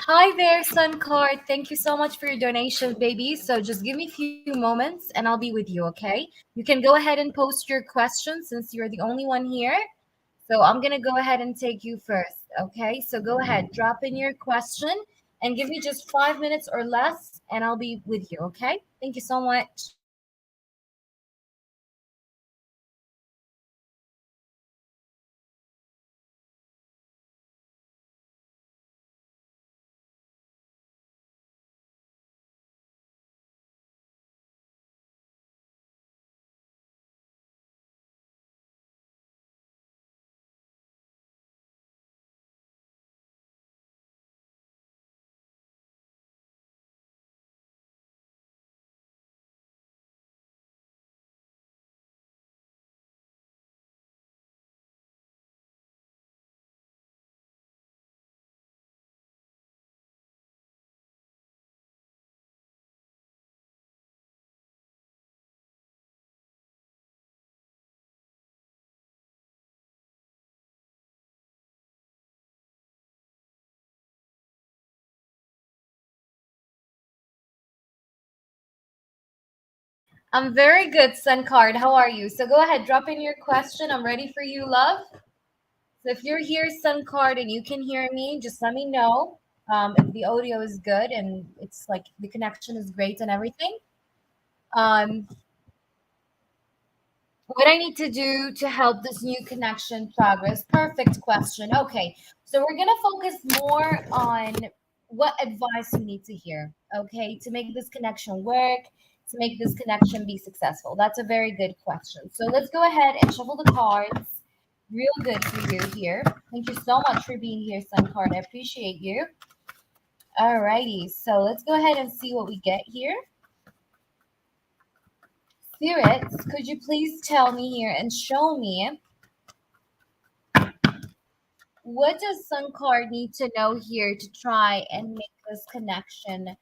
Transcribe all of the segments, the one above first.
Hi there, Sun Card. Thank you so much for your donation, baby. So just give me a few moments and I'll be with you, okay? You can go ahead and post your questions since you're the only one here. So I'm going to go ahead and take you first, okay? So go ahead, drop in your question and give me just 5 minutes or less and I'll be with you, okay? Thank you so much. I'm very good, Sun Card. How are you? So go ahead, drop in your question. I'm ready for you, love. So if you're here, Sun Card, and you can hear me, just let me know if the audio is good and it's like the connection is great and everything. Um, what I need to do to help this new connection progress? Perfect question. Okay, so we're gonna focus more on what advice you need to hear. Okay, to make this connection work, to make this connection be successful. That's a very good question. So let's go ahead and shuffle the cards. Real good for you here. Thank you so much for being here, Sun Card. I appreciate you. Alrighty, so let's go ahead and see what we get here. Spirits, could you please tell me here and show me what does Sun Card need to know here to try and make this connection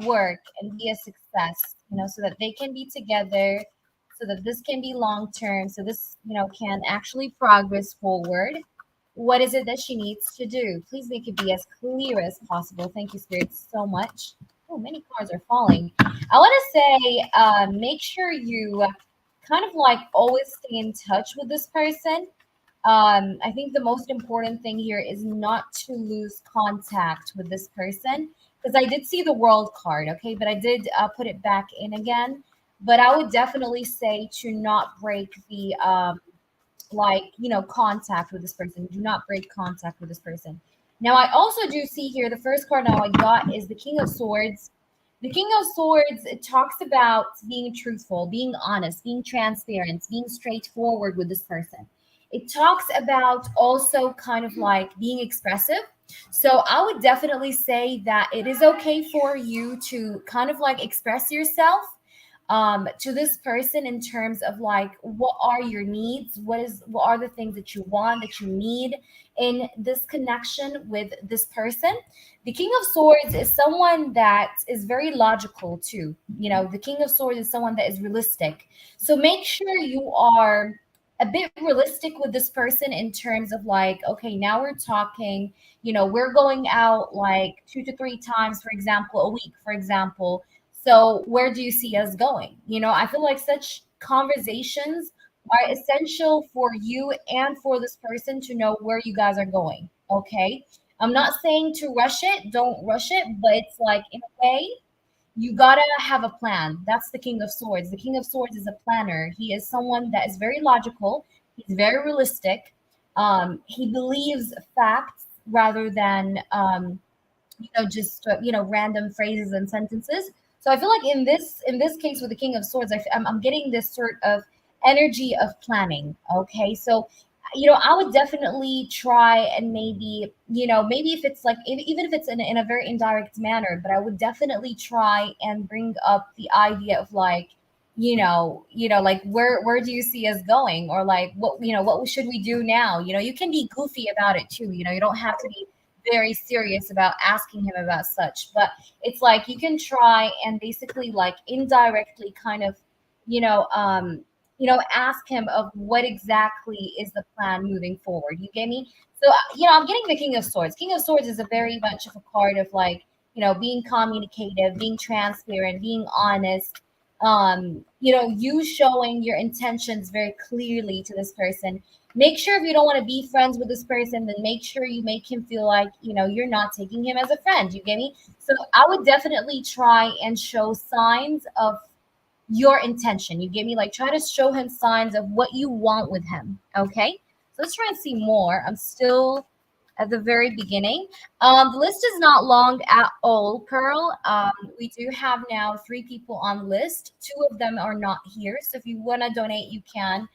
work and be a success, so that they can be together, so that this can be long term, so this, can actually progress forward. What is it that she needs to do? Please make it be as clear as possible. Thank you, Spirits, so much. Oh, many cards are falling. I want to say, make sure you kind of like always stay in touch with this person. I think the most important thing here is not to lose contact with this person, because I did see the world card, okay, but I did put it back in again. But I would definitely say to not break the contact with this person. Do not break contact with this person. Now I also do see here the first card now I got is the King of Swords. The King of Swords, it talks about being truthful, being honest, being transparent, being straightforward with this person. It talks about also kind of like being expressive. So I would definitely say that it is okay for you to kind of like express yourself to this person in terms of like what are your needs, what are the things that you want, that you need in this connection with this person. The King of Swords is someone that is very logical too. The King of Swords is someone that is realistic, so make sure you are a bit realistic with this person in terms of like, okay, now we're talking, we're going out like 2 to 3 times, for example, a week, for example. So where do you see us going? I feel like such conversations are essential for you and for this person to know where you guys are going. Okay. I'm not saying to rush it, don't rush it, but it's like in a way, you gotta have a plan. That's the King of Swords. The King of Swords is a planner. He is someone that is very logical. He's very realistic. He believes facts rather than just random phrases and sentences. So I feel like in this case with the King of Swords, I'm getting this sort of energy of planning. Okay, so I would definitely try and maybe if it's like even if it's in a very indirect manner, but I would definitely try and bring up the idea of like like where do you see us going, or like what should we do now. You can be goofy about it too. You don't have to be very serious about asking him about such, but it's like you can try and basically like indirectly kind of you know um ask him of what exactly is the plan moving forward. You get me? So, I'm getting the King of Swords. King of Swords is a very much of a card of like, being communicative, being transparent, being honest. You showing your intentions very clearly to this person. Make sure if you don't want to be friends with this person, then make sure you make him feel like, you're not taking him as a friend. You get me? So I would definitely try and show signs of your intention. You get me? Like, try to show him signs of what you want with him. Okay. So let's try and see more. I'm still at the very beginning. The list is not long at all, Pearl. We do have now 3 people on the list. 2 of them are not here. So if you want to donate, you can.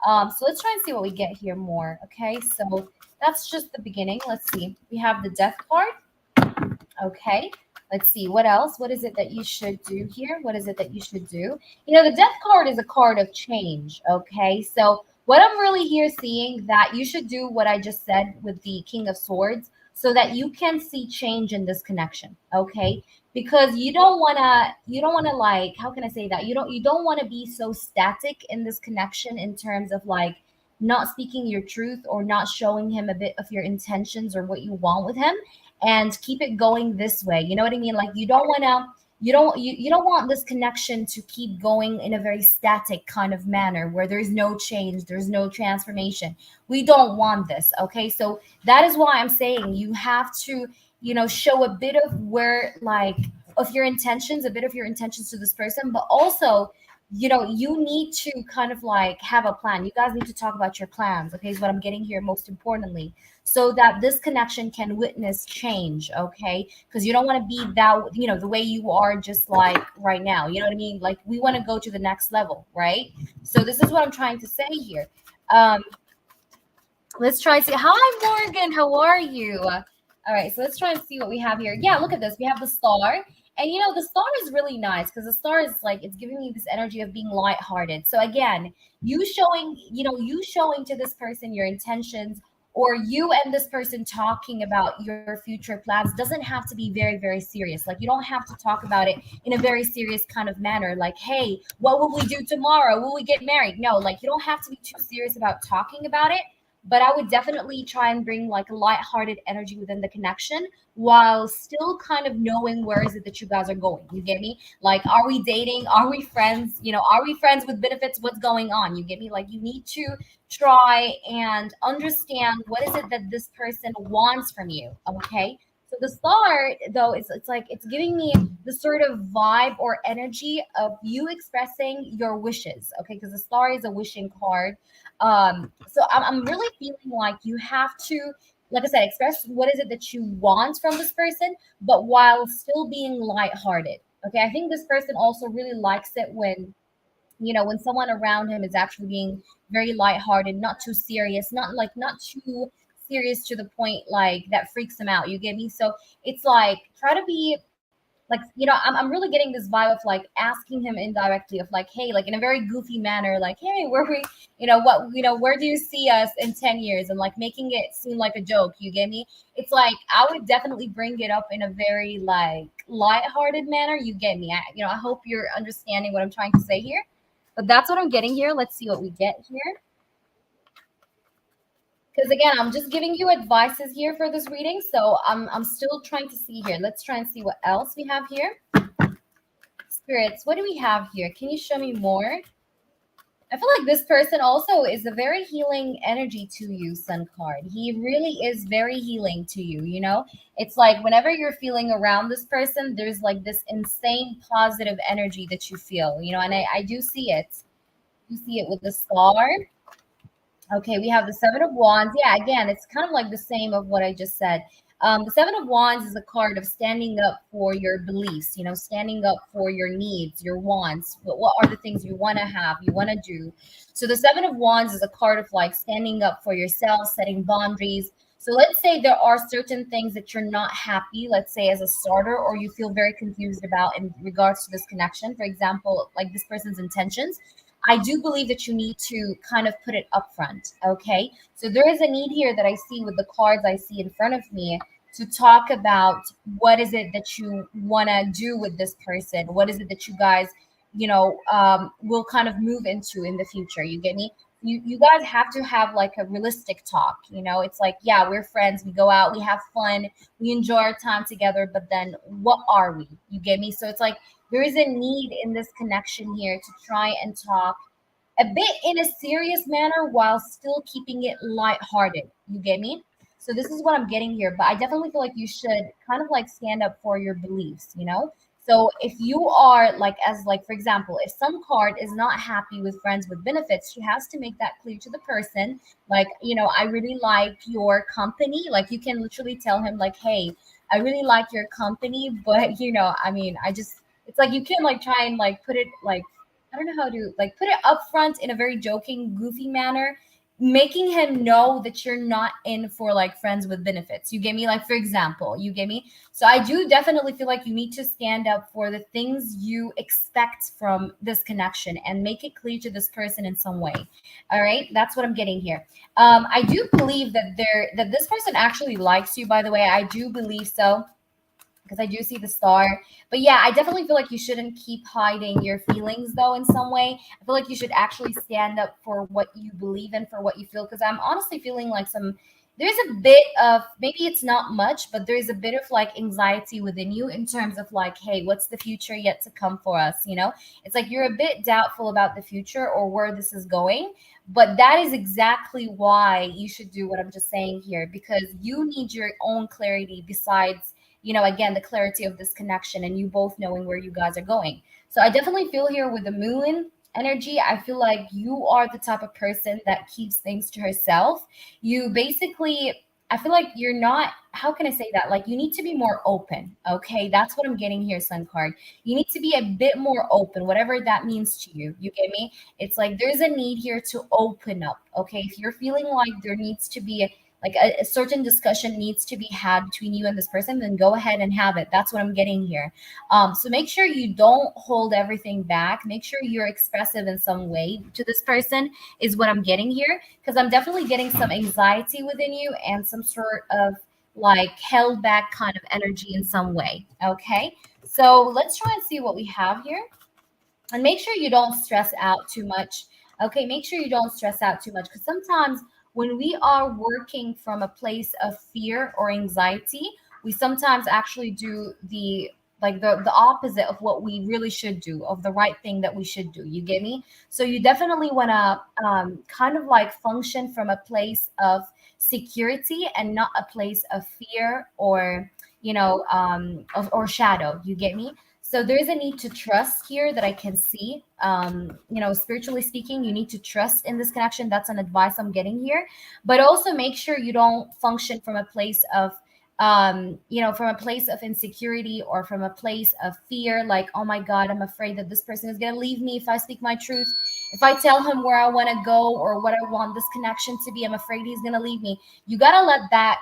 So let's try and see what we get here more. Okay. So that's just the beginning. Let's see. We have the death card. Okay. Let's see what else. What is it that you should do here? What is it that you should do? The death card is a card of change. Okay. So what I'm really here seeing that you should do what I just said with the King of Swords so that you can see change in this connection. Okay. Because you don't wanna like, how can I say that? You don't want to be so static in this connection in terms of like not speaking your truth or not showing him a bit of your intentions or what you want with him, and keep it going this way. You know what I mean? Like, you don't want this connection to keep going in a very static kind of manner where there's no change, there's no transformation. We don't want this. Okay. So that is why I'm saying you have to, show a bit of where like of your intentions, a bit of your intentions to this person, but also, you need to kind of like have a plan. You guys need to talk about your plans. Okay. Is what I'm getting here most importantly, so that this connection can witness change. Okay. Because you don't want to be that, the way you are just like right now. You know what I mean? Like, we want to go to the next level, right? So this is what I'm trying to say here. Let's try and see. Hi, Morgan. How are you? All right. So let's try and see what we have here. Yeah, look at this. We have the star. And the star is really nice because the star is like, it's giving me this energy of being lighthearted. So again, you showing to this person your intentions, or you and this person talking about your future plans doesn't have to be very, very serious. Like, you don't have to talk about it in a very serious kind of manner. Like, hey, what will we do tomorrow? Will we get married? No, like, you don't have to be too serious about talking about it. But I would definitely try and bring like a lighthearted energy within the connection while still kind of knowing where is it that you guys are going. You get me? Like, are we dating? Are we friends? Are we friends with benefits? What's going on? You get me? Like, you need to try and understand what is it that this person wants from you. Okay. So the star, though, it's like it's giving me the sort of vibe or energy of you expressing your wishes. Okay, because the star is a wishing card. So I'm really feeling like you have to, like I said, express what is it that you want from this person, but while still being lighthearted. Okay, I think this person also really likes it when someone around him is actually being very lighthearted, not too serious, not too serious to the point like that freaks him out. You get me? So it's like, try to be like, I'm really getting this vibe of like asking him indirectly of like, hey, like in a very goofy manner, like, hey, where do you see us in 10 years, and like making it seem like a joke. You get me? It's like, I would definitely bring it up in a very like lighthearted manner. You get me? I hope you're understanding what I'm trying to say here, but that's what I'm getting here. Let's see what we get here. Because again, I'm just giving you advices here for this reading. So I'm still trying to see here. Let's try and see what else we have here. Spirits, what do we have here? Can you show me more? I feel like this person also is a very healing energy to you, Sun card. He really is very healing to you, It's like whenever you're feeling around this person, there's like this insane positive energy that you feel, and I do see it. You see it with the star. Okay, we have the Seven of Wands. Yeah, again, it's kind of like the same of what I just said. The Seven of Wands is a card of standing up for your beliefs, standing up for your needs, your wants. What are the things you want to have, you want to do? So the Seven of Wands is a card of like standing up for yourself, setting boundaries. So let's say there are certain things that you're not happy, let's say as a starter, or you feel very confused about in regards to this connection. For example, like this person's intentions. I do believe that you need to kind of put it up front. Okay. So there is a need here that I see with the cards I see in front of me to talk about what is it that you want to do with this person. What is it that you guys, will kind of move into in the future. You get me? You guys have to have like a realistic talk. It's like, yeah, we're friends, we go out, we have fun, we enjoy our time together, but then what are we? You get me? So it's like there is a need in this connection here to try and talk a bit in a serious manner while still keeping it lighthearted. You get me? So this is what I'm getting here. But I definitely feel like you should kind of like stand up for your beliefs. So if you are like, as like, for example, if some card is not happy with friends with benefits, she has to make that clear to the person. Like, I really like your company. Like you can literally tell him like, hey, I really like your company, but I mean, it's like you can like try and like put it like, I don't know how to like put it up front in a very joking, goofy manner, making him know that you're not in for like friends with benefits. You get me? Like, for example, you get me? So I do definitely feel like you need to stand up for the things you expect from this connection and make it clear to this person in some way. All right. That's what I'm getting here. I do believe that this person actually likes you, by the way. I do believe so because I do see the star. But yeah, I definitely feel like you shouldn't keep hiding your feelings though in some way. I feel like you should actually stand up for what you believe in, for what you feel. Because I'm honestly feeling like there's a bit of, maybe it's not much, but there's a bit of like anxiety within you in terms of like, hey, what's the future yet to come for us? It's like you're a bit doubtful about the future or where this is going. But that is exactly why you should do what I'm just saying here, because you need your own clarity besides again, the clarity of this connection and you both knowing where you guys are going. So I definitely feel here with the moon energy, I feel like you are the type of person that keeps things to herself. You basically, I feel like you're not, how can I say that? Like you need to be more open. Okay. That's what I'm getting here, Sun card. You need to be a bit more open, whatever that means to you. You get me? It's like there's a need here to open up. Okay. If you're feeling like there needs to be like a certain discussion needs to be had between you and this person, then go ahead and have it. That's what I'm getting here. So make sure you don't hold everything back. Make sure you're expressive in some way to this person is what I'm getting here, because I'm definitely getting some anxiety within you and some sort of like held back kind of energy in some way. Okay, so let's try and see what we have here. And make sure you don't stress out too much. Okay, make sure you don't stress out too much, because sometimes when we are working from a place of fear or anxiety, we sometimes actually do the opposite of what we really should do, of the right thing that we should do. You get me? So you definitely want to kind of like function from a place of security and not a place of fear or or shadow. You get me? So there is a need to trust here that I can see. Spiritually speaking, you need to trust in this connection. That's an advice I'm getting here. But also make sure you don't function from a place of from a place of insecurity or from a place of fear, like, oh my God, I'm afraid that this person is gonna leave me if I speak my truth. If I tell him where I want to go or what I want this connection to be, I'm afraid he's gonna leave me. You gotta let that,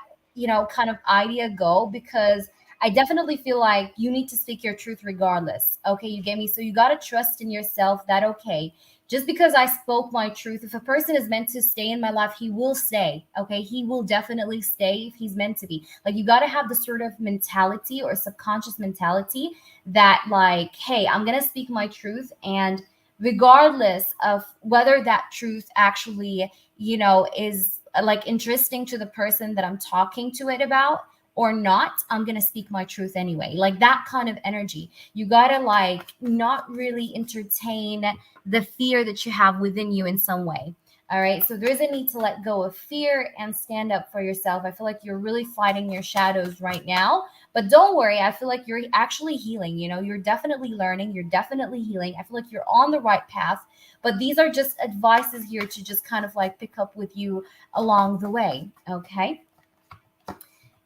kind of idea go, because I definitely feel like you need to speak your truth regardless. Okay, you get me? So you got to trust in yourself that, okay, just because I spoke my truth, if a person is meant to stay in my life, he will stay. Okay, he will definitely stay if he's meant to be. Like, you got to have the sort of mentality or subconscious mentality that, like, hey, I'm going to speak my truth. And regardless of whether that truth actually, is like interesting to the person that I'm talking to it about or not, I'm going to speak my truth anyway. Like that kind of energy. You got to like not really entertain the fear that you have within you in some way. All right. So there's a need to let go of fear and stand up for yourself. I feel like you're really fighting your shadows right now. But don't worry. I feel like you're actually healing. You're definitely learning. You're definitely healing. I feel like you're on the right path. But these are just advices here to just kind of like pick up with you along the way. Okay.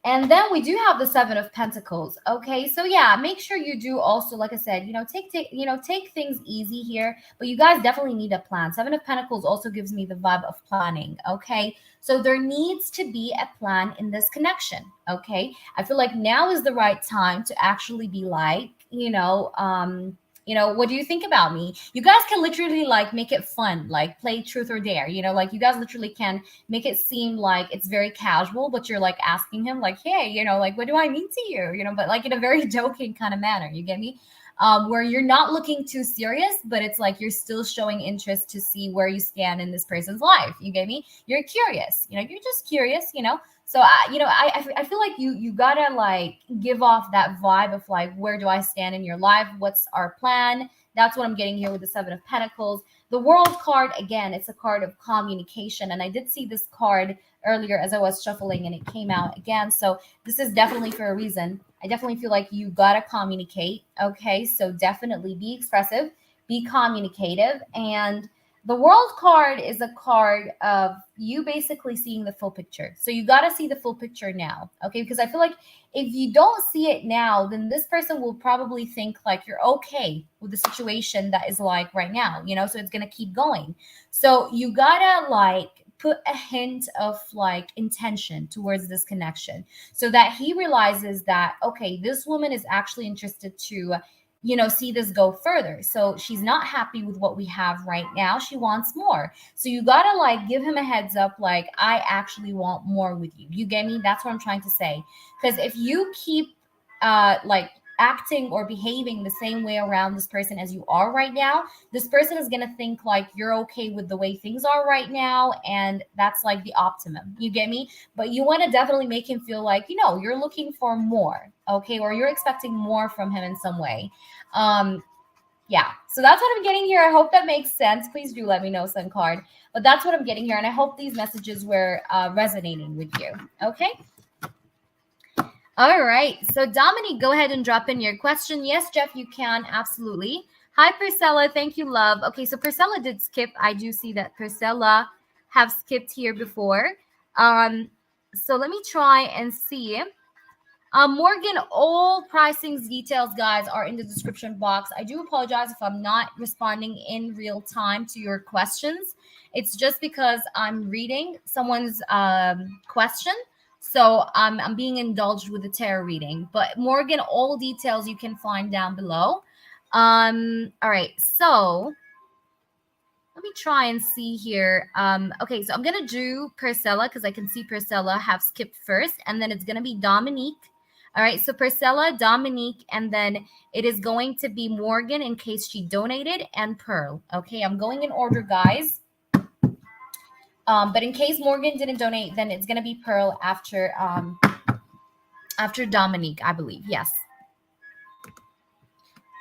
And then we do have the Seven of Pentacles. Okay, so yeah, make sure you do also, like I said, take things easy here. But you guys definitely need a plan. Seven of Pentacles also gives me the vibe of planning. Okay, so there needs to be a plan in this connection. Okay, I feel like now is the right time to actually be like, What do you think about me? You guys can literally like make it fun, like play truth or dare. Like you guys literally can make it seem like it's very casual, but you're like asking him like, hey, like what do I mean to you? But like in a very joking kind of manner. You get me? Where you're not looking too serious, but it's like you're still showing interest to see where you stand in this person's life. You get me? You're curious. You're just curious. So I feel like you gotta like give off that vibe of like, where do I stand in your life? What's our plan? That's what I'm getting here with the Seven of Pentacles. The World card, again, it's a card of communication, and I did see this card earlier as I was shuffling, and it came out again. So this is definitely for a reason. I definitely feel like you gotta communicate. Okay, so definitely be expressive, be communicative, and the World card is a card of you basically seeing the full picture. So you got to see the full picture now, okay? Because I feel like if you don't see it now, then this person will probably think like you're okay with the situation that is like right now, so it's going to keep going. So you got to like put a hint of like intention towards this connection so that he realizes that, okay, this woman is actually interested to see this go further. So she's not happy with what we have right now. She wants more. So you got to like give him a heads up, like, I actually want more with you. You get me? That's what I'm trying to say. Because if you keep like acting or behaving the same way around this person as you are right now, this person is going to think like you're okay with the way things are right now. And that's like the optimum. You get me? But you want to definitely make him feel like, you're looking for more. Okay. Or you're expecting more from him in some way. Yeah, so that's what I'm getting here. I hope that makes sense. Please do let me know, Sun Card. But that's what I'm getting here, and I hope these messages were resonating with you. Okay. All right. So Dominique, go ahead and drop in your question. Yes, Jeff, you can. Absolutely. Hi, Priscilla. Thank you, love. Okay, so Priscilla did skip. I do see that Priscilla have skipped here before. So let me try and see. Morgan, all pricing details, guys, are in the description box. I do apologize if I'm not responding in real time to your questions. It's just because I'm reading someone's question. So I'm being indulged with the tarot reading. But Morgan, all details you can find down below. All right, so let me try and see here. Okay, so I'm going to do Priscilla because I can see Priscilla have skipped first. And then it's going to be Dominique. All right, so Priscilla, Dominique, and then it is going to be Morgan in case she donated, and Pearl. Okay, I'm going in order, guys. But in case Morgan didn't donate, then it's going to be Pearl after Dominique, I believe. Yes.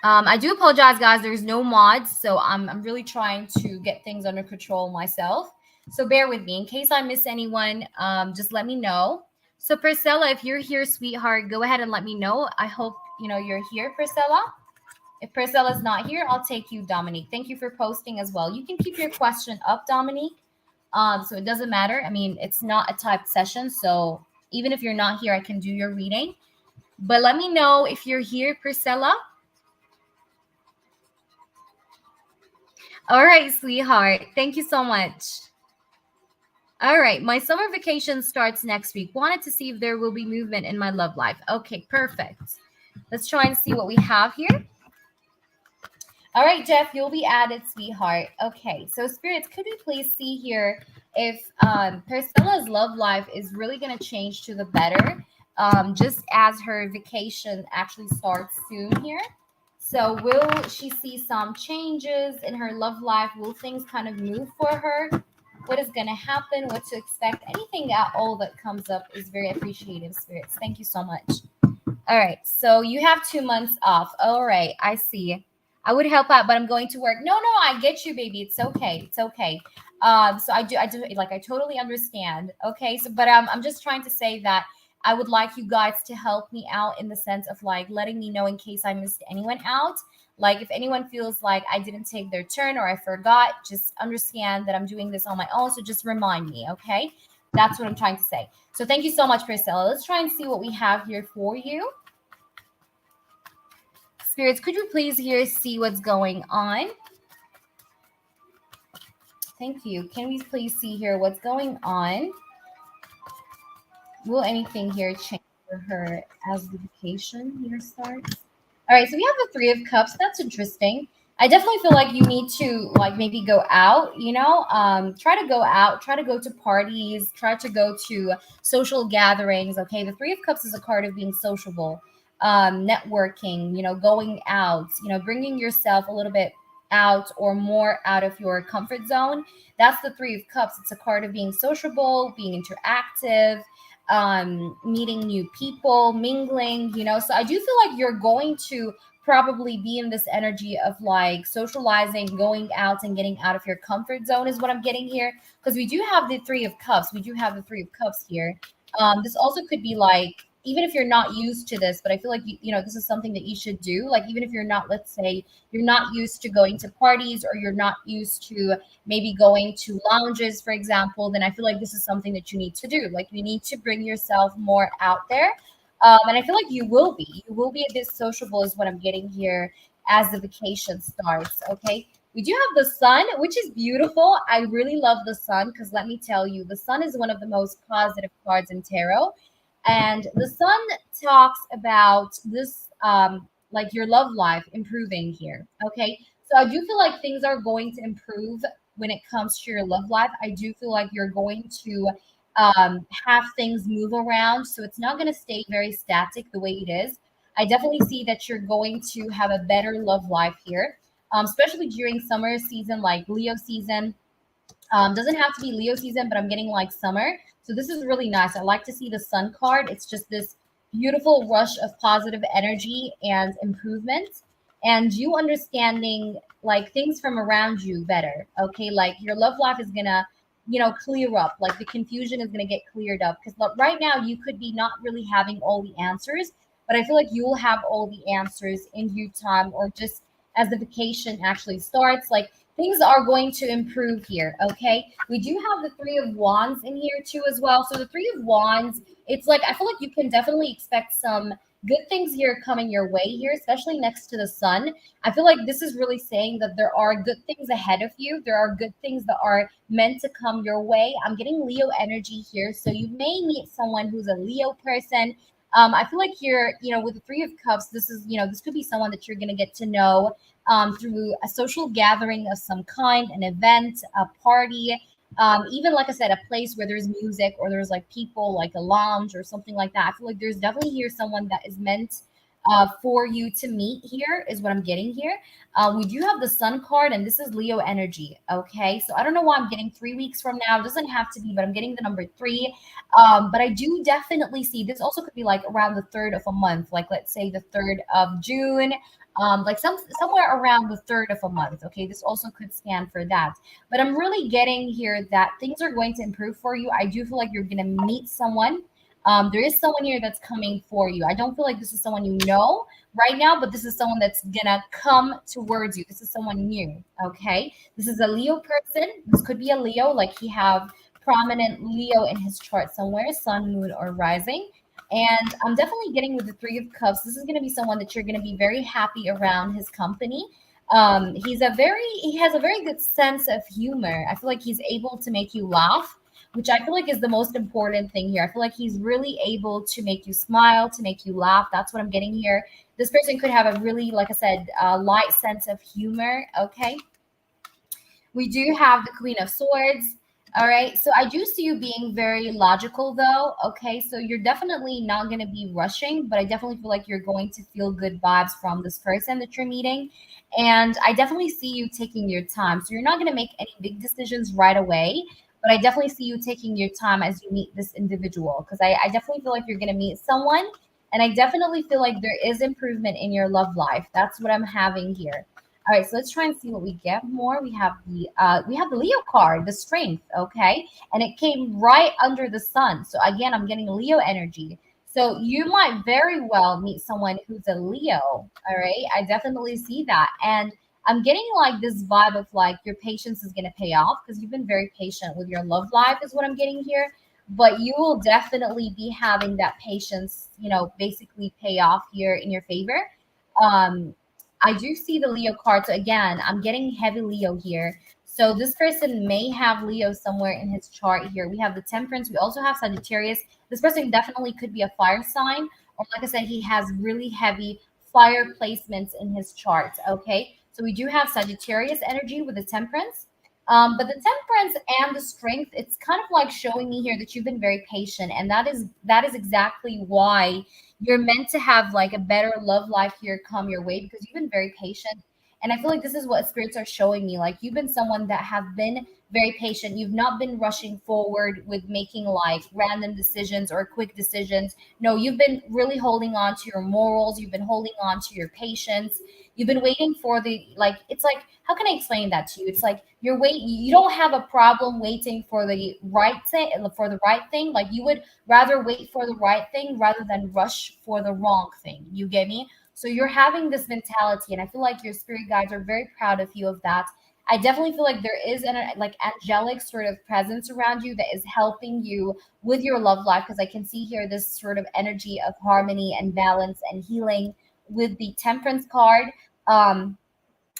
I do apologize, guys. There's no mods, so I'm really trying to get things under control myself. So bear with me. In case I miss anyone, just let me know. So Priscilla, if you're here, sweetheart, go ahead and let me know. I hope you're here, Priscilla. If Priscilla's not here, I'll take you, Dominique. Thank you for posting as well. You can keep your question up, Dominique. So it doesn't matter. I mean, it's not a typed session, so even if you're not here, I can do your reading. But let me know if you're here, Priscilla. All right, sweetheart. Thank you so much. All right, my summer vacation starts next week. Wanted to see if there will be movement in my love life. Okay, perfect. Let's try and see what we have here. All right, Jeff, you'll be added, sweetheart. Okay, so spirits, could we please see here if Priscilla's love life is really going to change to the better, just as her vacation actually starts soon here? So will she see some changes in her love life? Will things kind of move for her? What is going to happen? What to expect? Anything at all that comes up is very appreciative, spirits. Thank you so much. All right. So you have 2 months off. All right. I see. I would help out, but I'm going to work. No, I get you, baby. It's okay. It's okay. So I do like, I totally understand. Okay. So, but I'm just trying to say that I would like you guys to help me out in the sense of like letting me know in case I missed anyone out. Like if anyone feels like I didn't take their turn or I forgot, just understand that I'm doing this on my own. So just remind me, okay? That's what I'm trying to say. So thank you so much, Priscilla. Let's try and see what we have here for you. Spirits, could you please here see what's going on? Thank you. Can we please see here what's going on? Will anything here change for her as the vacation here starts? All right, so we have the Three of Cups. That's interesting. I definitely feel like you need to like maybe go out, try to go out, try to go to parties, try to go to social gatherings. Okay, the Three of Cups is a card of being sociable, networking, going out, bringing yourself a little bit out or more out of your comfort zone. That's the Three of Cups. It's a card of being sociable, being interactive, meeting new people, mingling, so I do feel like you're going to probably be in this energy of like socializing, going out and getting out of your comfort zone is what I'm getting here. Because we do have the Three of Cups. We do have the Three of Cups here. This also could be like, even if you're not used to this, but I feel like this is something that you should do. Like even if you're not, let's say, you're not used to going to parties or you're not used to maybe going to lounges, for example, then I feel like this is something that you need to do. Like you need to bring yourself more out there. And I feel like you will be. You will be a bit sociable, is what I'm getting here as the vacation starts. Okay. We do have the sun, which is beautiful. I really love the sun because let me tell you, the sun is one of the most positive cards in tarot. And the sun talks about this, like your love life improving here. Okay. So I do feel like things are going to improve when it comes to your love life. I do feel like you're going to have things move around. So it's not going to stay very static the way it is. I definitely see that you're going to have a better love life here, especially during summer season, like Leo season. Doesn't have to be Leo season, but I'm getting like summer. So this is really nice. I like to see the sun card. It's just this beautiful rush of positive energy and improvement, and you understanding like things from around you better. Okay, like your love life is gonna, clear up. Like the confusion is gonna get cleared up because right now you could be not really having all the answers, but I feel like you will have all the answers in due time or just as the vacation actually starts. Like things are going to improve here. Okay, we do have the Three of Wands in here too as well. So the Three of Wands, it's like I feel like you can definitely expect some good things here coming your way here, especially next to the sun. I feel like this is really saying that there are good things ahead of you. There are good things that are meant to come your way. I'm getting Leo energy here, so you may meet someone who's a Leo person. I feel like you're, with the Three of Cups, this is, this could be someone that you're going to get to know through a social gathering of some kind, an event, a party, even like I said, a place where there's music or there's like people, like a lounge or something like that. I feel like there's definitely here someone that is meant for you to meet here, is what I'm getting here. We do have the Sun card, and this is Leo energy. Okay, so I don't know why I'm getting 3 weeks from now. It doesn't have to be, but I'm getting the number three. But I do definitely see this also could be like around the third of a month, like let's say the 3rd of June, like somewhere around the third of a month. Okay, this also could stand for that. But I'm really getting here that things are going to improve for you. I do feel like you're going to meet someone. There is someone here that's coming for you. I don't feel like this is someone you know right now, but this is someone that's gonna come towards you. This is someone new. Okay, this is a Leo person. This could be a Leo, like he have prominent Leo in his chart somewhere, sun, moon, or rising. And I'm definitely getting with the Three of Cups. This is going to be someone that you're going to be very happy around his company. He has a very good sense of humor. I feel like he's able to make you laugh, which I feel like is the most important thing here. I feel like he's really able to make you smile, to make you laugh. That's what I'm getting here. This person could have a really, like I said, light sense of humor. Okay. We do have the Queen of Swords. All right. So I do see you being very logical, though. Okay. So you're definitely not going to be rushing, but I definitely feel like you're going to feel good vibes from this person that you're meeting. And I definitely see you taking your time. So you're not going to make any big decisions right away, but I definitely see you taking your time as you meet this individual because I definitely feel like you're going to meet someone. And I definitely feel like there is improvement in your love life. That's what I'm having here. All right, so let's try and see what we get more. We have the Leo card, the strength, okay? And it came right under the sun. So again, I'm getting Leo energy. So you might very well meet someone who's a Leo. All right. I definitely see that. And I'm getting like this vibe of like your patience is gonna pay off because you've been very patient with your love life, is what I'm getting here. But you will definitely be having that patience, basically pay off here in your favor. Um, I do see the Leo card. So again, I'm getting heavy Leo here. So this person may have Leo somewhere in his chart here. We have the Temperance. We also have Sagittarius. This person definitely could be a fire sign, or like I said, he has really heavy fire placements in his chart. Okay, so we do have Sagittarius energy with the Temperance. But the Temperance and the Strength, it's kind of like showing me here that you've been very patient, and that is exactly why you're meant to have like a better love life here come your way, because you've been very patient. And I feel like this is what spirits are showing me. Like, you've been someone that have been very patient. You've not been rushing forward with making like random decisions or quick decisions. No, you've been really holding on to your morals. You've been holding on to your patience. You've been waiting for the, like, it's like, how can I explain that to you? It's like you don't have a problem waiting for the right thing. Like, you would rather wait for the right thing rather than rush for the wrong thing. You get me? So you're having this mentality, and I feel like your spirit guides are very proud of you of that. I definitely feel like there is an like angelic sort of presence around you that is helping you with your love life, because I can see here this sort of energy of harmony and balance and healing with the Temperance card. Um,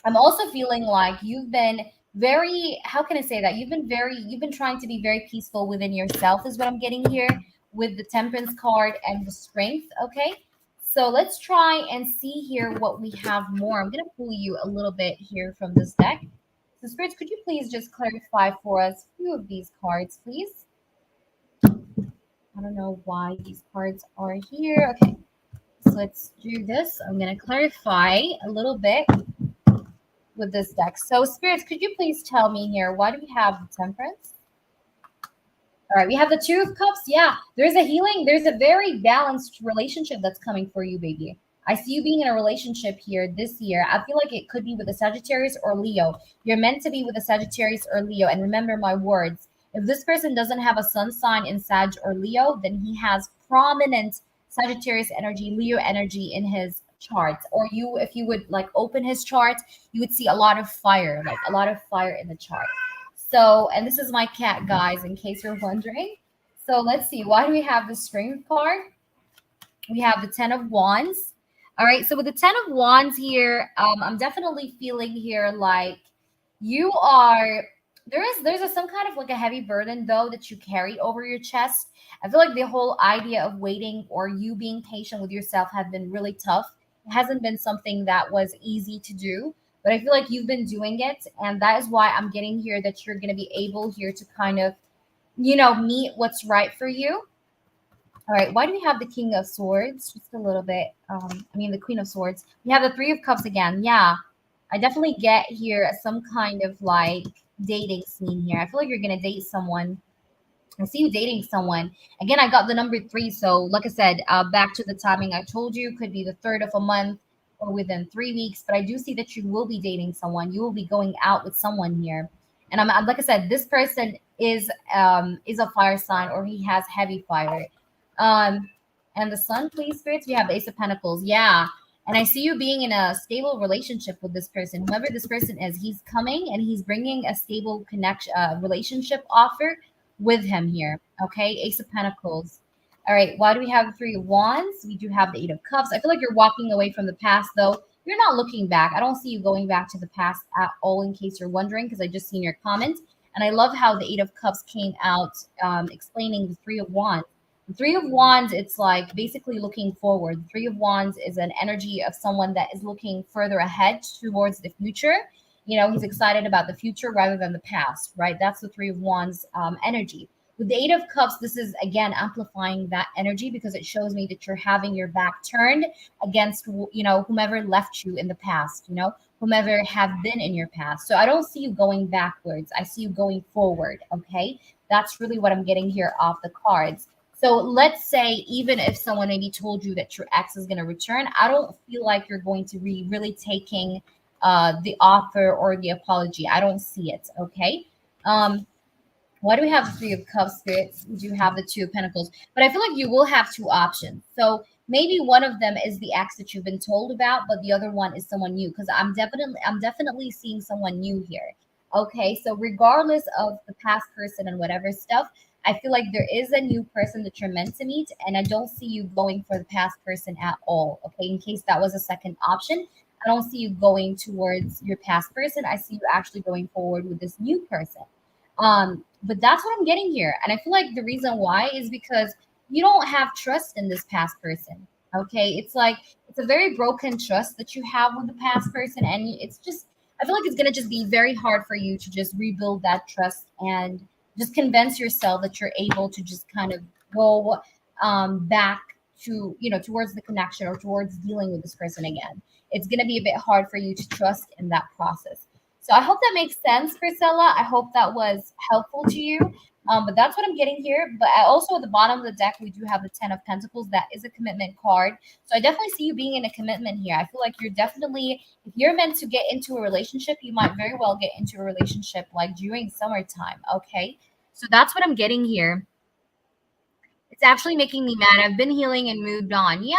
I'm also feeling like you've been very, how can I say that? You've been trying to be very peaceful within yourself, is what I'm getting here with the Temperance card and the Strength. Okay. So let's try and see here what we have more. I'm going to pull you a little bit here from this deck. So, spirits, could you please just clarify for us a few of these cards, please? I don't know why these cards are here. Okay. So let's do this. I'm going to clarify a little bit with this deck. So, spirits, could you please tell me here, why do we have the Temperance? All right, we have the Two of Cups. Yeah, there's a healing. There's a very balanced relationship that's coming for you, baby. I see you being in a relationship here this year. I feel like it could be with a Sagittarius or Leo. You're meant to be with a Sagittarius or Leo. And remember my words. If this person doesn't have a sun sign in Sag or Leo, then he has prominent Sagittarius energy, Leo energy in his chart. Or you, if you would like open his chart, you would see a lot of fire, like a lot of fire in the chart. So, and this is my cat, guys, in case you're wondering. So let's see. Why do we have the Strength card? We have the Ten of Wands. All right. So with the Ten of Wands here, I'm definitely feeling here like you are. There's some kind of like a heavy burden though that you carry over your chest. I feel like the whole idea of waiting or you being patient with yourself have been really tough. It hasn't been something that was easy to do, but I feel like you've been doing it, and that is why I'm getting here that you're going to be able here to kind of, meet what's right for you. All right, why do we have the King of Swords? Just a little bit. The Queen of Swords. We have the Three of Cups again. Yeah, I definitely get here some kind of like dating scene here. I feel like you're gonna date someone. I see you dating someone. Again, I got the number three. So, like I said, back to the timing I told you, could be the third of a month or within 3 weeks. But I do see that you will be dating someone. You will be going out with someone here. And I'm like I said, this person is a fire sign, or he has heavy fire. Um, and the Sun, please, spirits. We have the Ace of Pentacles. Yeah. And I see you being in a stable relationship with this person. Whoever this person is, he's coming and he's bringing a stable connection, relationship offer with him here. Okay. Ace of Pentacles. All right. Why do we have the Three of Wands? We do have the Eight of Cups. I feel like you're walking away from the past, though. You're not looking back. I don't see you going back to the past at all, in case you're wondering, because I just seen your comment. And I love how the Eight of Cups came out explaining the Three of Wands. The Three of Wands, it's like basically looking forward. The Three of Wands is an energy of someone that is looking further ahead towards the future. He's excited about the future rather than the past, right? That's the Three of Wands energy. With the Eight of Cups, this is again amplifying that energy, because it shows me that you're having your back turned against, whomever left you in the past, whomever have been in your past. So I don't see you going backwards. I see you going forward. Okay. That's really what I'm getting here off the cards. So let's say even if someone maybe told you that your ex is going to return, I don't feel like you're going to be really taking the offer or the apology. I don't see it. Okay. Why do we have the Three of Cups, spirits? We do have the Two of Pentacles, but I feel like you will have two options. So maybe one of them is the ex that you've been told about, but the other one is someone new, because I'm definitely seeing someone new here. Okay, so regardless of the past person and whatever stuff, I feel like there is a new person that you're meant to meet, and I don't see you going for the past person at all. Okay, in case that was a second option, I don't see you going towards your past person. I see you actually going forward with this new person. But that's what I'm getting here. And I feel like the reason why is because you don't have trust in this past person. Okay. It's It's a very broken trust that you have with the past person, and it's just, I feel like it's gonna just be very hard for you to just rebuild that trust and just convince yourself that you're able to just kind of go back to, towards the connection or towards dealing with this person again. It's gonna be a bit hard for you to trust in that process. So I hope that makes sense, Priscilla. I hope that was helpful to you. But that's what I'm getting here. But also at the bottom of the deck, we do have the Ten of Pentacles. That is a commitment card. So I definitely see you being in a commitment here. I feel like you're definitely, if you're meant to get into a relationship, you might very well get into a relationship like during summertime. Okay. So that's what I'm getting here. It's actually making me mad. I've been healing and moved on. Yeah.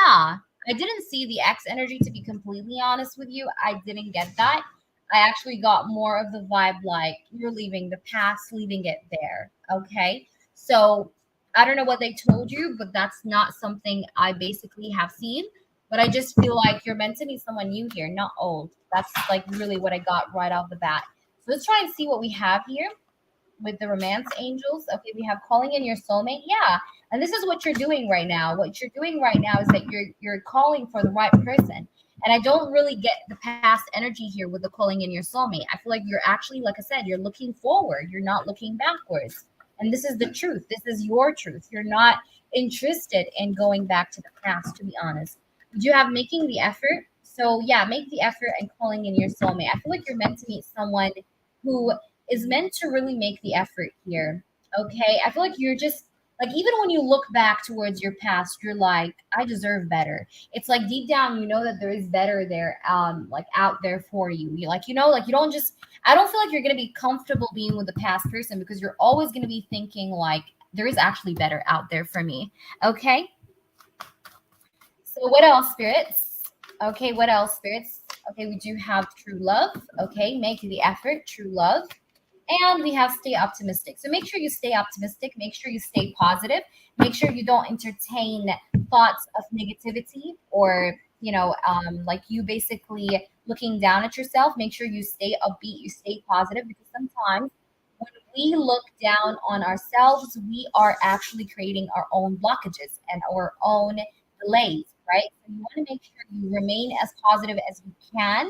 I didn't see the X energy, to be completely honest with you. I didn't get that. I actually got more of the vibe like you're leaving the past, leaving it there. Okay. So I don't know what they told you, but that's not something I basically have seen. But I just feel like you're meant to meet someone new here, not old. That's like really what I got right off the bat. So let's try and see what we have here with the romance angels. Okay, we have calling in your soulmate. Yeah. And this is what you're doing right now. What you're doing right now is that you're calling for the right person. And I don't really get the past energy here with the calling in your soulmate. I feel like you're actually, like I said, you're looking forward. You're not looking backwards. And this is the truth. This is your truth. You're not interested in going back to the past, to be honest. Would you have making the effort? So yeah, make the effort and calling in your soulmate. I feel like you're meant to meet someone who is meant to really make the effort here. Okay. I feel like you're just like, even when you look back towards your past, you're like, I deserve better. It's like deep down, you know that there is better there, like out there for you. You like, like you don't just, I don't feel like you're gonna be comfortable being with the past person because you're always gonna be thinking like there is actually better out there for me. Okay. So what else, spirits? Okay, what else, spirits? Okay, we do have true love. Okay, make the effort, true love. And we have stay optimistic. So make sure you stay optimistic. Make sure you stay positive. Make sure you don't entertain thoughts of negativity or, like you basically looking down at yourself. Make sure you stay upbeat, you stay positive, because sometimes when we look down on ourselves, we are actually creating our own blockages and our own delays, right? So you want to make sure you remain as positive as you can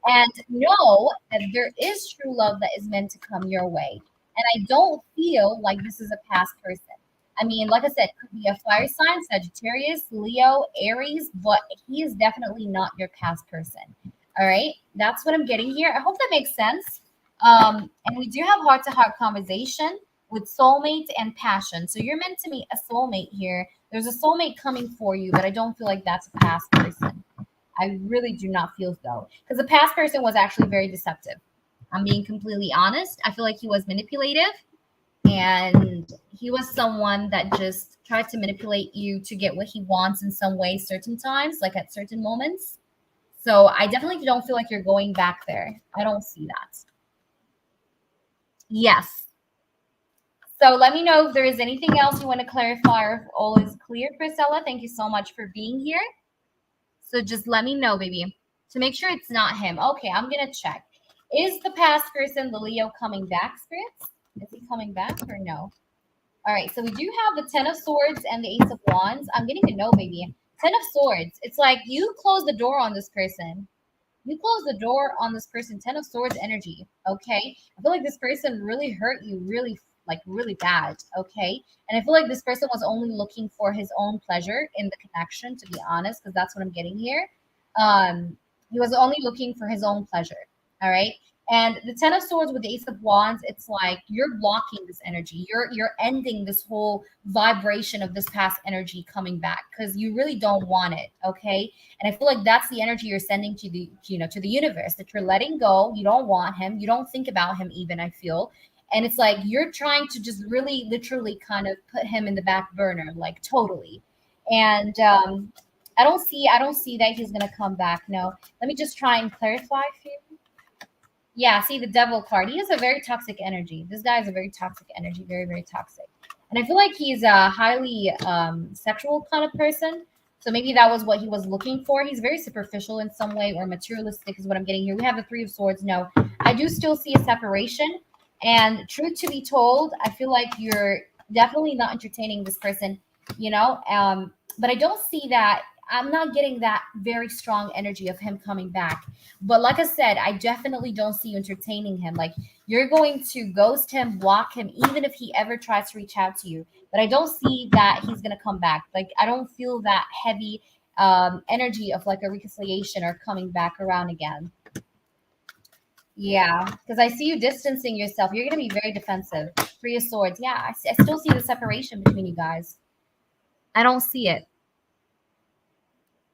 and know that there is true love that is meant to come your way. And I don't feel like this is a past person. I mean, like I said, could be a fire sign, Sagittarius, Leo, Aries, but he is definitely not your past person. All right, that's what I'm getting here. I hope that makes sense. And we do have heart-to-heart conversation with soulmate and passion. So you're meant to meet a soulmate here. There's a soulmate coming for you, but I don't feel like that's a past person. I really do not feel so. Because the past person was actually very deceptive. I'm being completely honest. I feel like he was manipulative and he was someone that just tried to manipulate you to get what he wants in some way, certain times, like at certain moments. So I definitely don't feel like you're going back there. I don't see that. Yes. So let me know if there is anything else you want to clarify or if all is clear, Priscilla. Thank you so much for being here. So just let me know, baby, to make sure it's not him. Okay, I'm going to check. Is the past person, the Leo, coming back, spirits? Is he coming back or no? All right, so we do have the Ten of Swords and the Ace of Wands. I'm getting to know, baby. Ten of Swords. It's like you close the door on this person. You close the door on this person. Ten of Swords energy, okay? I feel like this person really hurt you really bad, okay? And I feel like this person was only looking for his own pleasure in the connection, to be honest, because that's what I'm getting here. He was only looking for his own pleasure, all right? And the Ten of Swords with the Ace of Wands, it's like you're blocking this energy. You're ending this whole vibration of this past energy coming back because you really don't want it, okay? And I feel like that's the energy you're sending to the to the universe, that you're letting go. You don't want him. You don't think about him even, I feel. And it's like you're trying to just really literally kind of put him in the back burner, like totally. And I don't see that he's gonna come back. No. Let me just try and clarify for you. Yeah, see the devil card. He has a very toxic energy. This guy is a very toxic energy, very, very toxic. And I feel like he's a highly sexual kind of person. So maybe that was what he was looking for. He's very superficial in some way or materialistic is what I'm getting here. We have the Three of Swords. No, I do still see a separation. And truth to be told, I feel like you're definitely not entertaining this person, but I don't see that. I'm not getting that very strong energy of him coming back. But like I said, I definitely don't see you entertaining him. Like you're going to ghost him, block him, even if he ever tries to reach out to you. But I don't see that he's gonna come back. Like I don't feel that heavy energy of like a reconciliation or coming back around again. Yeah, because I see you distancing yourself. You're gonna be very defensive. Three of Swords. Yeah, I still see the separation between you guys. I don't see it.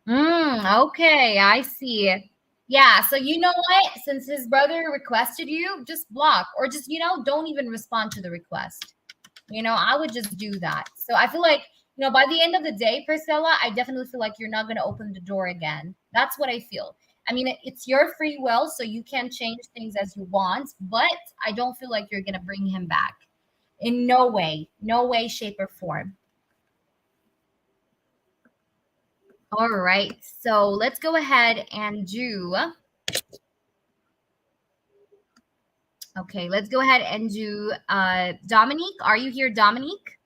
Okay, I see. Yeah, so you know what? Since his brother requested you, just block or just, don't even respond to the request. I would just do that. So I feel like, by the end of the day, Priscilla, I definitely feel like you're not going to open the door again. That's what I feel. I mean, it's your free will, so you can change things as you want, but I don't feel like you're going to bring him back. In no way, shape, or form. All right. So let's go ahead and do. Okay, let's go ahead and do Dominique. Are you here, Dominique?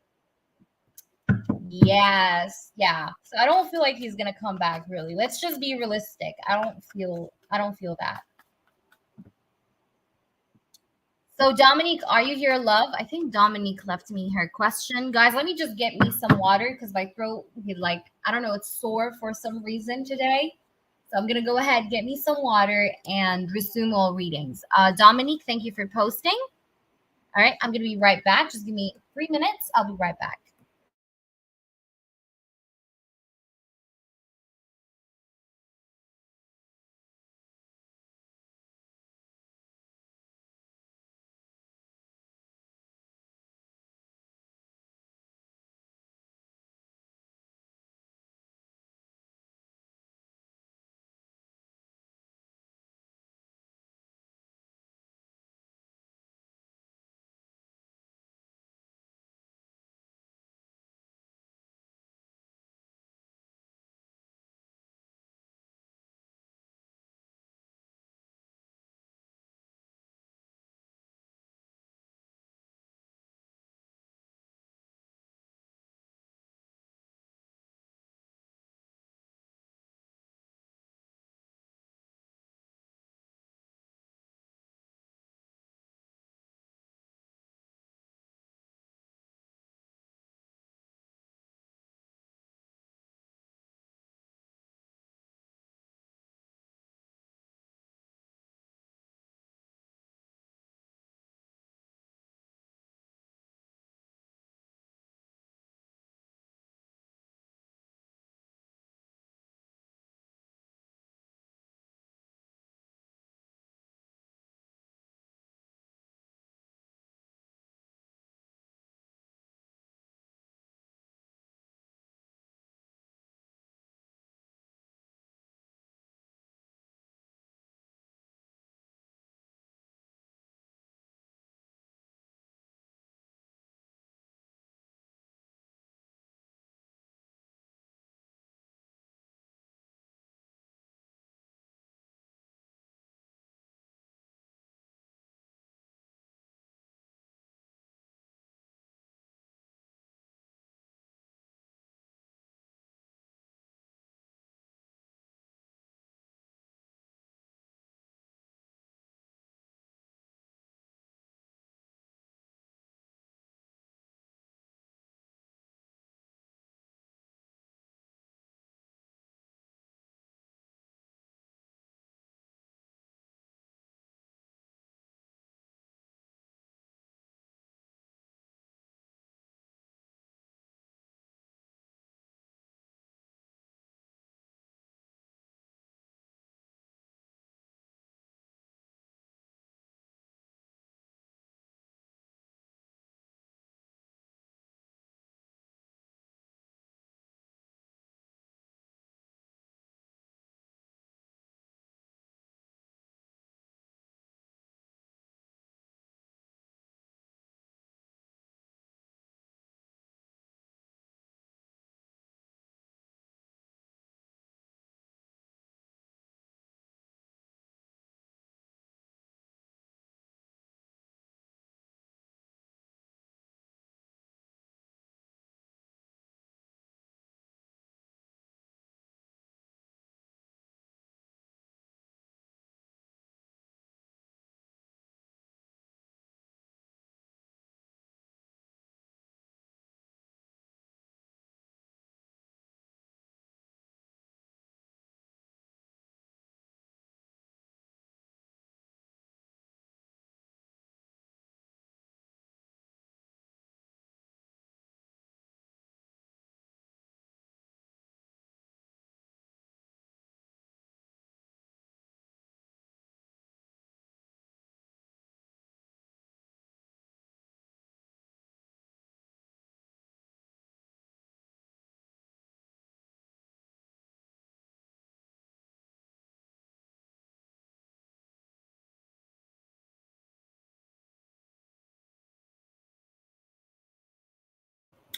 Yes. Yeah. So I don't feel like he's gonna come back really. Let's just be realistic. I don't feel that. So Dominique, are you here, love? I think Dominique left me her question. Guys, let me just get me some water because my throat like I don't know, it's sore for some reason today. So I'm gonna go ahead, get me some water and resume all readings. Dominique, thank you for posting. All right, I'm gonna be right back. Just give me 3 minutes. I'll be right back.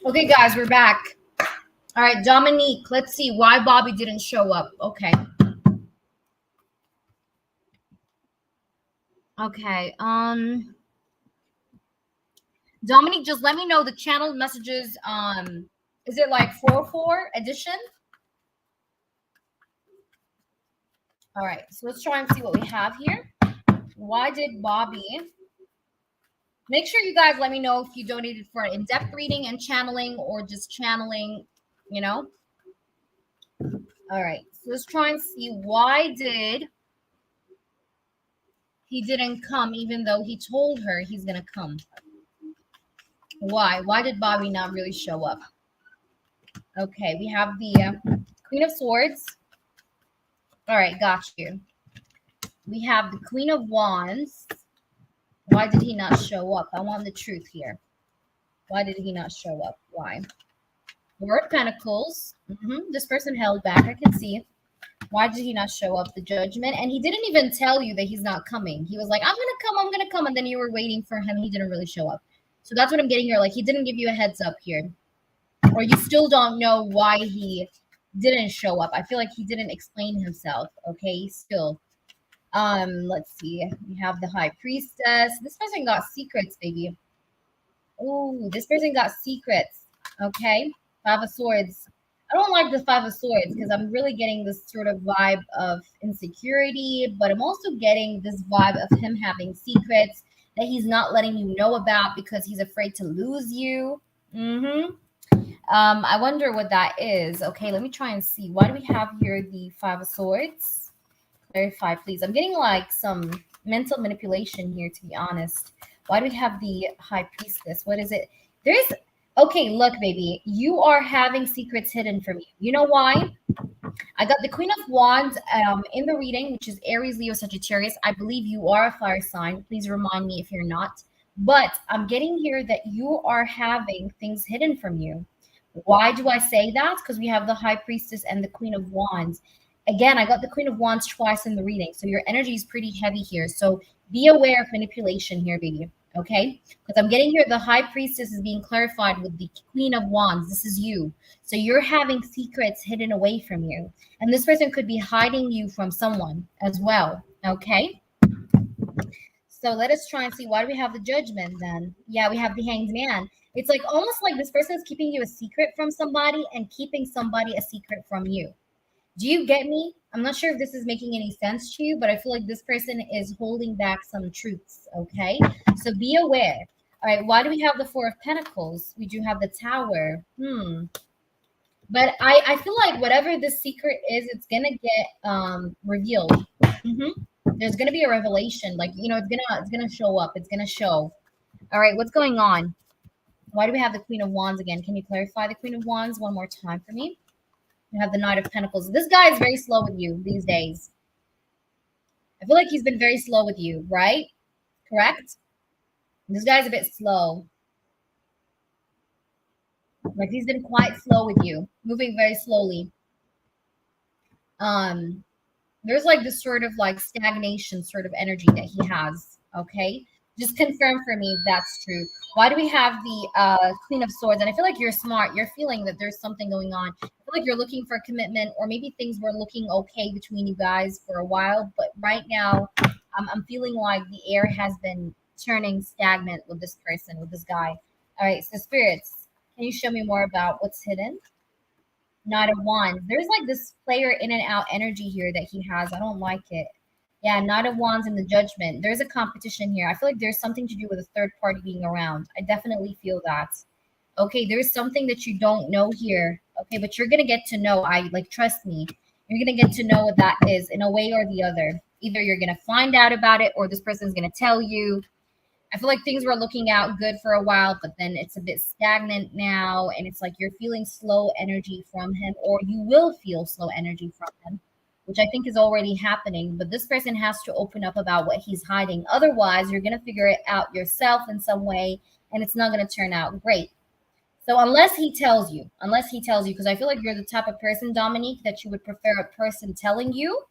Okay, guys, we're back. All right, Dominique, let's see why Bobby didn't show up. Okay. Okay. Dominique, just let me know the channel messages. Is it like 404 edition? All right, so let's try and see what we have here. Why did Bobby? Make sure you guys let me know if you donated for an in-depth reading and channeling or just channeling, you know. All right, so let's try and see why did he didn't come even though he told her he's gonna come. Why did Bobby not really show up? Okay, we have the Queen of Swords. All right, got you. We have the Queen of Wands. Why did he not show up? I want the truth here. Why did he not show up? Why? Four of Pentacles. This person held back. I can see. Why did he not show up? The Judgment. And he didn't even tell you that he's not coming. He was like, I'm going to come. And then you were waiting for him. He didn't really show up. So that's what I'm getting here. Like, he didn't give you a heads up here. Or you still don't know why he didn't show up. I feel like he didn't explain himself. Okay, still. Let's see. We have the High Priestess. This person got secrets, baby. Oh, this person got secrets. Okay. Five of Swords. I don't like the Five of Swords because I'm really getting this sort of vibe of insecurity, but I'm also getting this vibe of him having secrets that he's not letting you know about because he's afraid to lose you. I wonder what that is. Okay, let me try and see. Why do we have here the Five of Swords? Clarify, please. I'm getting like some mental manipulation here, to be honest. Why do we have the High Priestess? What is it? There's okay, look, baby, you are having secrets hidden from you. You know why? I got the Queen of Wands in the reading, which is Aries, Leo, Sagittarius. I believe you are a fire sign. Please remind me if you're not. But I'm getting here that you are having things hidden from you. Why do I say that? Because we have the High Priestess and the Queen of Wands. Again, I got the Queen of Wands twice in the reading. So your energy is pretty heavy here. So be aware of manipulation here, baby. Okay, because I'm getting here the High Priestess is being clarified with the Queen of Wands. This is you. So you're having secrets hidden away from you. And this person could be hiding you from someone as well. Okay. So let us try and see, why do we have the Judgment then? Yeah, we have the Hanged Man. It's like almost like this person is keeping you a secret from somebody and keeping somebody a secret from you. Do you get me? I'm not sure if this is making any sense to you, but I feel like this person is holding back some truths, okay? So be aware. All right, why do we have the Four of Pentacles? We do have the Tower. But I feel like whatever the secret is, it's going to get revealed. There's going to be a revelation. Like, you know, it's gonna show up. It's going to show. All right, what's going on? Why do we have the Queen of Wands again? Can you clarify the Queen of Wands one more time for me? You have the Knight of Pentacles. This guy is very slow with you these days. I feel like he's been very slow with you, right? Correct? This guy's a bit slow. Like he's been quite slow with you, moving very slowly. There's like this sort of like stagnation sort of energy that he has. Okay. Just confirm for me if that's true. Why do we have the Queen of Swords? And I feel like you're smart. You're feeling that there's something going on. I feel like you're looking for a commitment, or maybe things were looking okay between you guys for a while. But right now, I'm feeling like the air has been turning stagnant with this person, with this guy. All right, so spirits, can you show me more about what's hidden? Knight of Wands. There's like this player in and out energy here that he has. I don't like it. Yeah, Knight of Wands and the Judgment. There's a competition here. I feel like there's something to do with a third party being around. I definitely feel that. Okay, there's something that you don't know here. Okay, but you're going to get to know. Trust me. You're going to get to know what that is in a way or the other. Either you're going to find out about it or this person's going to tell you. I feel like things were looking out good for a while, but then it's a bit stagnant now. And it's like you're feeling slow energy from him, or you will feel slow energy from him, which I think is already happening. But this person has to open up about what he's hiding. Otherwise, you're going to figure it out yourself in some way, and it's not going to turn out great. So unless he tells you, because I feel like you're the type of person, Dominique, that you would prefer a person telling you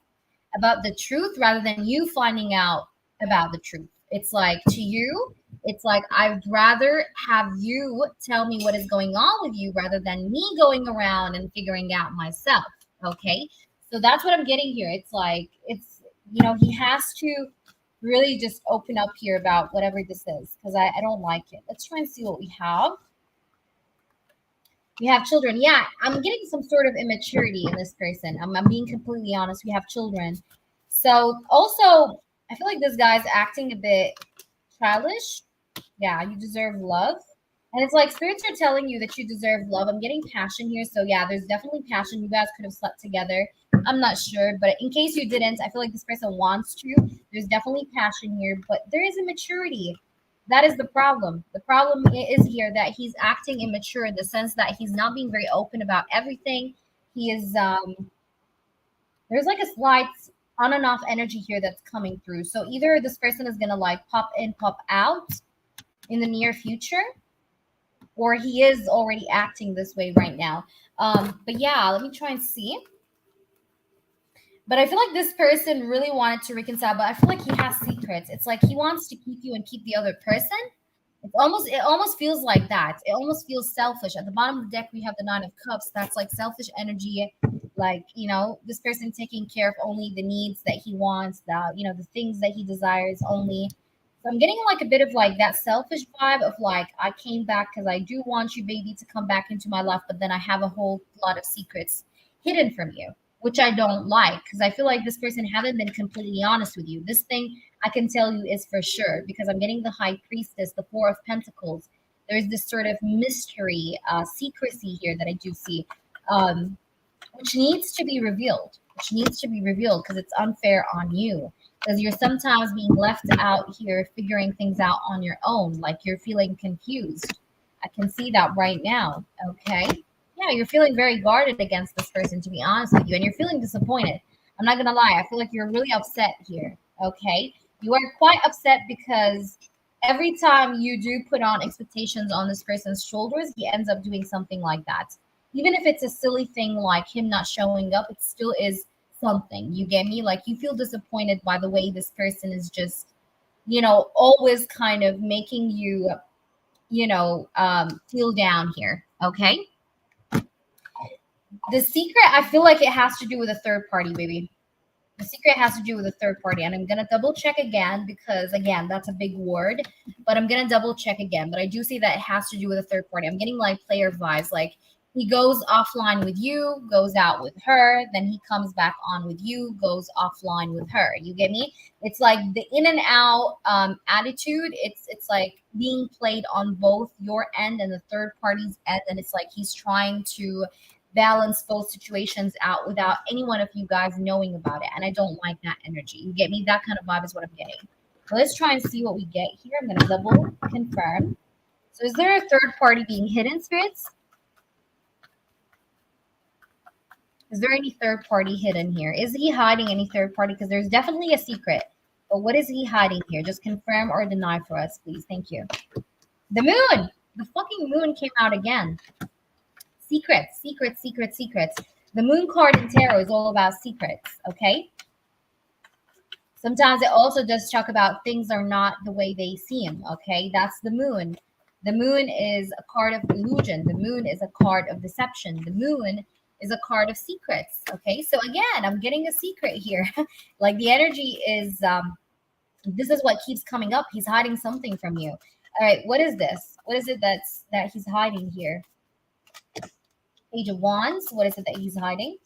about the truth rather than you finding out about the truth. It's like, to you, It's like I'd rather have you tell me what is going on with you rather than me going around and figuring out myself. Okay. So that's what I'm getting here. It's like, he has to really just open up here about whatever this is because I don't like it. Let's try and see what we have. We have children. Yeah, I'm getting some sort of immaturity in this person. I'm being completely honest. We have children. So also, I feel like this guy's acting a bit childish. Yeah, you deserve love. And it's like spirits are telling you that you deserve love. I'm getting passion here. So yeah, there's definitely passion. You guys could have slept together. I'm not sure. But in case you didn't, I feel like this person wants to. There's definitely passion here, but there is immaturity. That is the problem. The problem is here that he's acting immature in the sense that he's not being very open about everything. He is there's like a slight on and off energy here that's coming through. So either this person is gonna like pop in, pop out in the near future, or he is already acting this way right now. But yeah, let me try and see. But I feel like this person really wanted to reconcile, but I feel like he has secrets. It's like he wants to keep you and keep the other person. It almost feels like that. It almost feels selfish. At the bottom of the deck, we have the Nine of Cups. That's like selfish energy. Like, this person taking care of only the needs that he wants, the things that he desires only. So I'm getting like a bit of like that selfish vibe of like, I came back because I do want you, baby, to come back into my life, but then I have a whole lot of secrets hidden from you, which I don't like because I feel like this person haven't been completely honest with you. This thing I can tell you is for sure because I'm getting the High Priestess, the Four of Pentacles. There's this sort of mystery, secrecy here that I do see, which needs to be revealed. Because it's unfair on you. Because you're sometimes being left out here figuring things out on your own, like you're feeling confused. I can see that right now. Okay. Yeah, you're feeling very guarded against this person, to be honest with you, and you're feeling disappointed. I'm not gonna lie, I feel like you're really upset here. Okay, you are quite upset because every time you do put on expectations on this person's shoulders, he ends up doing something like that. Even if it's a silly thing like him not showing up, it still is something. You get me? Like you feel disappointed by the way this person is just, always kind of making you, feel down here. Okay. The secret, I feel like it has to do with a third party, baby. The secret has to do with a third party. And I'm going to double check again because, again, that's a big word. But I'm going to double check again. But I do see that it has to do with a third party. I'm getting like player vibes. Like he goes offline with you, goes out with her. Then he comes back on with you, goes offline with her. You get me? It's like the in and out attitude. It's like being played on both your end and the third party's end. And it's like he's trying to balance both situations out without any one of you guys knowing about it. And I don't like that energy. You get me? That kind of vibe is what I'm getting. So let's try and see what we get here. I'm going to double confirm. So is there a third party being hidden, spirits? Is there any third party hidden here? Is he hiding any third party? Because there's definitely a secret. But what is he hiding here? Just confirm or deny for us, please. Thank you. The moon. The fucking moon came out again. Secrets. The moon card in tarot is all about secrets, okay? Sometimes it also does talk about things are not the way they seem, okay? That's the moon. The moon is a card of illusion. The moon is a card of deception. The moon is a card of secrets, okay? So again, I'm getting a secret here. Like the energy is, this is what keeps coming up. He's hiding something from you. All right, what is this? What is it that he's hiding here? Page of Wands. What is it that he's hiding?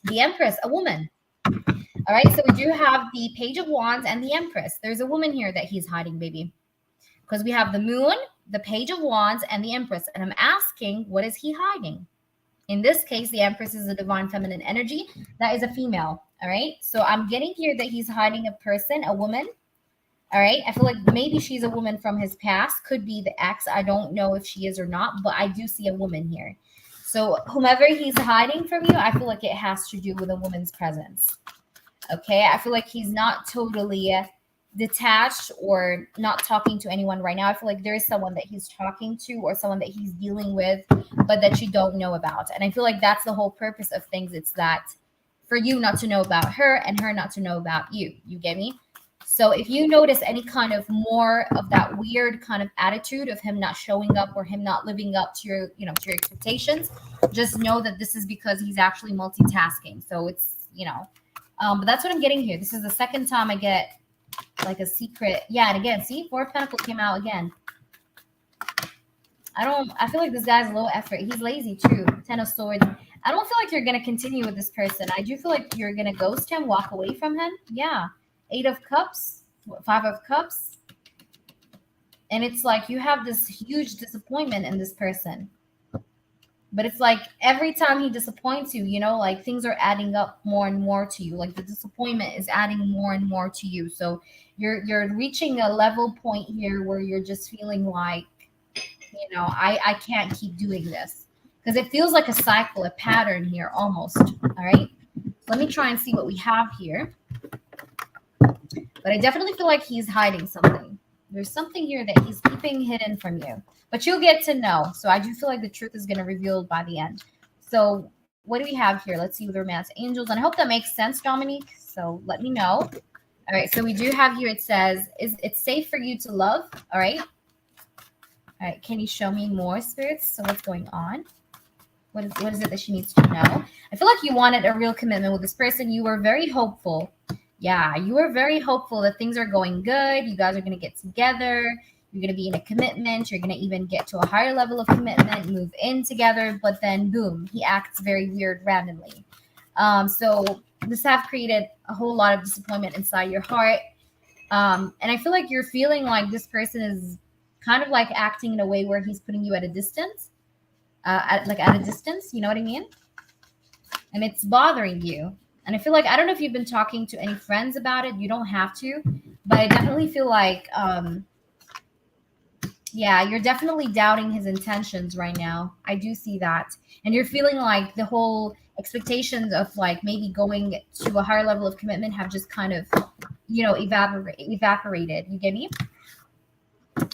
The Empress, a woman. All right, so we do have the Page of Wands and the Empress. There's a woman here that he's hiding, baby. Because we have the Moon, the Page of Wands, and the Empress. And I'm asking, what is he hiding? In this case, the Empress is a divine feminine energy. That is a female. All right, so I'm getting here that he's hiding a person, a woman. All right. I feel like maybe she's a woman from his past. Could be the ex. I don't know if she is or not, but I do see a woman here. So whomever he's hiding from you, I feel like it has to do with a woman's presence. Okay. I feel like he's not totally detached or not talking to anyone right now. I feel like there is someone that he's talking to or someone that he's dealing with, but that you don't know about. And I feel like that's the whole purpose of things. It's that for you not to know about her and her not to know about you. You get me? So if you notice any kind of more of that weird kind of attitude of him not showing up or him not living up to your, to your expectations, just know that this is because he's actually multitasking. So it's, but that's what I'm getting here. This is the second time I get like a secret. Yeah, and again, see, Four of Pentacles came out again. I feel like this guy's low effort. He's lazy too. Ten of Swords. I don't feel like you're going to continue with this person. I do feel like you're going to ghost him, walk away from him. Yeah. Eight of Cups, Five of Cups. And it's like you have this huge disappointment in this person. But it's like every time he disappoints you, like things are adding up more and more to you. Like the disappointment is adding more and more to you. So you're reaching a level point here where you're just feeling like, I can't keep doing this. Because it feels like a cycle, a pattern here almost. All right. Let me try and see what we have here. But I definitely feel like he's hiding something. There's something here that he's keeping hidden from you. But you'll get to know. So I do feel like the truth is going to reveal by the end. So what do we have here? Let's see with romance angels. And I hope that makes sense, Dominique. So let me know. All right. So we do have here, it says, it's safe for you to love. All right. All right. Can you show me more, spirits? So what's going on? What is it that she needs to know? I feel like you wanted a real commitment with this person. You were very hopeful. Yeah, you were very hopeful that things are going good. You guys are going to get together. You're going to be in a commitment. You're going to even get to a higher level of commitment, move in together. But then, boom, he acts very weird randomly. So this have created a whole lot of disappointment inside your heart. And I feel like you're feeling like this person is kind of like acting in a way where he's putting you at a distance. At a distance, you know what I mean? And it's bothering you. And I feel like, I don't know if you've been talking to any friends about it. You don't have to, but I definitely feel like, yeah, you're definitely doubting his intentions right now. I do see that. And you're feeling like the whole expectations of like maybe going to a higher level of commitment have just kind of, evaporated. You get me?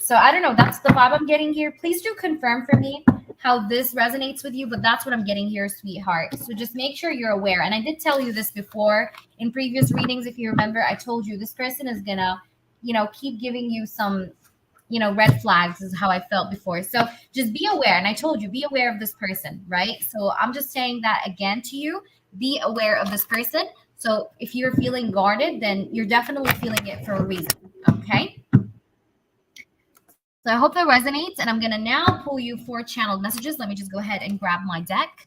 So I don't know. That's the vibe I'm getting here. Please do confirm for me how this resonates with you, but that's what I'm getting here, sweetheart. So just make sure you're aware. And I did tell you this before in previous readings. If you remember, I told you this person is gonna, keep giving you some, red flags is how I felt before. So just be aware. And I told you, be aware of this person, right? So I'm just saying that again to you, be aware of this person. So if you're feeling guarded, then you're definitely feeling it for a reason. Okay. So I hope that resonates, and I'm going to now pull you 4 channeled messages. Let me just go ahead and grab my deck.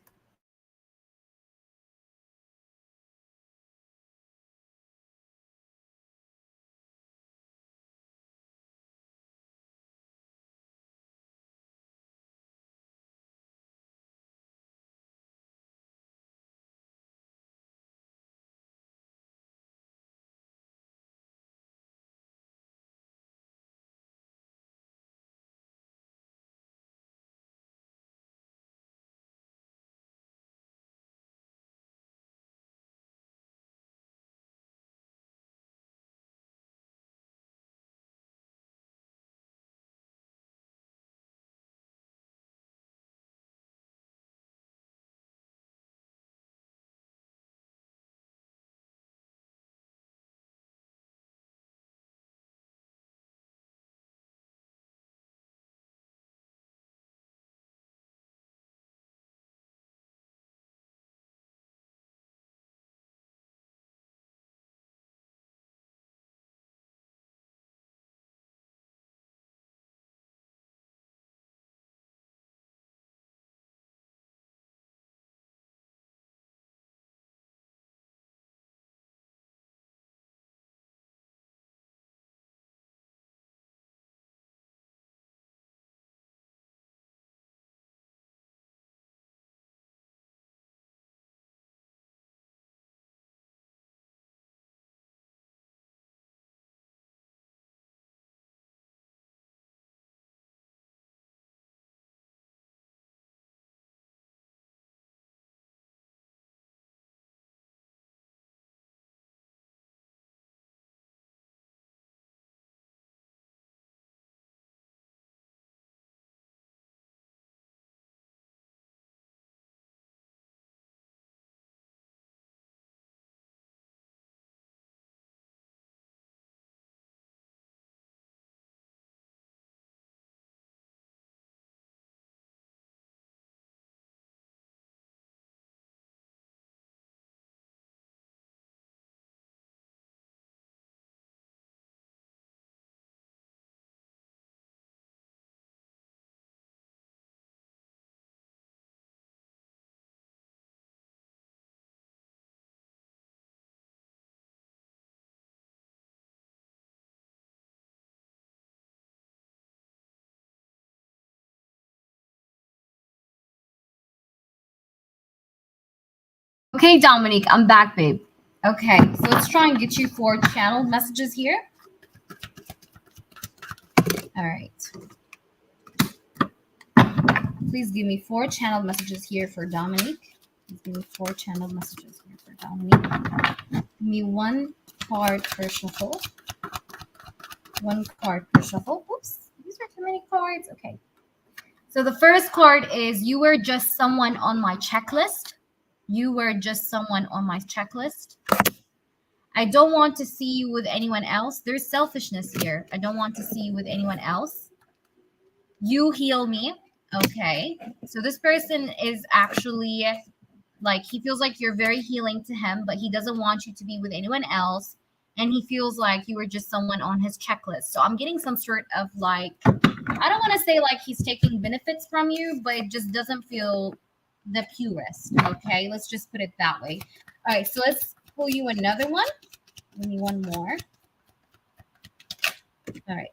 Okay, Dominique, I'm back, babe. Okay, so let's try and get you 4 channeled messages here. All right. Please give me 4 channeled messages here for Dominique. Please give me 4 channeled messages here for Dominique. Give me 1 card per shuffle. 1 card per shuffle. Oops, these are too many cards. Okay. So the first card is you were just someone on my checklist. You were just someone on my checklist. I don't want to see you with anyone else. There's selfishness here. I don't want to see you with anyone else. You heal me. Okay. So this person is actually like, he feels like you're very healing to him, but he doesn't want you to be with anyone else. And he feels like you were just someone on his checklist. So I'm getting some sort of like, I don't want to say like he's taking benefits from you, but it just doesn't feel the purest. Okay. Let's just put it that way. All right. So let's pull you another one. Give me one more. All right.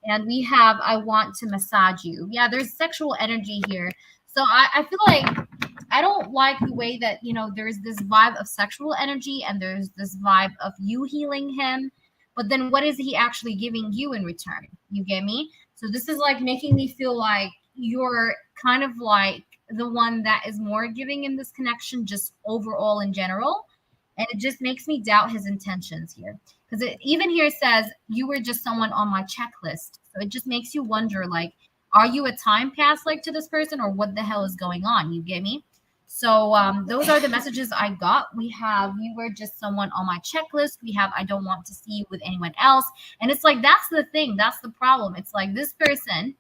And we have, I want to massage you. Yeah, there's sexual energy here. So I feel like I don't like the way that, you know, there's this vibe of sexual energy and there's this vibe of you healing him. But then what is he actually giving you in return? You get me? So this is like making me feel like you're kind of like the one that is more giving in this connection, just overall in general. And it just makes me doubt his intentions here. Because even here says you were just someone on my checklist. So it just makes you wonder, like, are you a time pass like to this person or what the hell is going on? You get me? So those are the messages I got. We have you were just someone on my checklist. We have I don't want to see you with anyone else. And it's like that's the thing. That's the problem. It's like this person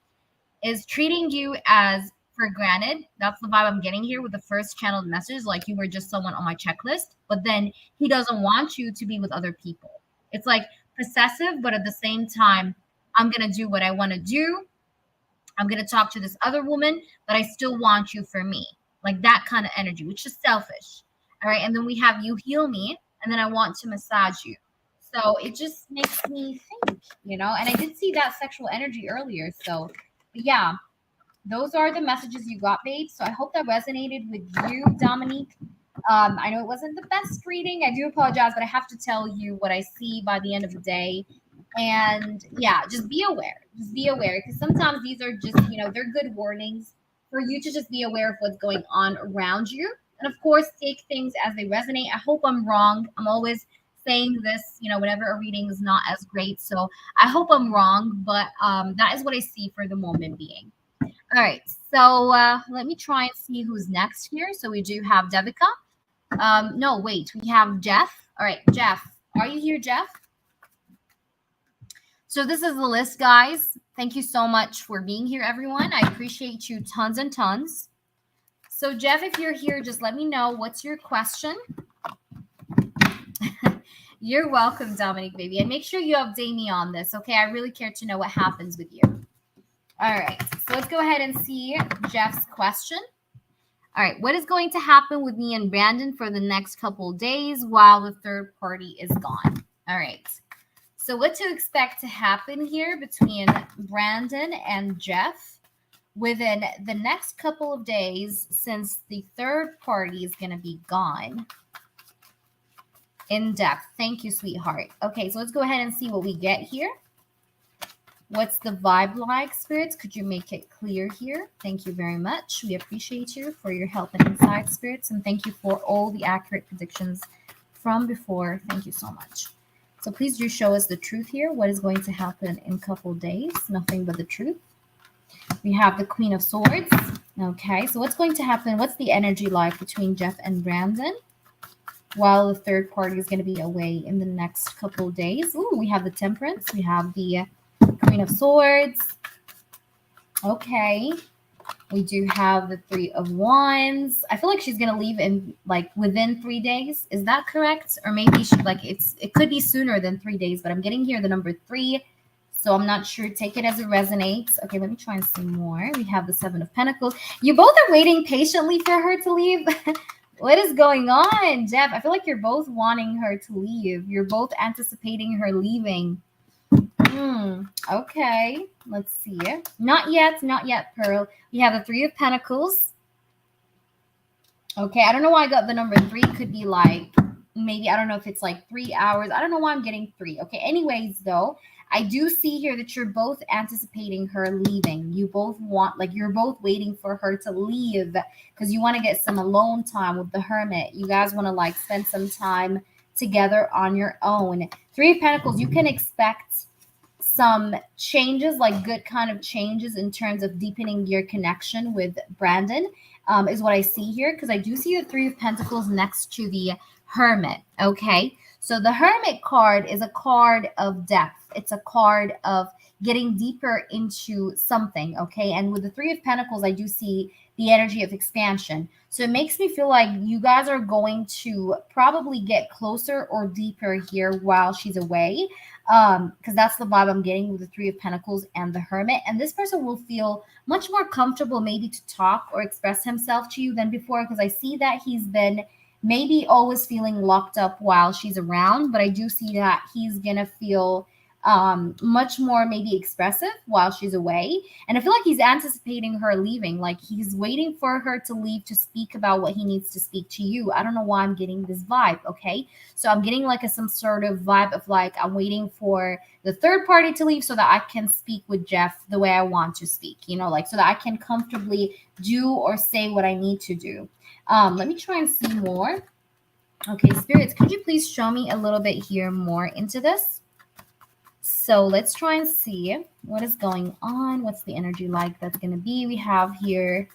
is treating you as for granted. That's the vibe I'm getting here with the first channeled message. Like you were just someone on my checklist, but then he doesn't want you to be with other people. It's like possessive, but at the same time, I'm going to do what I want to do. I'm going to talk to this other woman, but I still want you for me. Like that kind of energy, which is selfish. All right. And then we have you heal me, and then I want to massage you. So it just makes me think, you know, and I did see that sexual energy earlier. So, but yeah, those are the messages you got, babe. So I hope that resonated with you, Dominique. I know it wasn't the best reading. I do apologize, but I have to tell you what I see by the end of the day. And yeah, just be aware. Just be aware because sometimes these are just, you know, they're good warnings for you to just be aware of what's going on around you. And of course, take things as they resonate. I hope I'm wrong. I'm always saying this, you know, whenever a reading is not as great. So I hope I'm wrong, but that is what I see for the moment being. All right, so let me try and see who's next here. So we do have Devika. No, wait, we have Jeff. All right, Jeff, are you here, Jeff? So this is the list, guys. Thank you so much for being here, everyone. I appreciate you tons and tons. So Jeff, if you're here, just let me know. What's your question? You're welcome, Dominique, baby. And make sure you update me on this, okay? I really care to know what happens with you. All right, so let's go ahead and see Jeff's question. All right, what is going to happen with me and Brandon for the next couple of days while the third party is gone? All right, so what to expect to happen here between Brandon and Jeff within the next couple of days since the third party is going to be gone. In depth. Thank you, sweetheart. Okay, so let's go ahead and see what we get here. What's the vibe like, spirits? Could you make it clear here? Thank you very much. We appreciate you for your help and insight, spirits, and thank you for all the accurate predictions from before. Thank you so much. So please do show us the truth here. What is going to happen in a couple days? Nothing but the truth. We have the Queen of Swords. Okay, so what's going to happen? What's the energy like between Jeff and Brandon while the third party is going to be away in the next couple of days? Ooh, we have the Temperance. We have the Queen of Swords. Okay. We do have the Three of Wands. I feel like she's going to leave in like within 3 days. Is that correct? Or maybe she like it could be sooner than 3 days, but I'm getting here the number 3. So I'm not sure. Take it as it resonates. Okay, let me try and see more. We have the Seven of Pentacles. You both are waiting patiently for her to leave. What is going on, Jeff? I feel like you're both wanting her to leave. You're both anticipating her leaving. Okay, let's see. Not yet, Pearl. We have the Three of Pentacles. Okay, I don't know why I got the number 3. Could be like, maybe, I don't know if it's like 3 hours. I don't know why I'm getting 3. Okay, anyways, though, I do see here that you're both anticipating her leaving. You both want, like, you're both waiting for her to leave because you want to get some alone time with the hermit. You guys want to like spend some time together on your own. 3 of Pentacles, you can expect some changes, like good kind of changes in terms of deepening your connection with Brandon, is what I see here, because I do see the 3 of Pentacles next to the Hermit. Okay, so the Hermit card is a card of depth. It's a card of getting deeper into something. Okay, and with the 3 of Pentacles, I do see the energy of expansion. So it makes me feel like you guys are going to probably get closer or deeper here while she's away, because that's the vibe I'm getting with the 3 of Pentacles and the Hermit. And this person will feel much more comfortable maybe to talk or express himself to you than before, because I see that he's been maybe always feeling locked up while she's around, but I do see that he's gonna feel much more maybe expressive while she's away. And I feel like he's anticipating her leaving, like he's waiting for her to leave to speak about what he needs to speak to you. I don't know why I'm getting this vibe. Okay, so I'm getting like some sort of vibe of like I'm waiting for the third party to leave so that I can speak with Jeff the way I want to speak, you know, like so that I can comfortably do or say what I need to do. Let me try and see more. Okay, spirits, could you please show me a little bit here more into this? So let's try and see what is going on. What's the energy like that's going to be? We have here,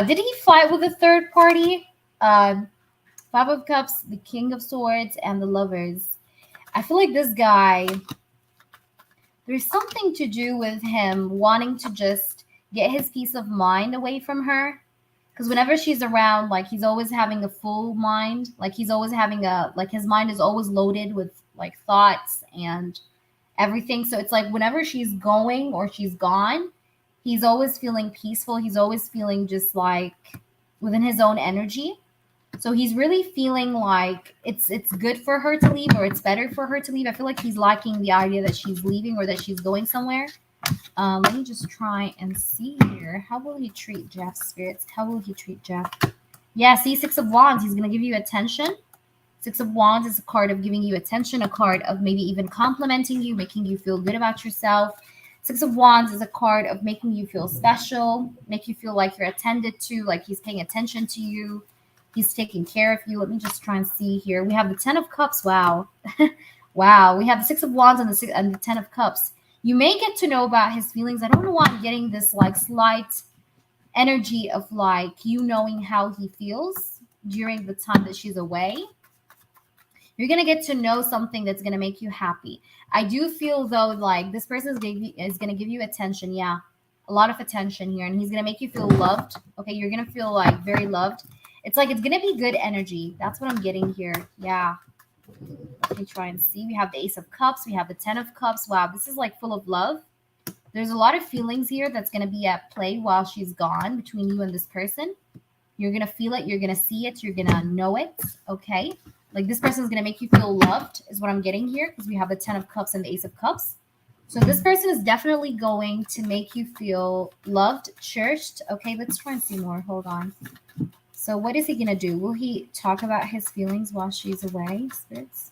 did he fight with a third party? 5 of Cups, the King of Swords, and the Lovers. I feel like this guy, there's something to do with him wanting to just get his peace of mind away from her. Because whenever she's around, like he's always having a full mind. Like he's always having like his mind is always loaded with like thoughts and everything. So it's like whenever she's going or she's gone, he's always feeling peaceful. He's always feeling just like within his own energy. So he's really feeling like it's good for her to leave, or it's better for her to leave. I feel like he's liking the idea that she's leaving or that she's going somewhere. Let me just try and see here. How will he treat Jeff, spirits? How will he treat Jeff? Yeah, see, 6 of Wands. He's going to give you attention. 6 of Wands is a card of giving you attention, a card of maybe even complimenting you, making you feel good about yourself. 6 of Wands is a card of making you feel special, make you feel like you're attended to, like he's paying attention to you. He's taking care of you. Let me just try and see here. We have the 10 of Cups. Wow. Wow. We have the 6 of Wands and the 10 of Cups. You may get to know about his feelings. I don't know why I'm getting this like slight energy of like you knowing how he feels during the time that she's away. You're going to get to know something that's going to make you happy. I do feel though like this person is going to give you attention. Yeah, a lot of attention here. And he's going to make you feel loved. Okay, you're going to feel like very loved. It's like it's going to be good energy. That's what I'm getting here. Yeah. Let me try and see. We have the Ace of Cups. We have the 10 of Cups. Wow, this is like full of love. There's a lot of feelings here that's going to be at play while she's gone between you and this person. You're going to feel it. You're going to see it. You're going to know it. Okay. Like this person is going to make you feel loved is what I'm getting here, because we have the 10 of Cups and the Ace of Cups. So this person is definitely going to make you feel loved, cherished. Okay, let's try and see more. Hold on. So what is he going to do? Will he talk about his feelings while she's away, spirits?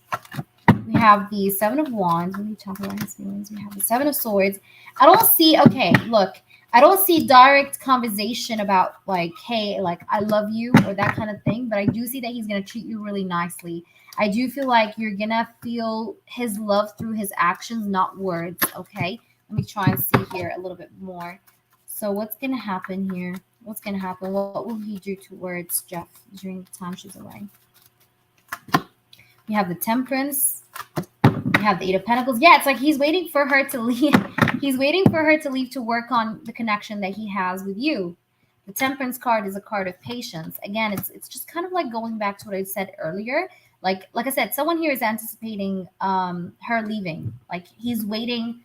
We have the 7 of Wands. Will he talk about his feelings? We have the 7 of Swords. I don't see, okay, look. I don't see direct conversation about like, hey, like I love you or that kind of thing, but I do see that he's going to treat you really nicely. I do feel like you're going to feel his love through his actions, not words, okay? Let me try and see here a little bit more. So what's going to happen here? What's going to happen? What will he do towards Jeff during the time she's away? You have the Temperance. You have the 8 of Pentacles. Yeah, it's like he's waiting for her to leave. He's waiting for her to leave to work on the connection that he has with you. The Temperance card is a card of patience. Again, it's just kind of like going back to what I said earlier. Like I said, someone here is anticipating her leaving. Like he's waiting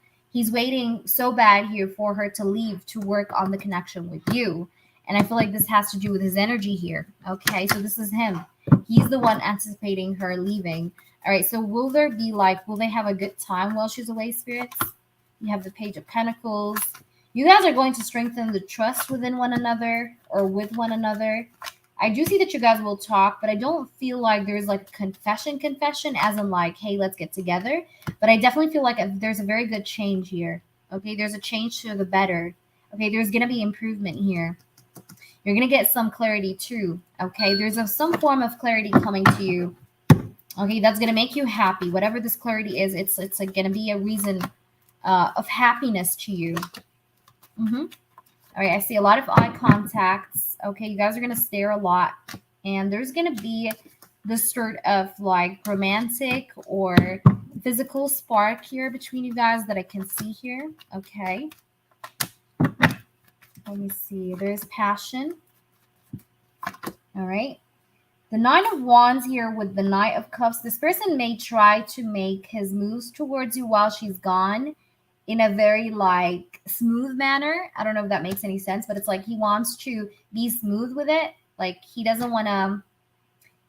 so bad here for her to leave to work on the connection with you. And I feel like this has to do with his energy here. Okay, so this is him. He's the one anticipating her leaving. All right, so will they have a good time while she's away, spirits? You have the Page of Pentacles. You guys are going to strengthen the trust within one another or with one another. I do see that you guys will talk, but I don't feel like there's like confession as in like, hey, let's get together. But I definitely feel like there's a very good change here. Okay, there's a change to the better. Okay, there's gonna be improvement here. You're gonna get some clarity too. Okay, there's some form of clarity coming to you. Okay, that's gonna make you happy. Whatever this clarity is, it's like gonna be a reason of happiness to you. Mm-hmm. All right, I see a lot of eye contacts. Okay, you guys are gonna stare a lot, and there's gonna be this sort of like romantic or physical spark here between you guys that I can see here. Okay, let me see. There's passion. All right. The Nine of Wands here with the Knight of Cups. This person may try to make his moves towards you while she's gone in a very like smooth manner. I don't know if that makes any sense, but it's like he wants to be smooth with it. Like he doesn't want to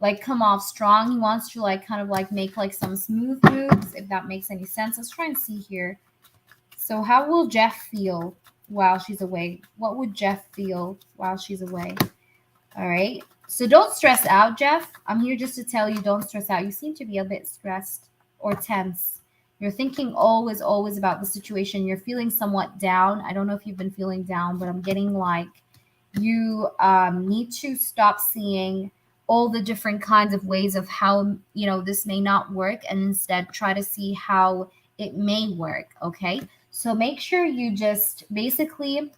like come off strong. He wants to like kind of like make like some smooth moves, if that makes any sense. Let's try and see here. So how will Jeff feel while she's away? What would Jeff feel while she's away? All right. So don't stress out, Jeff. I'm here just to tell you don't stress out. You seem to be a bit stressed or tense. You're thinking always about the situation. You're feeling somewhat down. I don't know if you've been feeling down, but I'm getting like you need to stop seeing all the different kinds of ways of how, you know, this may not work, and instead try to see how it may work. Okay. So make sure you just basically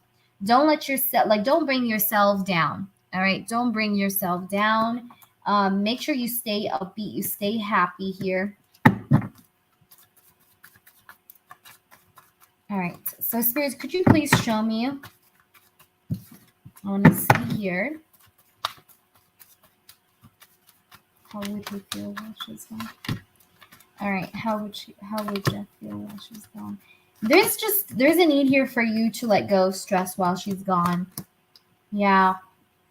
don't let yourself, like, don't bring yourself down. All right. Don't bring yourself down. Make sure you stay upbeat. You stay happy here. All right. So spirits, could you please show me? I want to see here. How would he feel while she's gone? All right. How would Jeff feel while she's gone? There's a need here for you to let go of stress while she's gone. Yeah.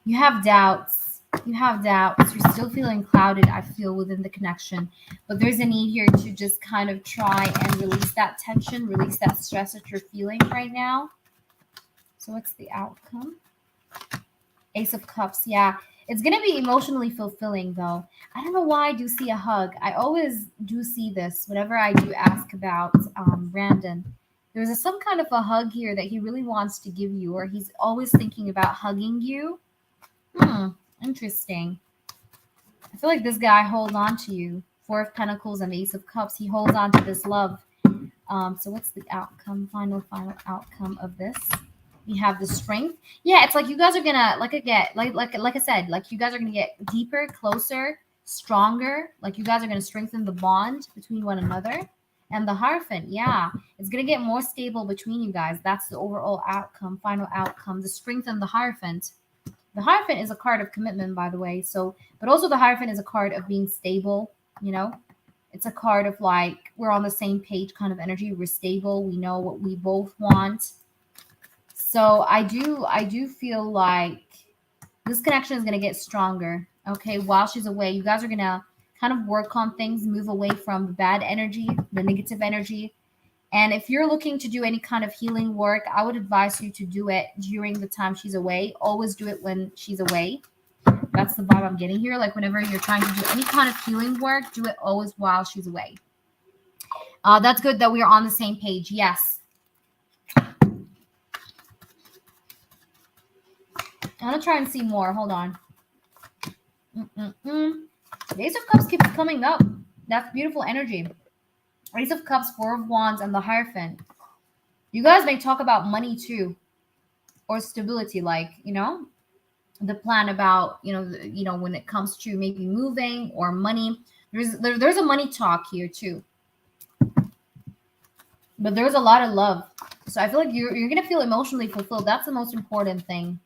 You have doubts. You're still feeling clouded, I feel, within the connection. But there's a need here to just kind of try and release that tension, release that stress that you're feeling right now. So what's the outcome? Ace of Cups. Yeah. It's going to be emotionally fulfilling, though. I don't know why I do see a hug. I always do see this whenever I do ask about Brandon. There's some kind of a hug here that he really wants to give you, or he's always thinking about hugging you. Interesting. I feel like this guy holds on to you. Four of Pentacles and Ace of Cups. He holds on to this love. So what's the outcome? Final outcome of this? We have the strength. Yeah, it's like you guys are gonna like I said, like you guys are gonna get deeper, closer, stronger. Like you guys are gonna strengthen the bond between one another. And the Hierophant, yeah, it's gonna get more stable between you guys. That's the overall outcome, final outcome. The strength and the Hierophant. The Hierophant is a card of commitment, by the way. So, but also the Hierophant is a card of being stable, you know? It's a card of like, we're on the same page kind of energy. We're stable. We know what we both want. So I do feel like this connection is going to get stronger. Okay. While she's away, you guys are going to kind of work on things, move away from the bad energy, the negative energy. And if you're looking to do any kind of healing work, I would advise you to do it during the time she's away. Always do it when she's away. That's the vibe I'm getting here. Like whenever you're trying to do any kind of healing work, do it always while she's away. That's good that we're on the same page. Yes. I'm going to try and see more. Hold on. The Ace of Cups keeps coming up. That's beautiful energy. Ace of Cups, Four of Wands, and the Hierophant. You guys may talk about money too, or stability, like, you know, the plan about, you know, when it comes to maybe moving or money. There's a money talk here too. But there's a lot of love. So I feel like you're going to feel emotionally fulfilled. That's the most important thing.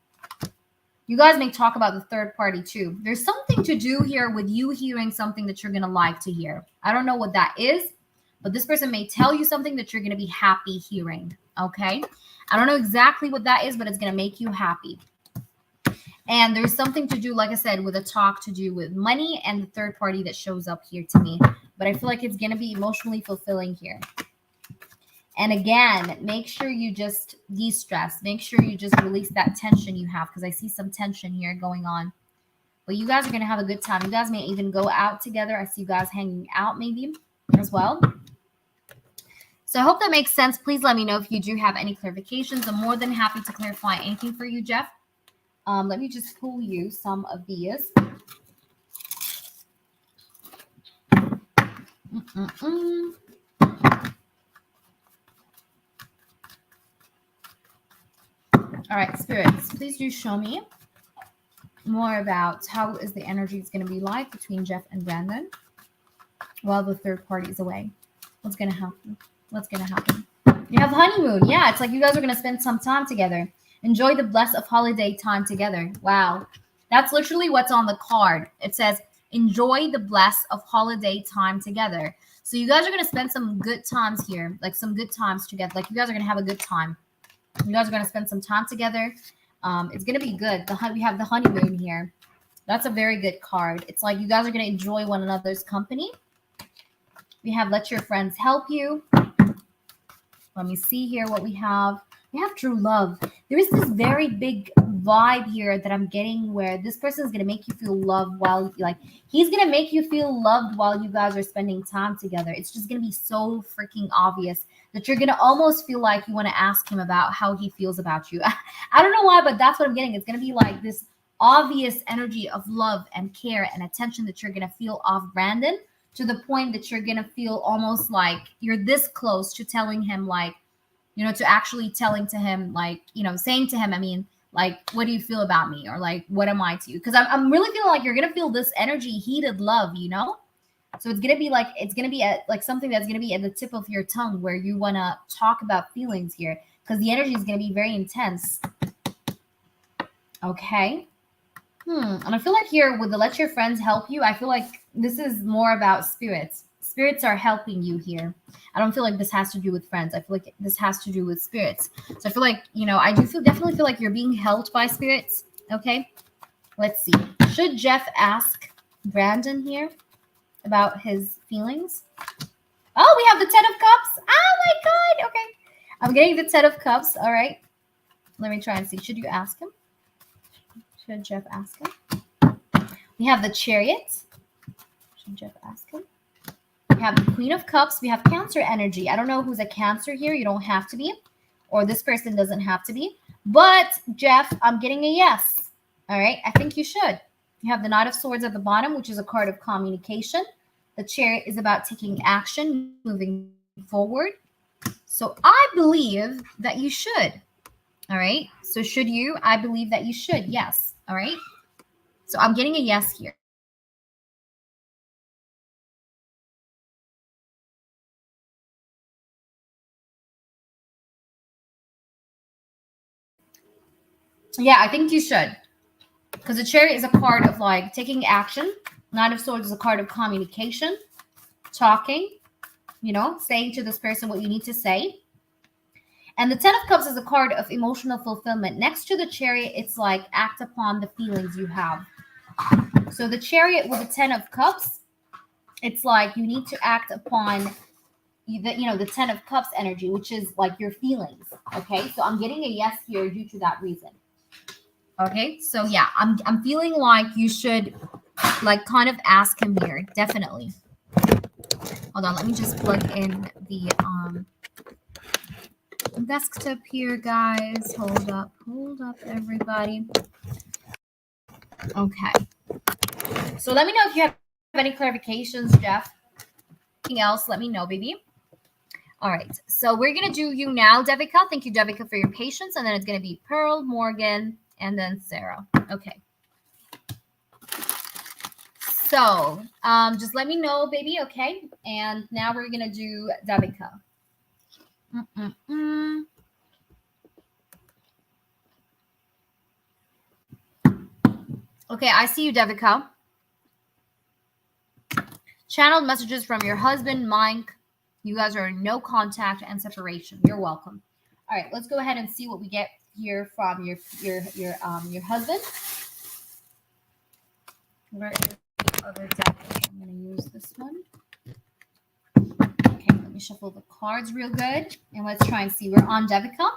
You guys may talk about the third party too. There's something to do here with you hearing something that you're going to like to hear. I don't know what that is. But this person may tell you something that you're going to be happy hearing, okay? I don't know exactly what that is, but it's going to make you happy. And there's something to do, like I said, with a talk to do with money and the third party that shows up here to me. But I feel like it's going to be emotionally fulfilling here. And again, make sure you just de-stress. Make sure you just release that tension you have, because I see some tension here going on. But you guys are going to have a good time. You guys may even go out together. I see you guys hanging out maybe as well. So I hope that makes sense. Please let me know if you do have any clarifications. I'm more than happy to clarify anything for you, Jeff. Let me just pull you some of these. All right, spirits, please do show me more about how is the energy is going to be like between Jeff and Brandon while the third party is away. What's going to happen? What's going to happen? You have honeymoon. Yeah, it's like you guys are going to spend some time together. Enjoy the bless of holiday time together. Wow. That's literally what's on the card. It says, enjoy the bless of holiday time together. So you guys are going to spend some good times here, like some good times together. Like you guys are going to have a good time. You guys are going to spend some time together. It's going to be good. We have the honeymoon here. That's a very good card. It's like you guys are going to enjoy one another's company. We have let your friends help you. Let me see here what we have. We have true love. There is this very big vibe here that I'm getting where this person is going to make you feel loved while, like, he's going to make you feel loved while you guys are spending time together. It's just going to be so freaking obvious that you're going to almost feel like you want to ask him about how he feels about you. I don't know why, but that's what I'm getting. It's going to be like this obvious energy of love and care and attention that you're going to feel off Brandon, to the point that you're going to feel almost like you're this close to telling him, like, you know, to actually telling to him, like, you know, saying to him, I mean, like, what do you feel about me? Or like, what am I to you? Because I'm really feeling like you're going to feel this energy, heated love, you know? So it's going to be like, it's going to be like something that's going to be at the tip of your tongue where you want to talk about feelings here, because the energy is going to be very intense. Okay. And I feel like here with the let your friends help you, I feel like this is more about spirits. Spirits are helping you here. I don't feel like this has to do with friends. I feel like this has to do with spirits. So I feel like, you know, I do definitely feel like you're being helped by spirits. Okay. Let's see. Should Jeff ask Brandon here about his feelings? Oh, we have the 10 of Cups. Oh my God. Okay. I'm getting the 10 of Cups. All right. Let me try and see. Should you ask him? Should Jeff ask him? We have the Chariot. Should Jeff ask him? We have the Queen of Cups. We have Cancer energy. I don't know who's a Cancer here. You don't have to be, or this person doesn't have to be. But Jeff, I'm getting a yes. All right. I think you should. You have the Knight of Swords at the bottom, which is a card of communication. The Chariot is about taking action, moving forward. So I believe that you should. All right. So should you? I believe that you should. Yes. All right. So I'm getting a yes here. Yeah, I think you should. Because the Chariot is a card of like taking action. Knight of Swords is a card of communication, talking, you know, saying to this person what you need to say. And the 10 of Cups is a card of emotional fulfillment. Next to the Chariot, it's like act upon the feelings you have. So the Chariot with the 10 of Cups, it's like you need to act upon the 10 of Cups energy, which is like your feelings. Okay, so I'm getting a yes here due to that reason. Okay, so yeah, I'm feeling like you should like kind of ask him here, definitely. Hold on, let me just plug in the desktop here, guys. Hold up, everybody. Okay, so let me know if you have any clarifications, Jeff. Anything else, let me know, baby. All right, so we're gonna do you now, Devika. Thank you, Devika, for your patience. And then it's gonna be Pearl, Morgan, and then Sarah. Okay. So just let me know, baby. Okay. And now we're gonna do Devika. Okay, I see you, Devika. Channeled messages from your husband, Mike. You guys are in no contact and separation. You're welcome. All right, let's go ahead and see what we get here from your husband. Where is the other deck? I'm gonna use this one. Okay, let me shuffle the cards real good, and let's try and see. We're on Devika.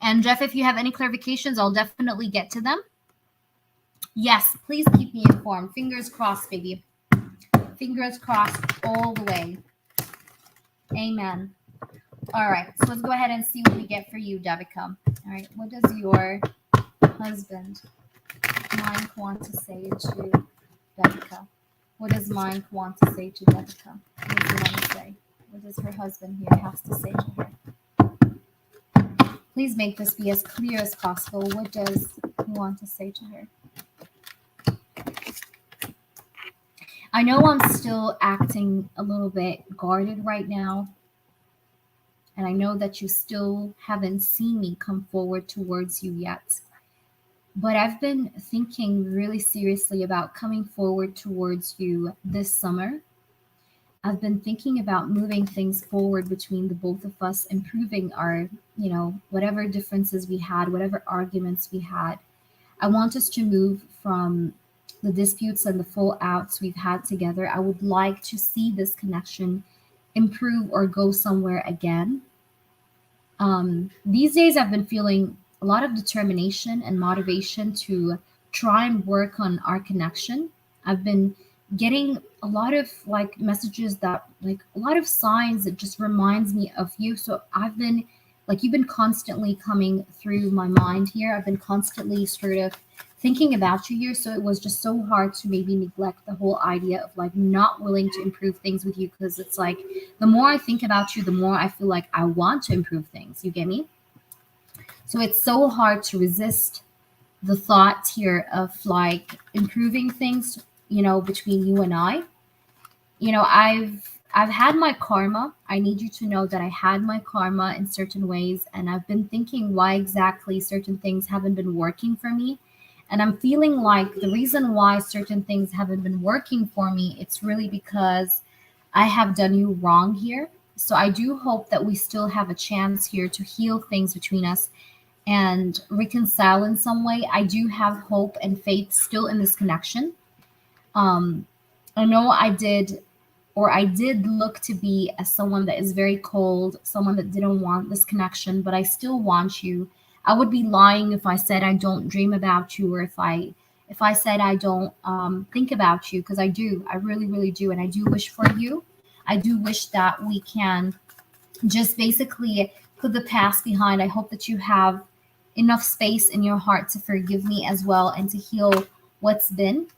And Jeff, if you have any clarifications, I'll definitely get to them. Yes, please keep me informed. Fingers crossed, baby. Fingers crossed all the way. Amen. All right, so let's go ahead and see what we get for you, Devika. All right, what does your husband mind want to say to Devika? What does mind want to say to Devika? What does he want to say? What does her husband here has to say to her? Please make this be as clear as possible. What does he want to say to her? I know I'm still acting a little bit guarded right now, and I know that you still haven't seen me come forward towards you yet. But I've been thinking really seriously about coming forward towards you this summer. I've been thinking about moving things forward between the both of us, improving our, whatever differences we had, whatever arguments we had. I want us to move from the disputes and the full outs we've had together. I would like to see this connection improve or go somewhere again. These days, I've been feeling a lot of determination and motivation to try and work on our connection. I've been getting a lot of like messages that like a lot of signs that just reminds me of you. So I've been like you've been constantly coming through my mind here. I've been constantly sort of thinking about you here. So it was just so hard to maybe neglect the whole idea of like not willing to improve things with you because it's like the more I think about you, the more I feel like I want to improve things. You get me? So it's so hard to resist the thought here of like improving things, between you and I. I've had my karma. I need you to know that I had my karma in certain ways, and I've been thinking why exactly certain things haven't been working for me. And I'm feeling like the reason why certain things haven't been working for me, it's really because I have done you wrong here. So I do hope that we still have a chance here to heal things between us and reconcile in some way. I do have hope and faith still in this connection. Um, I know I did look to be as someone that is very cold, someone that didn't want this connection, but I still want you. I would be lying if I said I don't dream about you, or if I said I don't think about you, because I do. I really, really do, and I do wish for you. I do wish that we can just basically put the past behind. I hope that you have enough space in your heart to forgive me as well and to heal what's been.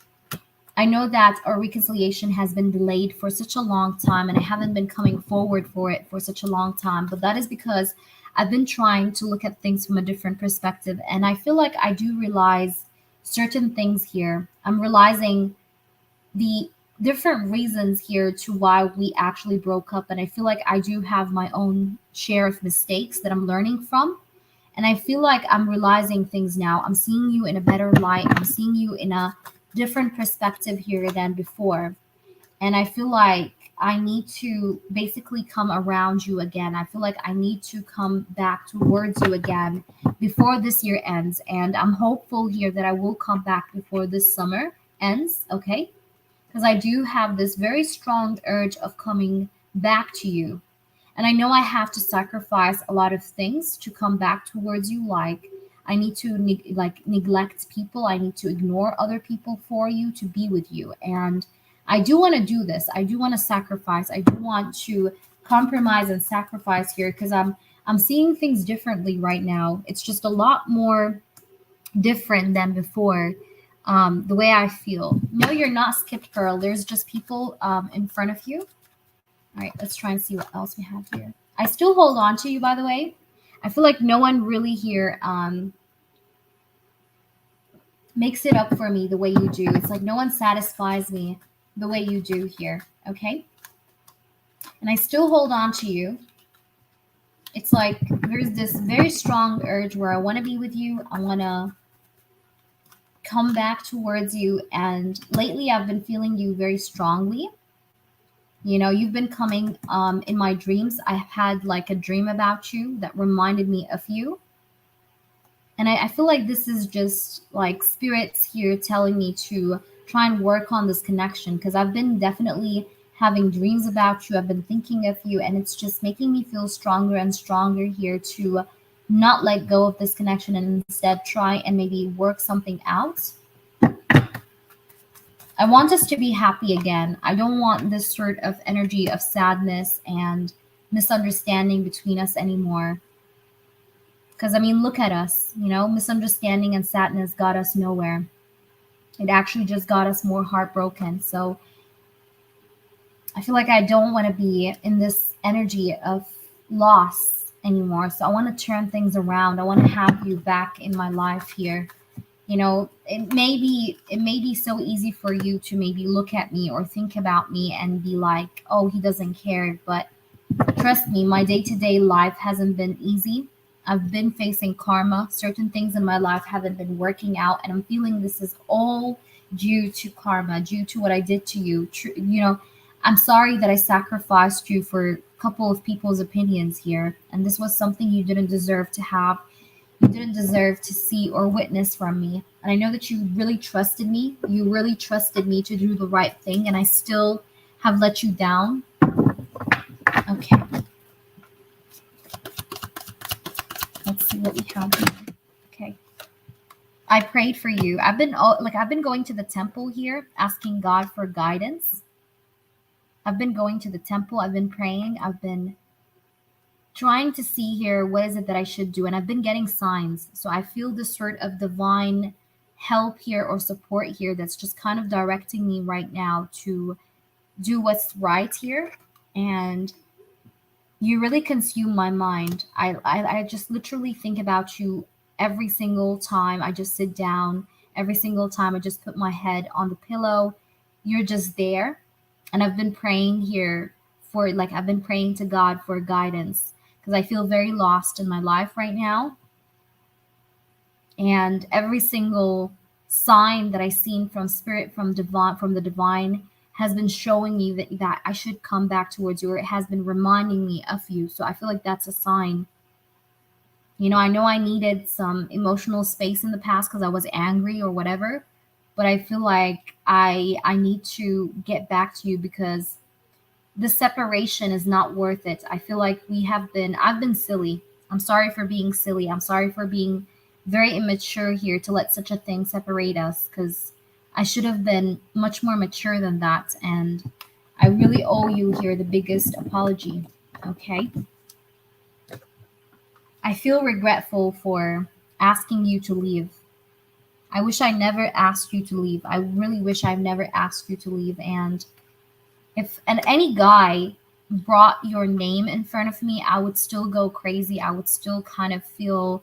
I know that our reconciliation has been delayed for such a long time, and I haven't been coming forward for it for such a long time. But that is because I've been trying to look at things from a different perspective. And I feel like I do realize certain things here. I'm realizing the different reasons here to why we actually broke up. And I feel like I do have my own share of mistakes that I'm learning from. And I feel like I'm realizing things now. I'm seeing you in a better light. I'm seeing you in a different perspective here than before. And I feel like I need to basically come around you again. I feel like I need to come back towards you again before this year ends. And I'm hopeful here that I will come back before this summer ends, okay? Because I do have this very strong urge of coming back to you. And I know I have to sacrifice a lot of things to come back towards you. Like I need to neglect people. I need to ignore other people for you to be with you. And I do want to do this. I do want to sacrifice. I do want to compromise and sacrifice here because I'm seeing things differently right now. It's just a lot more different than before. The way I feel. No, you're not skipped, Pearl. There's just people in front of you. All right, let's try and see what else we have here. I still hold on to you, by the way. I feel like no one really here makes it up for me the way you do. It's like no one satisfies me the way you do here, okay? And I still hold on to you. It's like there's this very strong urge where I want to be with you. I want to come back towards you. And lately, I've been feeling you very strongly. You've been coming in my dreams. I had like a dream about you that reminded me of you. And I feel like this is just like spirits here telling me to try and work on this connection because I've been definitely having dreams about you. I've been thinking of you, and it's just making me feel stronger and stronger here to not let go of this connection and instead try and maybe work something out. I want us to be happy again. I don't want this sort of energy of sadness and misunderstanding between us anymore. Because, I mean, look at us, misunderstanding and sadness got us nowhere. It actually just got us more heartbroken. So I feel like I don't want to be in this energy of loss anymore. So I want to turn things around. I want to have you back in my life here. It may be so easy for you to maybe look at me or think about me and be like, oh, he doesn't care. But trust me, my day-to-day life hasn't been easy. I've been facing karma. Certain things in my life haven't been working out, and I'm feeling this is all due to karma, due to what I did to you. I'm sorry that I sacrificed you for a couple of people's opinions here, and this was something you didn't deserve to have. You didn't deserve to see or witness from me. And I know that you really trusted me. You really trusted me to do the right thing, and I still have let you down. Okay, let's see what we have here. Okay. I prayed for you. I've been going to the temple here asking God for guidance. I've been going to the temple, I've been praying, I've been trying to see here what is it that I should do, and I've been getting signs. So I feel this sort of divine help here or support here that's just kind of directing me right now to do what's right here. And you really consume my mind. I just literally think about you every single time I just sit down, every single time I just put my head on the pillow. You're just there. And I've been praying here I've been praying to God for guidance because I feel very lost in my life right now. And every single sign that I seen from spirit, from the divine, has been showing me that I should come back towards you, or it has been reminding me of you. So I feel like that's a sign. I know I needed some emotional space in the past because I was angry or whatever, but I feel like I need to get back to you because the separation is not worth it. I feel like I've been silly. I'm sorry for being silly. I'm sorry for being very immature here to let such a thing separate us, because I should have been much more mature than that. And I really owe you here the biggest apology. Okay. I feel regretful for asking you to leave. I wish I never asked you to leave. I really wish I've never asked you to leave. And if any guy brought your name in front of me, I would still go crazy. I would still kind of feel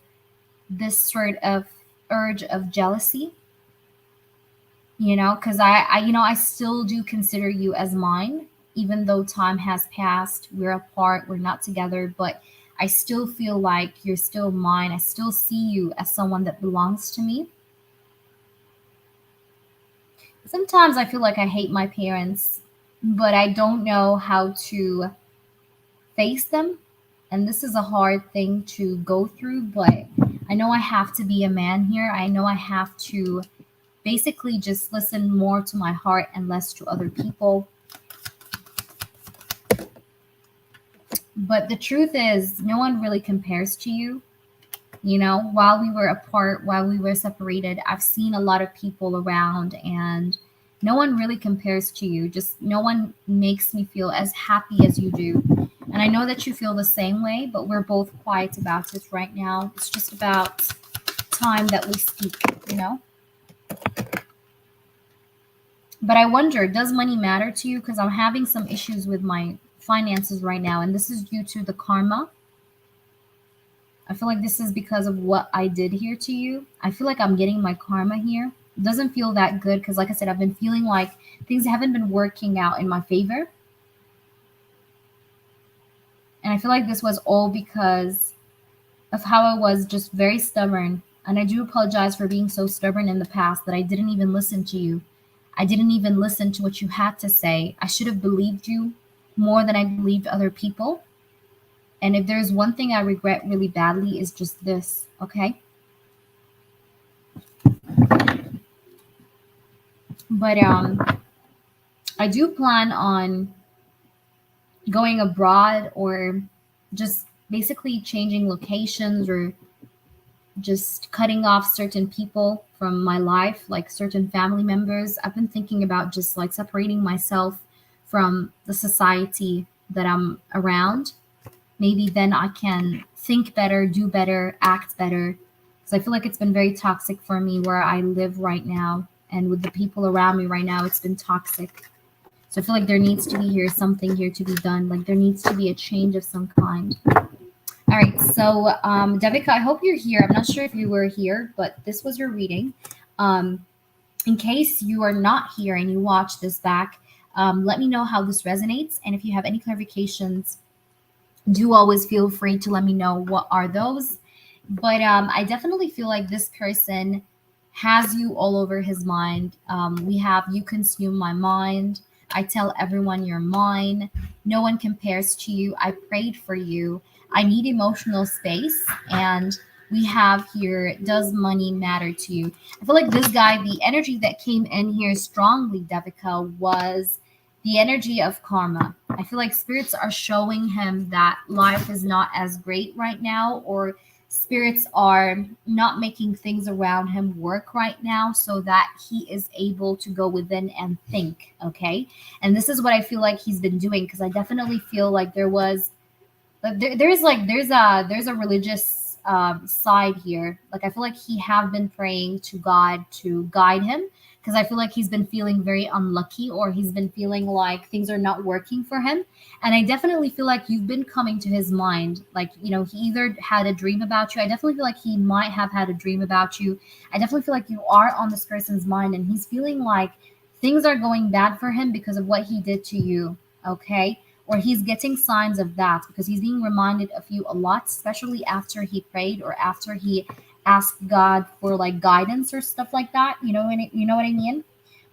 this sort of urge of jealousy, because I still do consider you as mine, even though time has passed, we're apart, we're not together, but I still feel like you're still mine. I still see you as someone that belongs to me. Sometimes I feel like I hate my parents, but I don't know how to face them. And this is a hard thing to go through, but I know I have to be a man here. I know I have to basically just listen more to my heart and less to other people. But the truth is, no one really compares to you. While we were apart, while we were separated, I've seen a lot of people around, and no one really compares to you. Just no one makes me feel as happy as you do. And I know that you feel the same way, but we're both quiet about it right now. It's just about time that we speak, you know? But I wonder, does money matter to you? Because I'm having some issues with my finances right now, and this is due to the karma. I feel like this is because of what I did here to you. I feel like I'm getting my karma here. It doesn't feel that good because, like I said, I've been feeling like things haven't been working out in my favor. And I feel like this was all because of how I was just very stubborn. And I do apologize for being so stubborn in the past that I didn't even listen to you. I didn't even listen to what you had to say. I should have believed you more than I believed other people. And if there's one thing I regret really badly is just this, okay? But I do plan on going abroad or just basically changing locations or just cutting off certain people from my life, like certain family members. I've been thinking about just like separating myself from the society that I'm around. Maybe then I can think better, do better, act better. Because I feel like it's been very toxic for me where I live right now. And with the people around me right now, it's been toxic. So I feel like there needs to be here something here to be done. Like there needs to be a change of some kind. All right, so Devika, I hope you're here. I'm not sure if you were here, but this was your reading. Um, in case you are not here and you watch this back, let me know how this resonates. And if you have any clarifications, do always feel free to let me know what are those. But I definitely feel like this person has you all over his mind. We have you consume my mind. I tell everyone you're mine. No one compares to you. I prayed for you. I need emotional space. And we have here, does money matter to you? I feel like this guy, the energy that came in here strongly, Devika, was the energy of karma. I feel like spirits are showing him that life is not as great right now, or spirits are not making things around him work right now so that he is able to go within and think. Okay. And this is what I feel like he's been doing, because I definitely feel like there's a religious side here. Like I feel like he have been praying to God to guide him, because I feel like he's been feeling very unlucky, or he's been feeling like things are not working for him. And I definitely feel like you've been coming to his mind. Like, he either had a dream about you. I definitely feel like he might have had a dream about you. I definitely feel like you are on this person's mind, and he's feeling like things are going bad for him because of what he did to you. Okay. Or he's getting signs of that because he's being reminded of you a lot, especially after he prayed or after he asked God for like guidance or stuff like that. You know what I mean?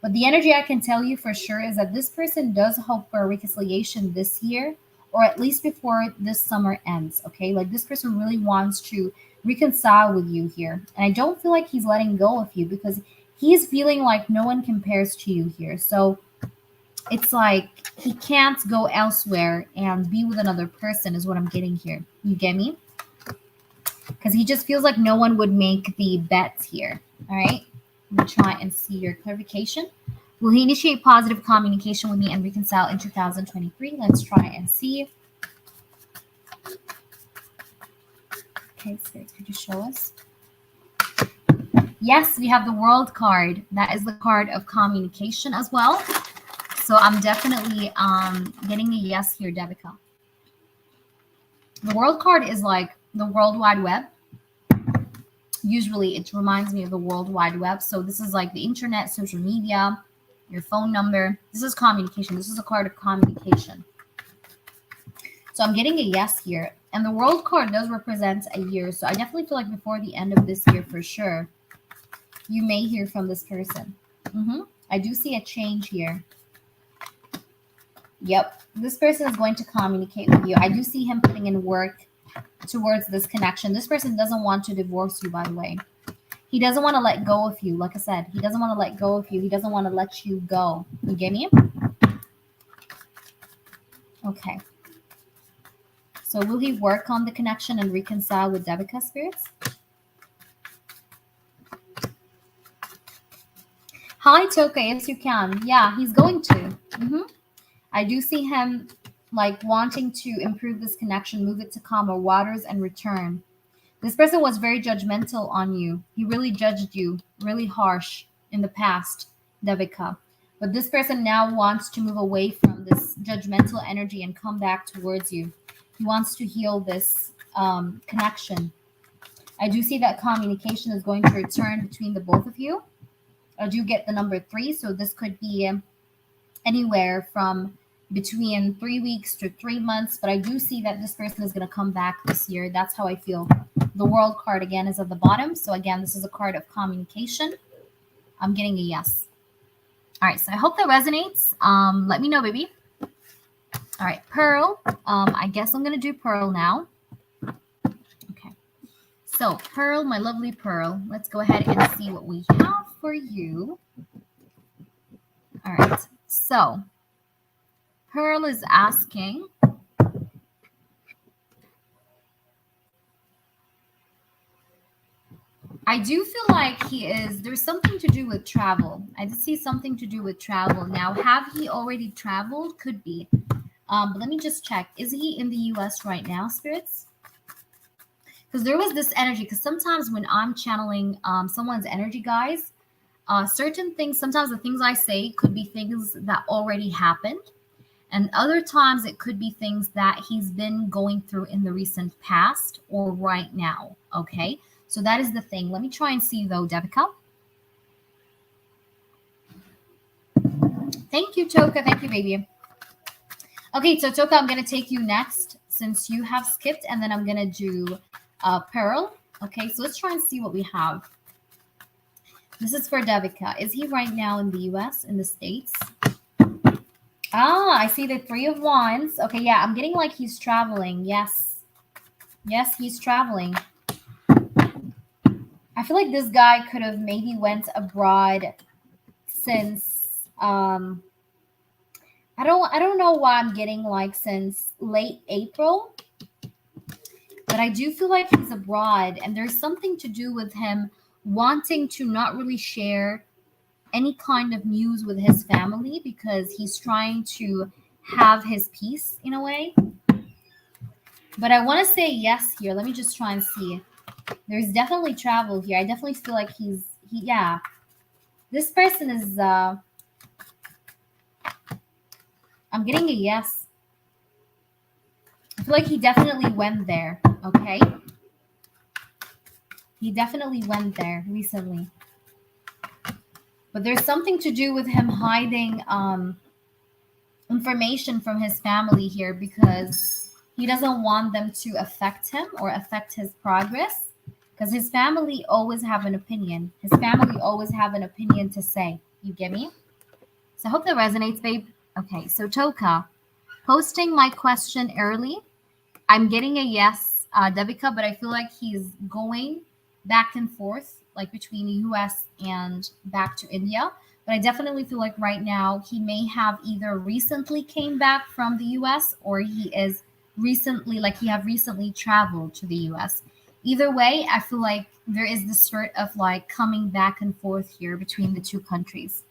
But the energy I can tell you for sure is that this person does hope for a reconciliation this year, or at least before this summer ends. Okay, like this person really wants to reconcile with you here, and I don't feel like he's letting go of you because he's feeling like no one compares to you here. So it's like he can't go elsewhere and be with another person, is what I'm getting here. You get me? Because he just feels like no one would make the bets here. All right. Let me try and see your clarification. Will he initiate positive communication with me and reconcile in 2023? Let's try and see. Okay, Spirit, could you show us? Yes, we have the World card. That is the card of communication as well. So I'm definitely getting a yes here, Devika. The World card is like the World Wide Web. Usually it reminds me of the World Wide Web. So this is like the internet, social media, your phone number. This is communication. This is a card of communication. So I'm getting a yes here. And the World card does represent a year. So I definitely feel like before the end of this year, for sure, you may hear from this person. I do see a change here. Yep. This person is going to communicate with you. I do see him putting in work towards this connection. This person doesn't want to divorce you, by the way. He doesn't want to let go of you. Like I said, he doesn't want to let go of you. He doesn't want to let you go. You get me? Okay. So will he work on the connection and reconcile with Devika, spirits? Hi, Toka. Yes, you can. Yeah, he's going to. I do see him like wanting to improve this connection, move it to calmer waters, and return. This person was very judgmental on you. He really judged you really harsh in the past, Devika. But this person now wants to move away from this judgmental energy and come back towards you. He wants to heal this connection. I do see that communication is going to return between the both of you. I do get the number 3, so this could be anywhere from between 3 weeks to 3 months, but I do see that this person is going to come back this year. That's how I feel. The World card again is at the bottom. So again, this is a card of communication. I'm getting a yes. All right, so I hope that resonates. Let me know, baby. All right, Pearl. I guess I'm going to do Pearl now. Okay. So Pearl, my lovely Pearl, let's go ahead and see what we have for you. All right, so Pearl is asking, I do feel like there's something to do with travel. I did see something to do with travel. Now, have he already traveled? Could be. But let me just check. Is he in the US right now, spirits? Because there was this energy. Because sometimes when I'm channeling someone's energy, guys, certain things, sometimes the things I say could be things that already happened. And other times it could be things that he's been going through in the recent past or right now. Okay. So that is the thing. Let me try and see though, Devika. Thank you, Toka. Thank you, baby. Okay, so Toka, I'm gonna take you next since you have skipped, and then I'm gonna do Pearl. Okay, so let's try and see what we have. This is for Devika. Is he right now in the US, in the States? Ah, I see the Three of Wands. Okay, yeah, I'm getting like he's traveling. Yes. Yes, he's traveling. I feel like this guy could have maybe went abroad since I don't know why I'm getting like since late April, but I do feel like he's abroad and there's something to do with him wanting to not really share any kind of news with his family because he's trying to have his peace in a way. But I want to say yes here. Let me just try and see. There's definitely travel here. I definitely feel like yeah. This person is I'm getting a yes. I feel like he definitely went there, okay? He definitely went there recently. But there's something to do with him hiding information from his family here because he doesn't want them to affect him or affect his progress because his family always have an opinion. His family always have an opinion to say. You get me? So I hope that resonates, babe. Okay, so Toka, posting my question early. I'm getting a yes, Devika, but I feel like he's going back and forth, like between the US and back to India. But I definitely feel like right now he may have either recently came back from the US or he is recently, like he have recently traveled to the US. Either way, I feel like there is this sort of like coming back and forth here between the two countries.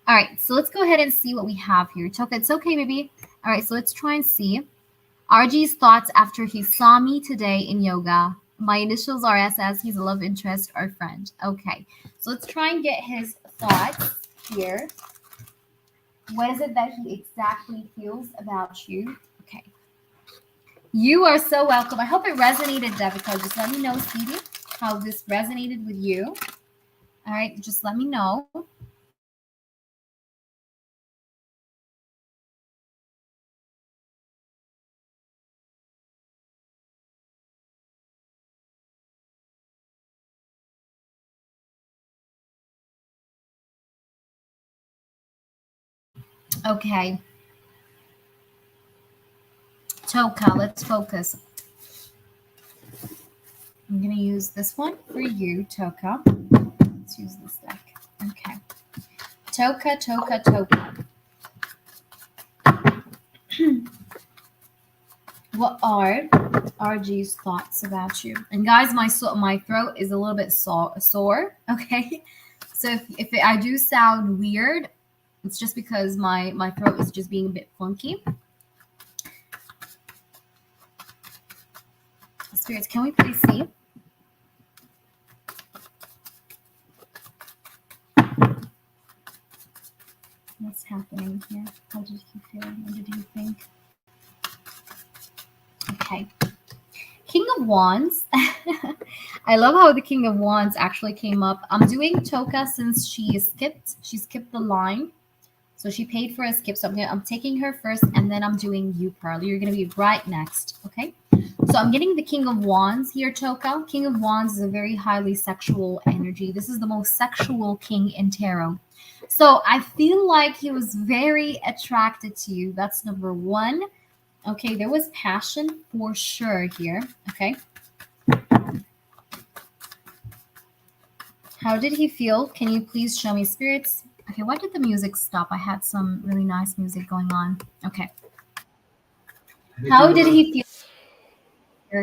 All right, so let's go ahead and see what we have here. Toka, it's okay, baby. All right, so let's try and see. RG's thoughts after he saw me today in yoga. My initials are SS. He's a love interest or friend. Okay, so let's try and get his thoughts here. What is it that he exactly feels about you? Okay. You are so welcome. I hope it resonated, Devika. Just let me know, Stevie, how this resonated with you. All right, just let me know. Okay. Toka, let's focus. I'm going to use this one for you, Toka. Let's use this deck. Okay. Toka, Toka, Toka. What are RG's thoughts about you? And guys, my throat is a little bit sore. Okay. So if I do sound weird, it's just because my throat is just being a bit funky. Spirits, can we please see? What's happening here? How did he feel? What did he think? Okay. King of Wands. I love how the King of Wands actually came up. I'm doing Toka since she skipped the line. So she paid for a skip. So I'm taking her first and then I'm doing you, Pearl. You're going to be right next. Okay. So I'm getting the King of Wands here, Toka. King of Wands is a very highly sexual energy. This is the most sexual king in tarot. So I feel like he was very attracted to you. That's number one. Okay, there was passion for sure here. Okay. How did he feel? Can you please show me, spirits? Okay, why did the music stop? I had some really nice music going on. Okay. How did he feel?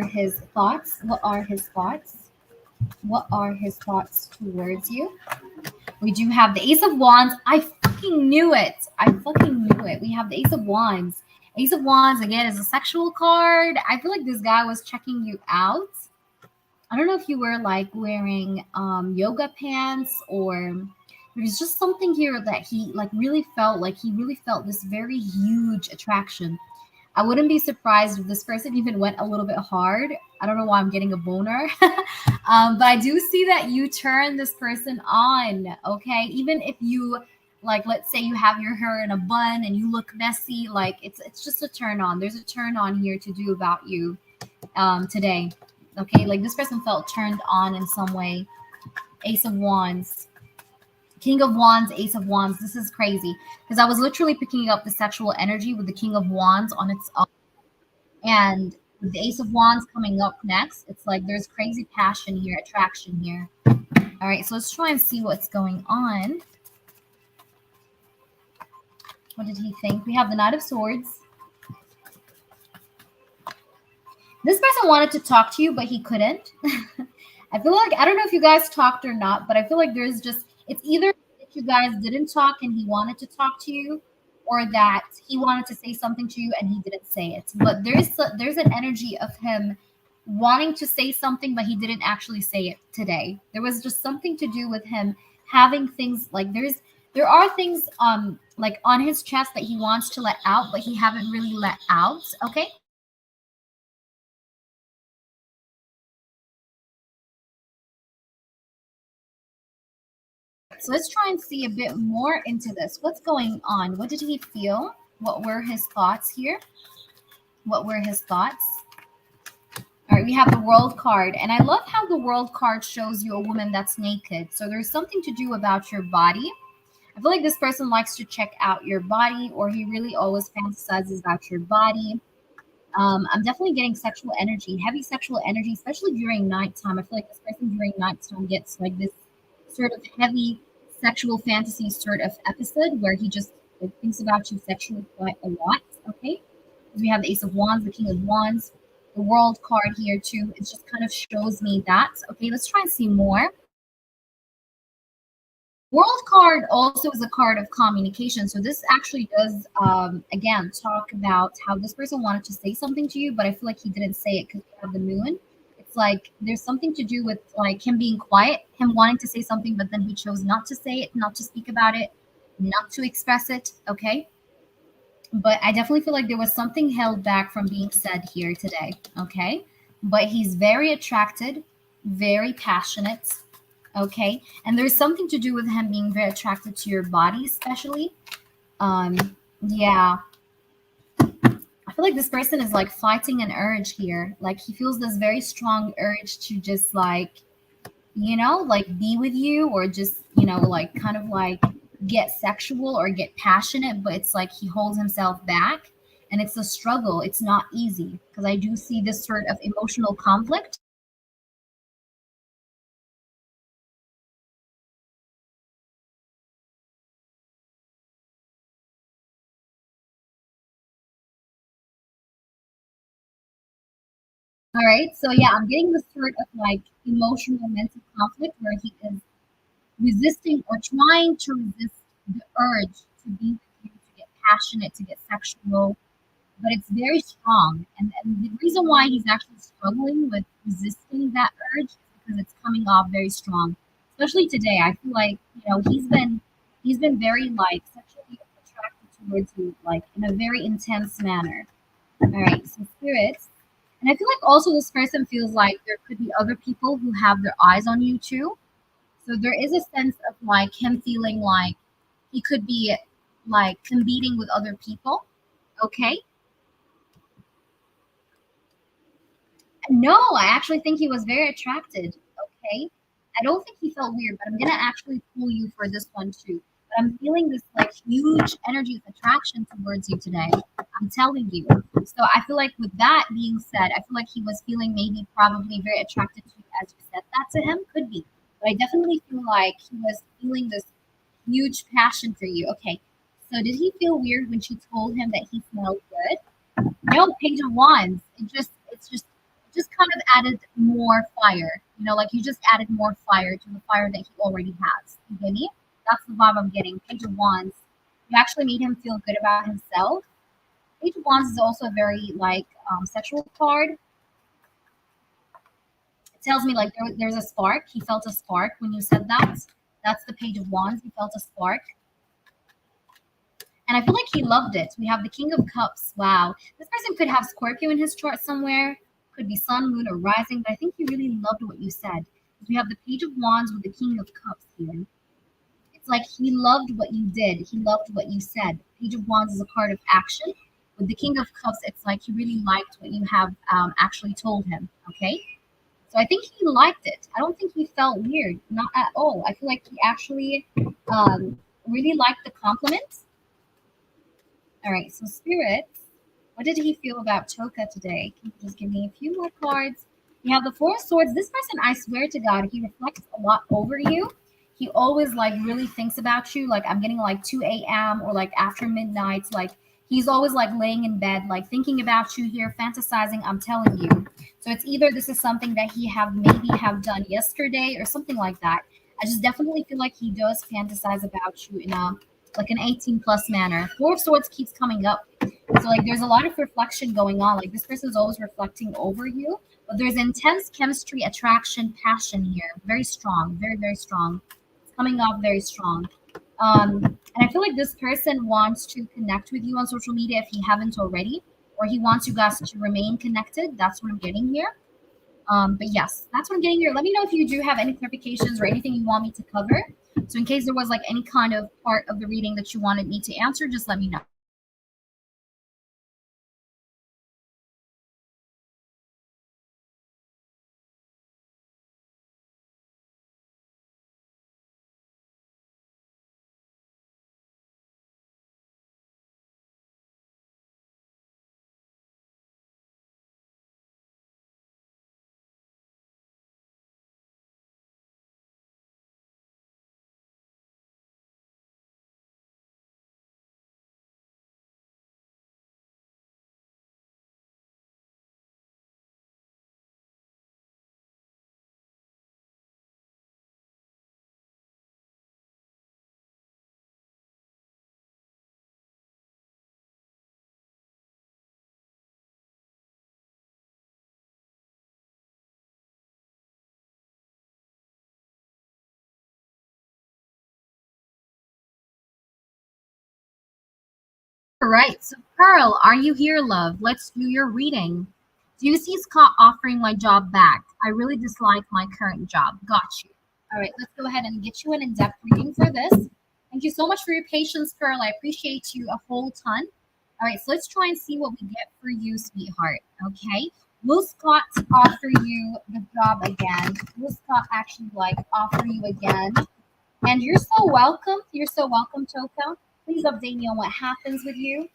His thoughts? What are his thoughts? What are his thoughts towards you? We do have the Ace of Wands. I fucking knew it. I fucking knew it. We have the Ace of Wands. Ace of Wands, again, is a sexual card. I feel like this guy was checking you out. I don't know if you were like wearing yoga pants, or there's just something here that he really felt this very huge attraction. I wouldn't be surprised if this person even went a little bit hard. I don't know why I'm getting a boner. But I do see that you turn this person on, okay? Even if you, like, let's say you have your hair in a bun and you look messy, like it's just a turn on. There's a turn on here to do about you today. Okay, like this person felt turned on in some way. Ace of Wands, King of Wands, Ace of Wands. This is crazy because I was literally picking up the sexual energy with the King of Wands on its own, and with the Ace of Wands coming up next, it's like there's crazy passion here, attraction here. All right, so let's try and see what's going on. What did he think? We have the Knight of Swords. This person wanted to talk to you, but he couldn't. I feel like, I don't know if you guys talked or not, but I feel like there's just, it's either that you guys didn't talk and he wanted to talk to you, or that he wanted to say something to you and he didn't say it. But there's an energy of him wanting to say something, but he didn't actually say it today. There was just something to do with him having things like there are things like on his chest that he wants to let out, but he haven't really let out. Okay. So let's try and see a bit more into this. What's going on? What did he feel? What were his thoughts here? What were his thoughts? All right, we have the World card. And I love how the World card shows you a woman that's naked. So there's something to do about your body. I feel like this person likes to check out your body, or he really always fantasizes about your body. I'm definitely getting sexual energy, heavy sexual energy, especially during nighttime. I feel like this person during nighttime gets like this sort of heavy sexual fantasy sort of episode where he just like, thinks about you sexually quite a lot. Okay, we have the Ace of Wands, the King of Wands, the World card here too. It just kind of shows me that. Okay, let's try and see more. World card also is a card of communication. So this actually does, again, talk about how this person wanted to say something to you, but I feel like he didn't say it because we have the moon. It's like there's something to do with like him being quiet, him wanting to say something, but then he chose not to say it, not to speak about it, not to express it. Okay. But I definitely feel like there was something held back from being said here today. Okay. But he's very attracted, very passionate. Okay. And there's something to do with him being very attracted to your body, especially. Yeah. I feel like this person is like fighting an urge here. Like he feels this very strong urge to just like, like be with you, or just, like kind of like get sexual or get passionate, but it's like he holds himself back, and it's a struggle. It's not easy because I do see this sort of emotional conflict. All right. So yeah, I'm getting this sort of like emotional mental conflict where he is resisting or trying to resist the urge to be with you, to get passionate, to get sexual, but it's very strong. And the reason why he's actually struggling with resisting that urge is because it's coming off very strong. Especially today. I feel like, he's been very like sexually attracted towards you, like in a very intense manner. All right, so spirits. And I feel like also this person feels like there could be other people who have their eyes on you too. So there is a sense of like him feeling like he could be like competing with other people. Okay. No, I actually think he was very attracted. Okay. I don't think he felt weird, but I'm gonna actually pull you for this one too. But I'm feeling this like huge energy of attraction towards you today. I'm telling you. So I feel like with that being said, I feel like he was feeling maybe probably very attracted to you as you said that to him. Could be. But I definitely feel like he was feeling this huge passion for you. Okay. So did he feel weird when she told him that he smelled good? No, Page of Wands. It's just kind of added more fire. You know, like you just added more fire to the fire that he already has. You get me? That's the vibe I'm getting. Page of Wands. You actually made him feel good about himself. Page of Wands is also a very like sexual card. It tells me like there's a spark. He felt a spark when you said that. That's the Page of Wands. He felt a spark. And I feel like he loved it. We have the King of Cups. Wow. This person could have Scorpio in his chart somewhere. Could be Sun, Moon, or Rising. But I think he really loved what you said. We have the Page of Wands with the King of Cups here. It's like he loved what you did. He loved what you said. Page of Wands is a card of action. With the King of Cups, it's like he really liked what you have actually told him. Okay? So I think he liked it. I don't think he felt weird. Not at all. I feel like he actually really liked the compliment. All right, so spirits, what did he feel about Toka today? Can you just give me a few more cards? We have the Four of Swords. This person, I swear to God, he reflects a lot over you. He always like really thinks about you. Like I'm getting like 2 a.m. or like after midnight. Like he's always like laying in bed, like thinking about you here, fantasizing. I'm telling you. So it's either this is something that he maybe have done yesterday or something like that. I just definitely feel like he does fantasize about you in a like an 18 plus manner. Four of Swords keeps coming up. So like there's a lot of reflection going on. Like this person is always reflecting over you, but there's intense chemistry, attraction, passion here. Very strong, very, very strong. It's coming off very strong. And I feel like this person wants to connect with you on social media if he haven't already, or he wants you guys to remain connected. That's what I'm getting here. But yes, that's what I'm getting here. Let me know if you do have any clarifications or anything you want me to cover. So in case there was like any kind of part of the reading that you wanted me to answer, just let me know. All right. So Pearl, are you here, love? Let's do your reading. Do you see Scott offering my job back? I really dislike my current job. Got you. All right, let's go ahead and get you an in-depth reading for this. Thank you so much for your patience, Pearl. I appreciate you a whole ton. All right, so let's try and see what we get for you, sweetheart. Okay. Will Scott offer you the job again? Will Scott actually like offer you again? And you're so welcome. You're so welcome, Toka. Please update me on what happens with you.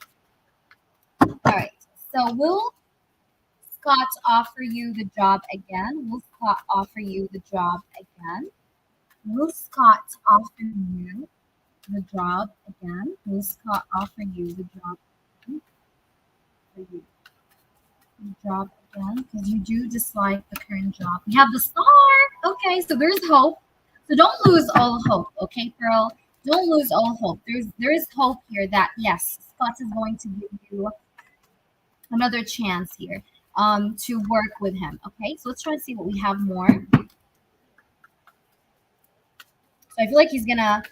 All right. So will Scott offer you the job again? Will Scott offer you the job again? Will Scott offer you the job again? Will Scott offer you the job again? For you? The job again? Because you do dislike the current job. We have the star. Okay, so there's hope. So don't lose all hope, okay, Pearl? Don't lose all hope. There is hope here that yes, Scott is going to give you another chance here to work with him. Okay, so let's try and see what we have more. So I feel like he's gonna.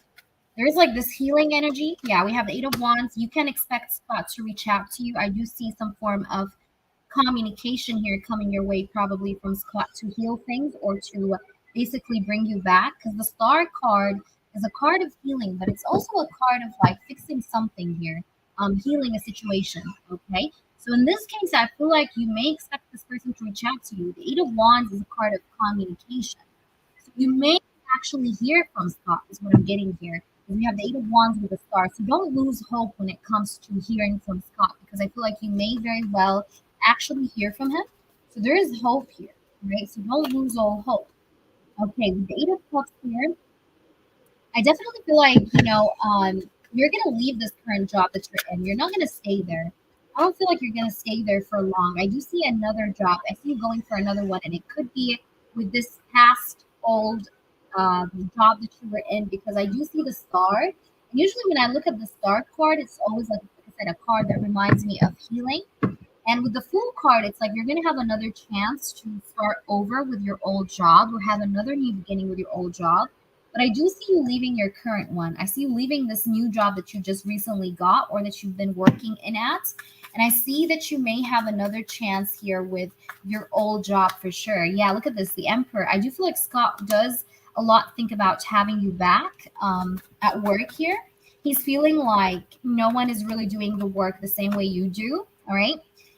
There's like this healing energy. Yeah, we have the Eight of Wands. You can expect Scott to reach out to you. I do see some form of communication here coming your way, probably from Scott to heal things or to basically bring you back. Because the Star card is a card of healing, but it's also a card of like fixing something here, healing a situation. Okay. So in this case, I feel like you may expect this person to reach out to you. The Eight of Wands is a card of communication. So you may actually hear from Scott, is what I'm getting here. We have the Eight of Wands with a star. So don't lose hope when it comes to hearing from Scott, because I feel like you may very well actually hear from him. So there is hope here, right? So don't lose all hope. Okay, with the Eight of Cups here, I definitely feel like, you're going to leave this current job that you're in. You're not going to stay there. I don't feel like you're going to stay there for long. I do see another job. I see you going for another one, and it could be with this past old job that you were in, because I do see the star. And usually when I look at the star card, it's always like I said, a card that reminds me of healing. And with the Fool card, it's like you're going to have another chance to start over with your old job or have another new beginning with your old job. But I do see you leaving your current one. I see you leaving this new job that you just recently got or that you've been working in at. And I see that you may have another chance here with your old job for sure. Yeah, look at this, the Emperor. I do feel like Scott does a lot think about having you back at work here. He's feeling like no one is really doing the work the same way you do. All right.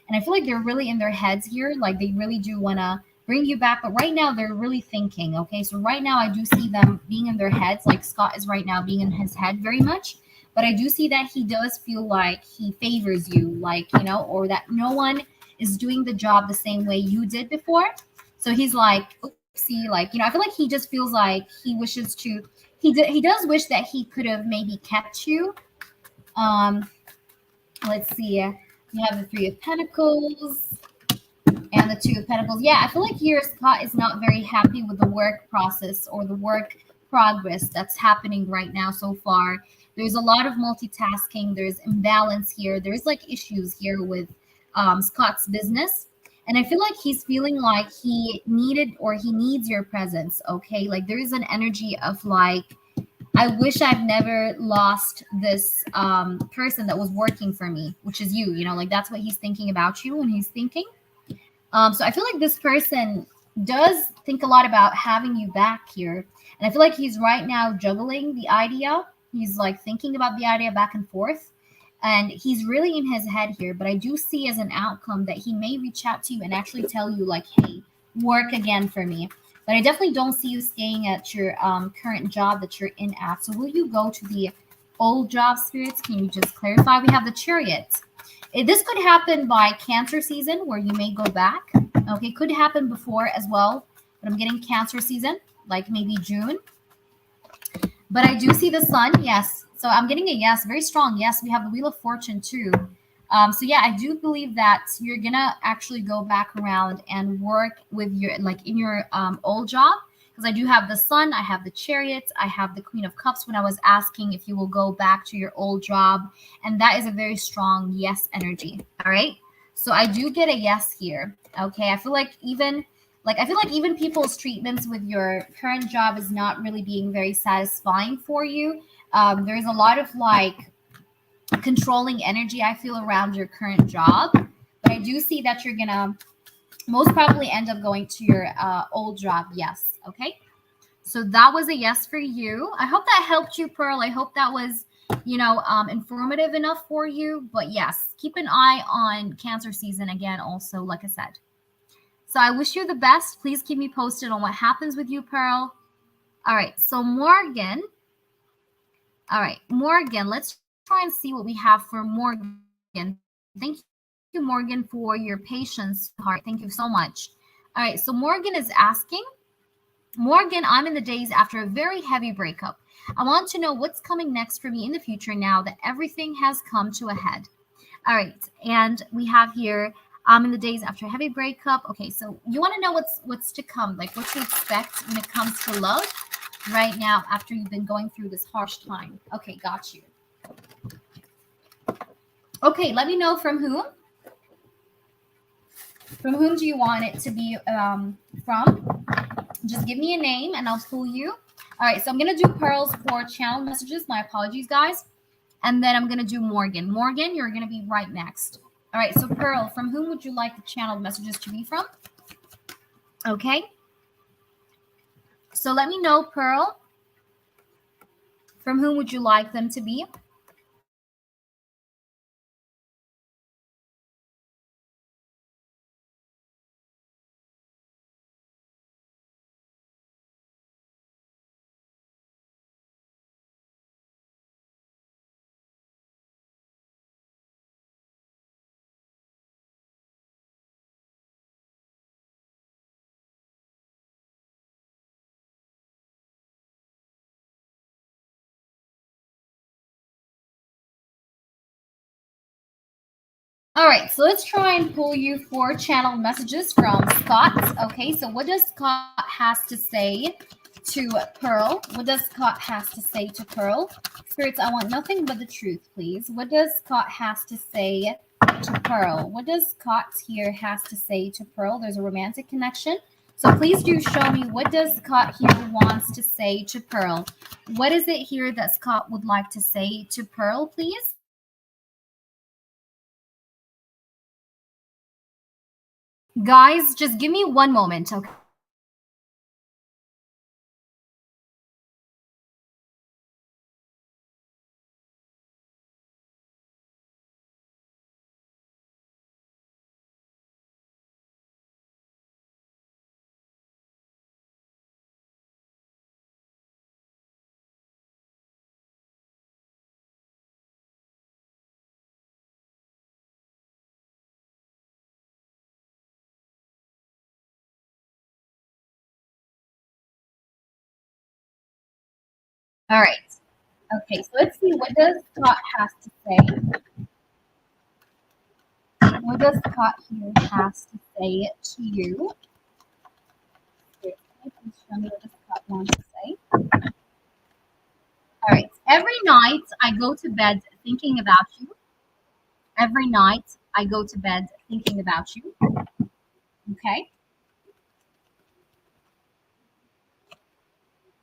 And I feel like they're really in their heads here. Like they really do want to bring you back. But right now, they're really thinking. Okay. So right now, I do see them being in their heads. Like Scott is right now being in his head very much. But I do see that he does feel like he favors you, like, or that no one is doing the job the same way you did before. So he's like, oopsie, like, I feel like he just feels like he wishes to, he does wish that he could have maybe kept you. Um, let's see. You have the Three of Pentacles and the Two of Pentacles. Yeah, I feel like here Scott is not very happy with the work process or the work progress that's happening right now so far. There's a lot of multitasking. There's imbalance here. There's like issues here with Scott's business. And I feel like he's feeling like he needed or he needs your presence. Okay. Like there is an energy of like, I wish I've never lost this person that was working for me, which is you. Like that's what he's thinking about you when he's thinking. So I feel like this person does think a lot about having you back here. And I feel like he's right now juggling the idea. He's like thinking about the idea back and forth. And he's really in his head here. But I do see as an outcome that he may reach out to you and actually tell you, like, hey, work again for me. But I definitely don't see you staying at your current job that you're in at. So will you go to the old job, spirits? Can you just clarify? We have the Chariot. This could happen by Cancer season where you may go back. Okay, could happen before as well. But I'm getting Cancer season, like maybe June. But I do see the Sun, yes. So I'm getting a yes, very strong yes. We have the Wheel of Fortune too. So yeah, I do believe that you're gonna actually go back around and work with your like in your old job, because I do have the Sun, I have the Chariot, I have the Queen of Cups when I was asking if you will go back to your old job, and that is a very strong yes energy. All right. So I do get a yes here. Okay. I feel like even people's treatments with your current job is not really being very satisfying for you. There's a lot of like controlling energy I feel around your current job, but I do see that you're gonna most probably end up going to your old job. Yes. Okay. So that was a yes for you. I hope that helped you, Pearl. I hope that was, informative enough for you. But yes, keep an eye on Cancer season again. Also, like I said. So I wish you the best. Please keep me posted on what happens with you, Pearl. All right. So Morgan. All right, Morgan. Let's try and see what we have for Morgan. Thank you, Morgan, for your patience, heart. Thank you so much. All right. So Morgan is asking. Morgan, I'm in the days after a very heavy breakup. I want to know what's coming next for me in the future now that everything has come to a head. All right. And we have here, I'm in the days after a heavy breakup. Okay, so you want to know what's to come, like what to expect when it comes to love right now after you've been going through this harsh time. Okay, got you. Okay, let me know from whom. From whom do you want it to be from? Just give me a name and I'll pull you. All right, so I'm going to do Pearls for channel messages. My apologies, guys. And then I'm going to do Morgan. Morgan, you're going to be right next. All right, so Pearl, from whom would you like the channel messages to be from? Okay. So let me know, Pearl. From whom would you like them to be? All right, so let's try and pull you 4 channel messages from Scott. Okay, so what does Scott has to say to Pearl? What does Scott has to say to Pearl? Spirits, I want nothing but the truth, please. What does Scott has to say to Pearl? What does Scott here has to say to Pearl? There's a romantic connection. So please do show me what does Scott here wants to say to Pearl. What is it here that Scott would like to say to Pearl, please? Guys, just give me one moment, okay? All right. Okay, so let's see what does Scott has to say. What does Scott here has to say to you? Here, please show me what does Scott wants to say. All right. Every night I go to bed thinking about you. Every night I go to bed thinking about you. Okay.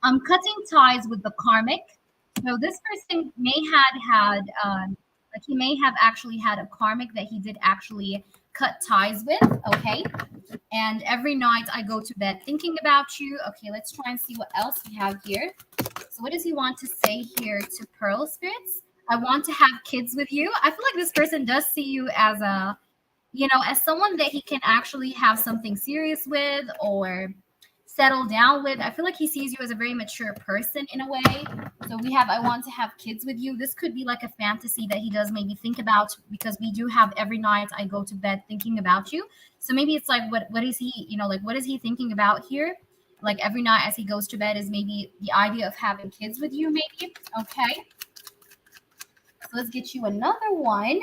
I'm cutting ties with the karmic. So this person may had like he may have actually had a karmic that he did actually cut ties with. Okay. And every night I go to bed thinking about you. Okay, let's try and see what else we have here. So what does he want to say here to Pearl Spirits? I want to have kids with you. I feel like this person does see you as a, as someone that he can actually have something serious with or settle down with. I feel like he sees you as a very mature person in a way. So we have, I want to have kids with you. This could be like a fantasy that he does maybe think about because we do have every night I go to bed thinking about you. So maybe it's like, what is he, like what is he thinking about here? Like every night as he goes to bed is maybe the idea of having kids with you, maybe. Okay. So let's get you another one.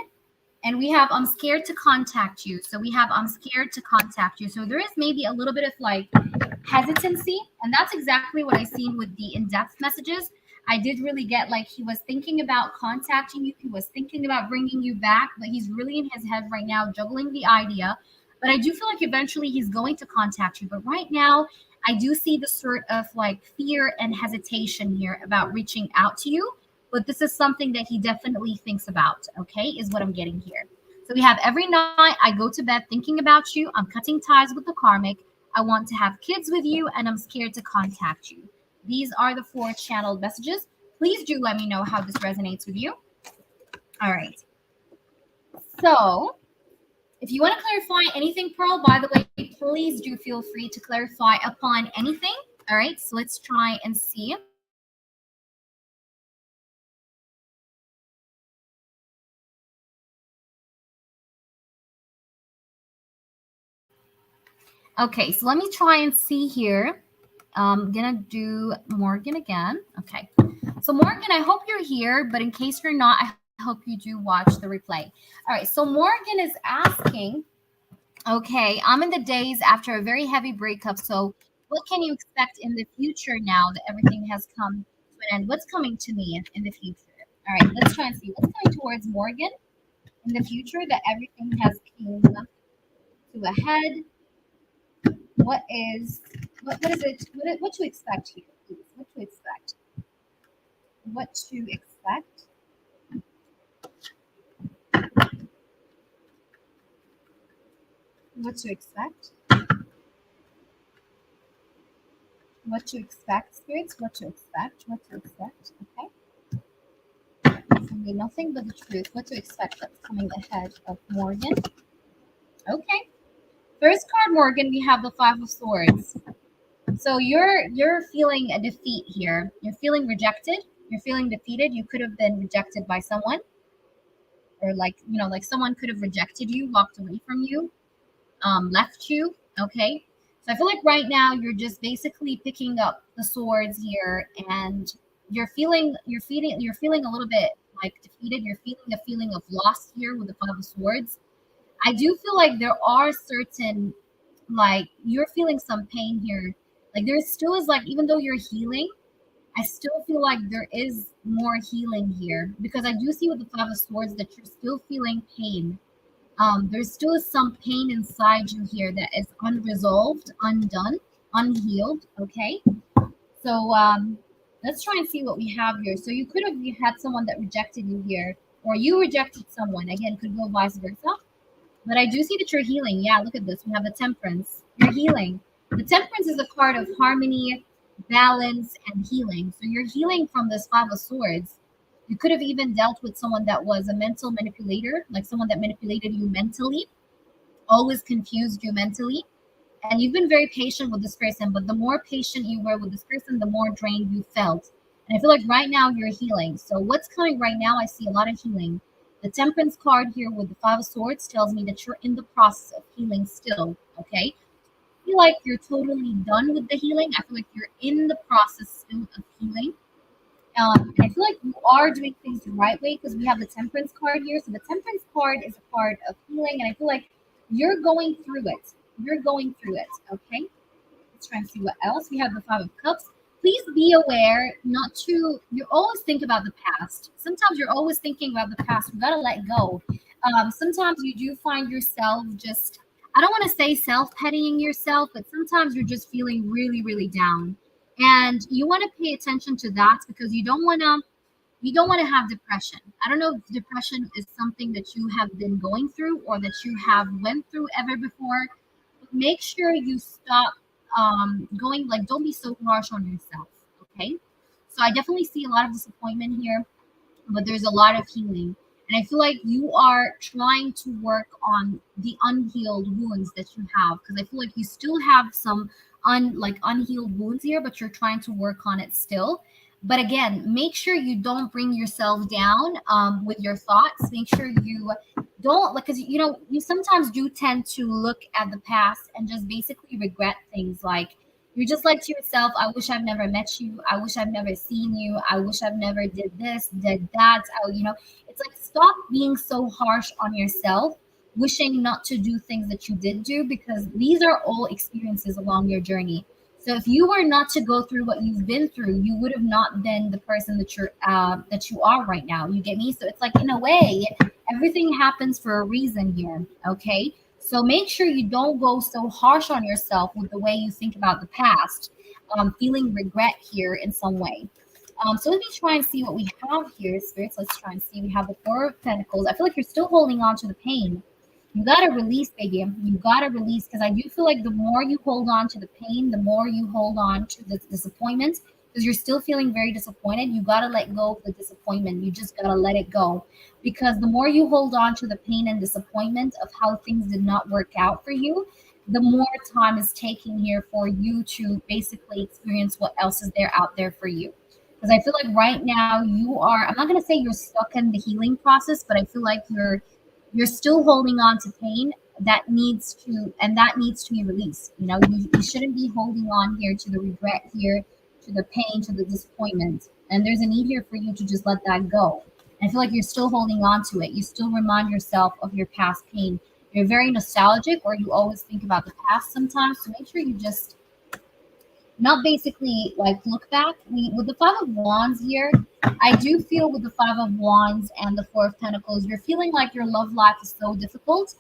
And we have, I'm scared to contact you. So we have, I'm scared to contact you. So there is maybe a little bit of like hesitancy. And that's exactly what I seen with the in-depth messages. I did really get like he was thinking about contacting you. He was thinking about bringing you back, but he's really in his head right now, juggling the idea. But I do feel like eventually he's going to contact you. But right now, I do see the sort of like fear and hesitation here about reaching out to you. But this is something that he definitely thinks about, okay, is what I'm getting here. So we have every night I go to bed thinking about you. I'm cutting ties with the karmic. I want to have kids with you, and I'm scared to contact you. These are the 4 channeled messages. Please do let me know how this resonates with you. All right. So if you want to clarify anything, Pearl, by the way, please do feel free to clarify upon anything. All right. So let's try and see. Okay. So let me try and see here. I'm gonna do Morgan again. Okay. So Morgan, I hope you're here, but in case you're not, I hope you do watch the replay. All right. So Morgan is asking, okay, I'm in the days after a very heavy breakup. So what can you expect in the future now that everything has come to an end? What's coming to me in the future? All right, let's try and see what's coming towards Morgan in the future that everything has came to a head. What is it? What to expect here, please? What to expect? What to expect? What to expect? What to expect, spirits? What to expect? What to expect? Okay. Simply nothing but the truth. What to expect that's coming ahead of Morgan. Okay. First card, Morgan, we have the Five of Swords. So you're feeling a defeat here. You're feeling rejected. You're feeling defeated. You could have been rejected by someone, or like like someone could have rejected you, walked away from you, left you. Okay. So I feel like right now you're just basically picking up the swords here, and you're feeling a little bit like defeated. You're feeling a feeling of loss here with the Five of Swords. I do feel like there are certain, like, you're feeling some pain here. Like there still is, like, even though you're healing, I still feel like there is more healing here, because I do see with the Five of Swords that you're still feeling pain. There's still some pain inside you here that is unresolved, undone, unhealed. Okay, so let's try and see what we have here. So you could have, you had someone that rejected you here, or you rejected someone. Again, could go vice versa. But I do see that you're healing. Yeah, look at this. We have the Temperance. You're healing. The Temperance is a card of harmony, balance, and healing. So you're healing from this Five of Swords. You could have even dealt with someone that was a mental manipulator, like someone that manipulated you mentally, always confused you mentally. And you've been very patient with this person, but the more patient you were with this person, the more drained you felt. And I feel like right now you're healing. So what's coming right now? I see a lot of healing. The Temperance card here with the Five of Swords tells me that you're in the process of healing still. Okay, I feel like you're totally done with the healing. I feel like you're in the process still of healing. And I feel like you are doing things the right way, because we have the Temperance card here. So the Temperance card is a card of healing, and I feel like you're going through it. You're going through it. Okay. Let's try and see what else. We have the Five of Cups. Please be aware not to, you always think about the past. Sometimes you're always thinking about the past. You got to let go. Sometimes you do find yourself just, I don't want to say self-pitying yourself, but sometimes you're just feeling really, really down. And you want to pay attention to that, because you don't want to have depression. I don't know if depression is something that you have been going through or that you have went through ever before. Make sure you stop going, like, don't be so harsh on yourself. Okay, so I definitely see a lot of disappointment here, but there's a lot of healing, and I feel like you are trying to work on the unhealed wounds that you have, because I feel like you still have some unhealed wounds here, but you're trying to work on it still. But again, make sure you don't bring yourself down with your thoughts. Make sure you don't, like, because you sometimes do tend to look at the past and just basically regret things. Like, you're just like to yourself, I wish I've never met you, I wish I've never seen you, I wish I've never did this, did that. It's like, stop being so harsh on yourself, wishing not to do things that you did do, because these are all experiences along your journey. So if you were not to go through what you've been through, you would have not been the person that you are right now. You get me? So it's like, in a way, everything happens for a reason here. Okay. So make sure you don't go so harsh on yourself with the way you think about the past, feeling regret here in some way. So let me try and see what we have here, spirits. Let's try and see. We have the Four of Pentacles. I feel like you're still holding on to the pain. You gotta release, baby. You gotta release, because I do feel like the more you hold on to the pain, the more you hold on to the disappointment, because you're still feeling very disappointed. You gotta let go of the disappointment. You just gotta let it go, because the more you hold on to the pain and disappointment of how things did not work out for you, the more time is taking here for you to basically experience what else is there out there for you. Because I feel like right now you are, I'm not going to say you're stuck in the healing process, but I feel like you're still holding on to pain that needs to be released. You shouldn't be holding on here to the regret here, to the pain, to the disappointment. And there's a need here for you to just let that go. And I feel like you're still holding on to it. You still remind yourself of your past pain. You're very nostalgic, or you always think about the past sometimes. So make sure you just not basically like look back. With the Five of Wands here, I do feel with the Five of Wands and the Four of Pentacles, you're feeling like your love life is so difficult.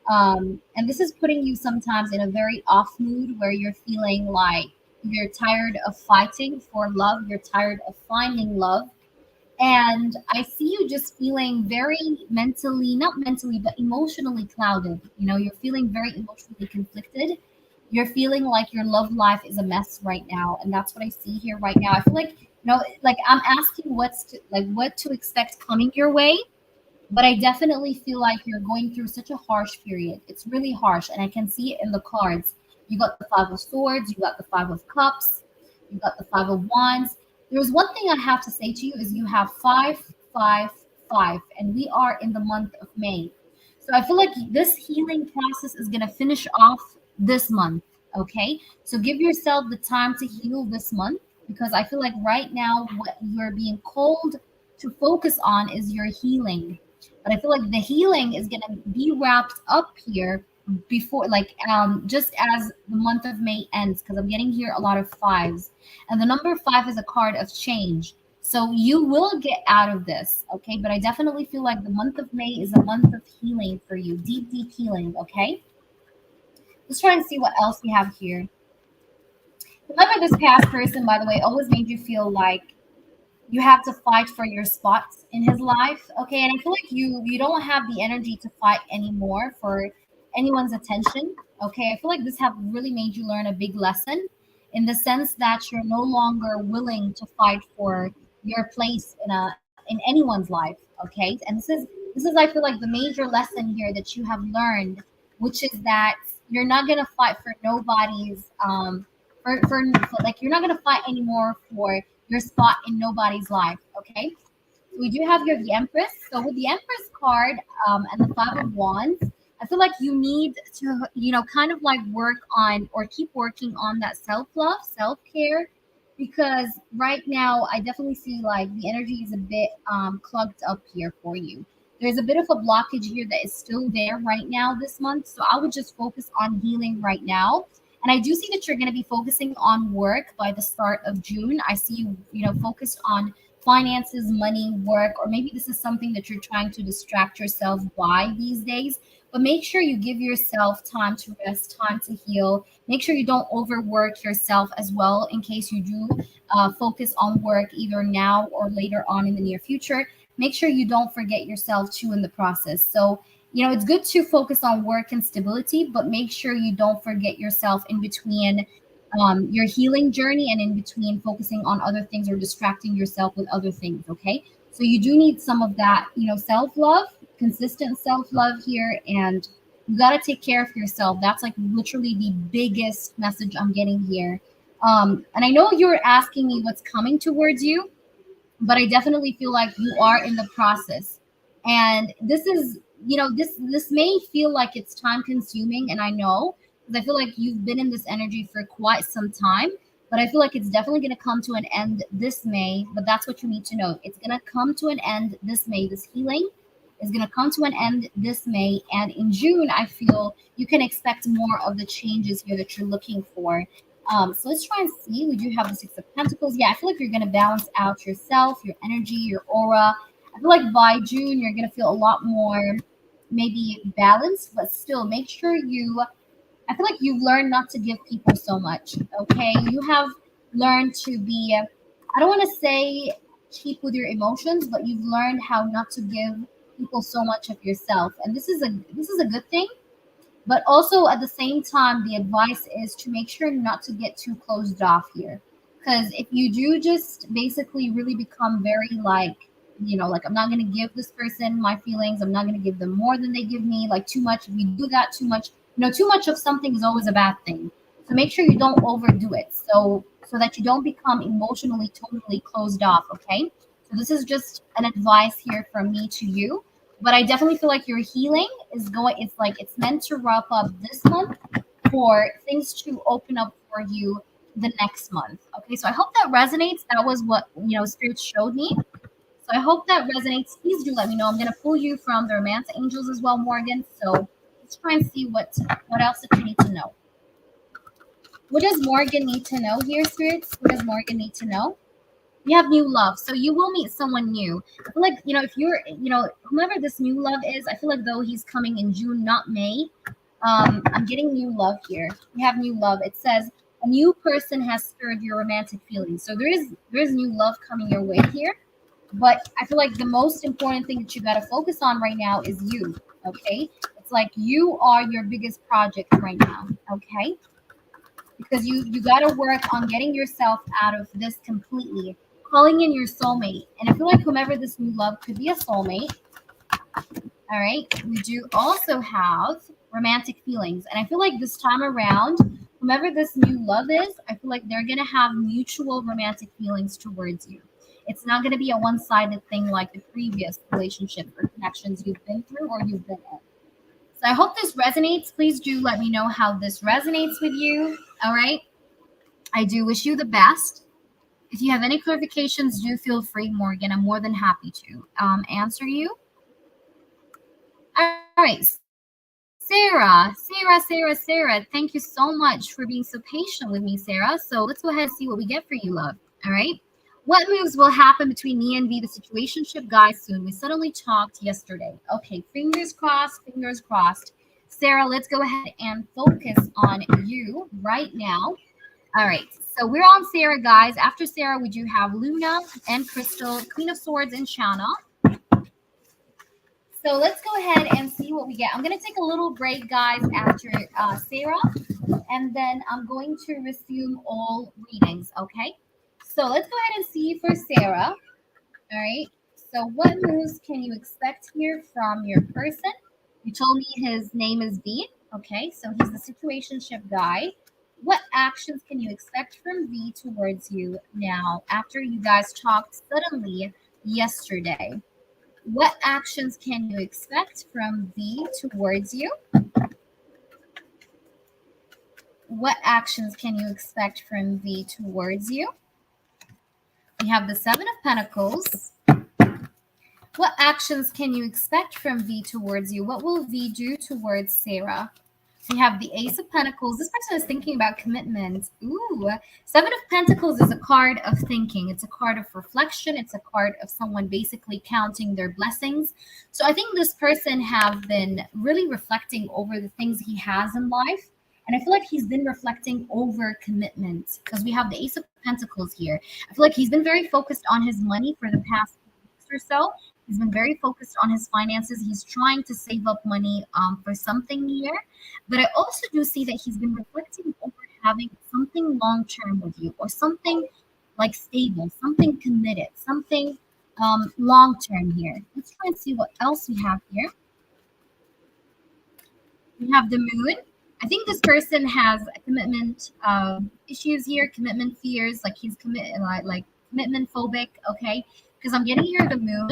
And this is putting you sometimes in a very off mood, where you're feeling like you're tired of fighting for love, you're tired of finding love. And I see you just feeling very mentally, not mentally, but emotionally clouded. You're feeling very emotionally conflicted. You're feeling like your love life is a mess right now. And that's what I see here right now. I feel like, like, I'm asking what to expect coming your way. But I definitely feel like you're going through such a harsh period. It's really harsh. And I can see it in the cards. You got the Five of Swords, you got the Five of Cups, you got the Five of Wands. There's one thing I have to say to you is you have 555, and we are in the month of May. So I feel like this healing process is going to finish off this month. Okay. So give yourself the time to heal this month, because I feel like right now what you're being called to focus on is your healing. but I feel like the healing is gonna be wrapped up here before, like, just as the month of May ends, because I'm getting here a lot of fives, and the number five is a card of change. So you will get out of this, okay? But I definitely feel like the month of May is a month of healing for you, deep, deep healing, okay? Let's try and see what else we have here. Remember, this past person, by the way, always made you feel like you have to fight for your spots in his life, okay? And I feel like you don't have the energy to fight anymore for anyone's attention, okay? I feel like this have really made you learn a big lesson, in the sense that you're no longer willing to fight for your place in anyone's life, okay? And this is, I feel like, the major lesson here that you have learned, which is that you're not gonna fight for nobody's for like, you're not gonna fight anymore for your spot in nobody's life. Okay. So we do have here the Empress. So with the Empress card, and the Five of Wands, I feel like you need to, kind of like work on, or keep working on, that self love, self care, because right now I definitely see like the energy is a bit clogged up here for you. There's a bit of a blockage here that is still there right now this month. So I would just focus on healing right now. And I do see that you're going to be focusing on work by the start of June. I see you, focused on finances, money, work, or maybe this is something that you're trying to distract yourself by these days. But make sure you give yourself time to rest, time to heal. Make sure you don't overwork yourself as well, in case you do focus on work either now or later on in the near future. Make sure you don't forget yourself too in the process. So, it's good to focus on work and stability, but make sure you don't forget yourself in between your healing journey, and in between focusing on other things or distracting yourself with other things. Okay. So you do need some of that, self love, consistent self love here. And you got to take care of yourself. That's like literally the biggest message I'm getting here. And I know you're asking me what's coming towards you, but I definitely feel like you are in the process. And this is, this may feel like it's time consuming, and I know, because I feel like you've been in this energy for quite some time, but I feel like it's definitely going to come to an end this May. But that's what you need to know. It's going to come to an end this May. This healing is going to come to an end this May. And in June, I feel you can expect more of the changes here that you're looking for. So let's try and see. We do have the Six of Pentacles. Yeah, I feel like you're going to balance out yourself, your energy, your aura. I feel like by June, you're going to feel a lot more maybe balanced, but still make sure I feel like you've learned not to give people so much. Okay. You have learned to be, I don't want to say cheap with your emotions, but you've learned how not to give people so much of yourself. And this is a good thing. But also at the same time, the advice is to make sure not to get too closed off here. Because if you do just basically really become very like, like, I'm not going to give this person my feelings, I'm not going to give them more than they give me, like too much. If you do that too much, too much of something is always a bad thing. So make sure you don't overdo it. So that you don't become emotionally totally closed off. Okay. So this is just an advice here from me to you. But I definitely feel like your healing is going, it's like it's meant to wrap up this month for things to open up for you the next month. Okay, so I hope that resonates. That was what, Spirit showed me. So I hope that resonates. Please do let me know. I'm going to pull you from the Romance Angels as well, Morgan. So let's try and see what else that you need to know. What does Morgan need to know here, Spirits? What does Morgan need to know? You have new love, so you will meet someone new. I feel like, if you're, whomever this new love is, I feel like though he's coming in June, not May. I'm getting new love here. You have new love. It says a new person has stirred your romantic feelings. So there is new love coming your way here. But I feel like the most important thing that you got to focus on right now is you. Okay, it's like you are your biggest project right now. Okay, because you got to work on getting yourself out of this completely, calling in your soulmate. And I feel like whomever this new love could be a soulmate. All right. We do also have romantic feelings. And I feel like this time around, whomever this new love is, I feel like they're going to have mutual romantic feelings towards you. It's not going to be a one-sided thing like the previous relationship or connections you've been through or you've been in. So I hope this resonates. Please do let me know how this resonates with you. All right. I do wish you the best. If you have any clarifications, do feel free, Morgan. I'm more than happy to answer you. All right. Sarah, thank you so much for being so patient with me, Sarah. So let's go ahead and see what we get for you, love. All right. What moves will happen between me and V, the situationship guy, soon? We suddenly talked yesterday. Okay, fingers crossed, fingers crossed. Sarah, let's go ahead and focus on you right now. All right, so we're on Sarah, guys. After Sarah, we do have Luna and Crystal, Queen of Swords, and Shanna. So let's go ahead and see what we get. I'm going to take a little break, guys, after Sarah, and then I'm going to resume all readings, okay? So let's go ahead and see for Sarah. All right. So what moves can you expect here from your person? You told me his name is V. Okay. So he's the situationship guy. What actions can you expect from V towards you now after you guys talked suddenly yesterday? What actions can you expect from V towards you? What actions can you expect from V towards you? We have the Seven of Pentacles. What actions can you expect from V towards you? What will V do towards Sarah? We have the Ace of Pentacles. This person is thinking about commitment. Ooh, Seven of Pentacles is a card of thinking. It's a card of reflection. It's a card of someone basically counting their blessings. So I think this person have been really reflecting over the things he has in life. And I feel like he's been reflecting over commitment because we have the Ace of Pentacles here. I feel like he's been very focused on his money for the past weeks or so. He's been very focused on his finances. He's trying to save up money for something here. But I also do see that he's been reflecting over having something long term with you or something like stable, something committed, something long term here. Let's try and see what else we have here. We have the moon. I think this person has commitment issues here, commitment fears, like he's like commitment phobic, okay? Because I'm getting here the moon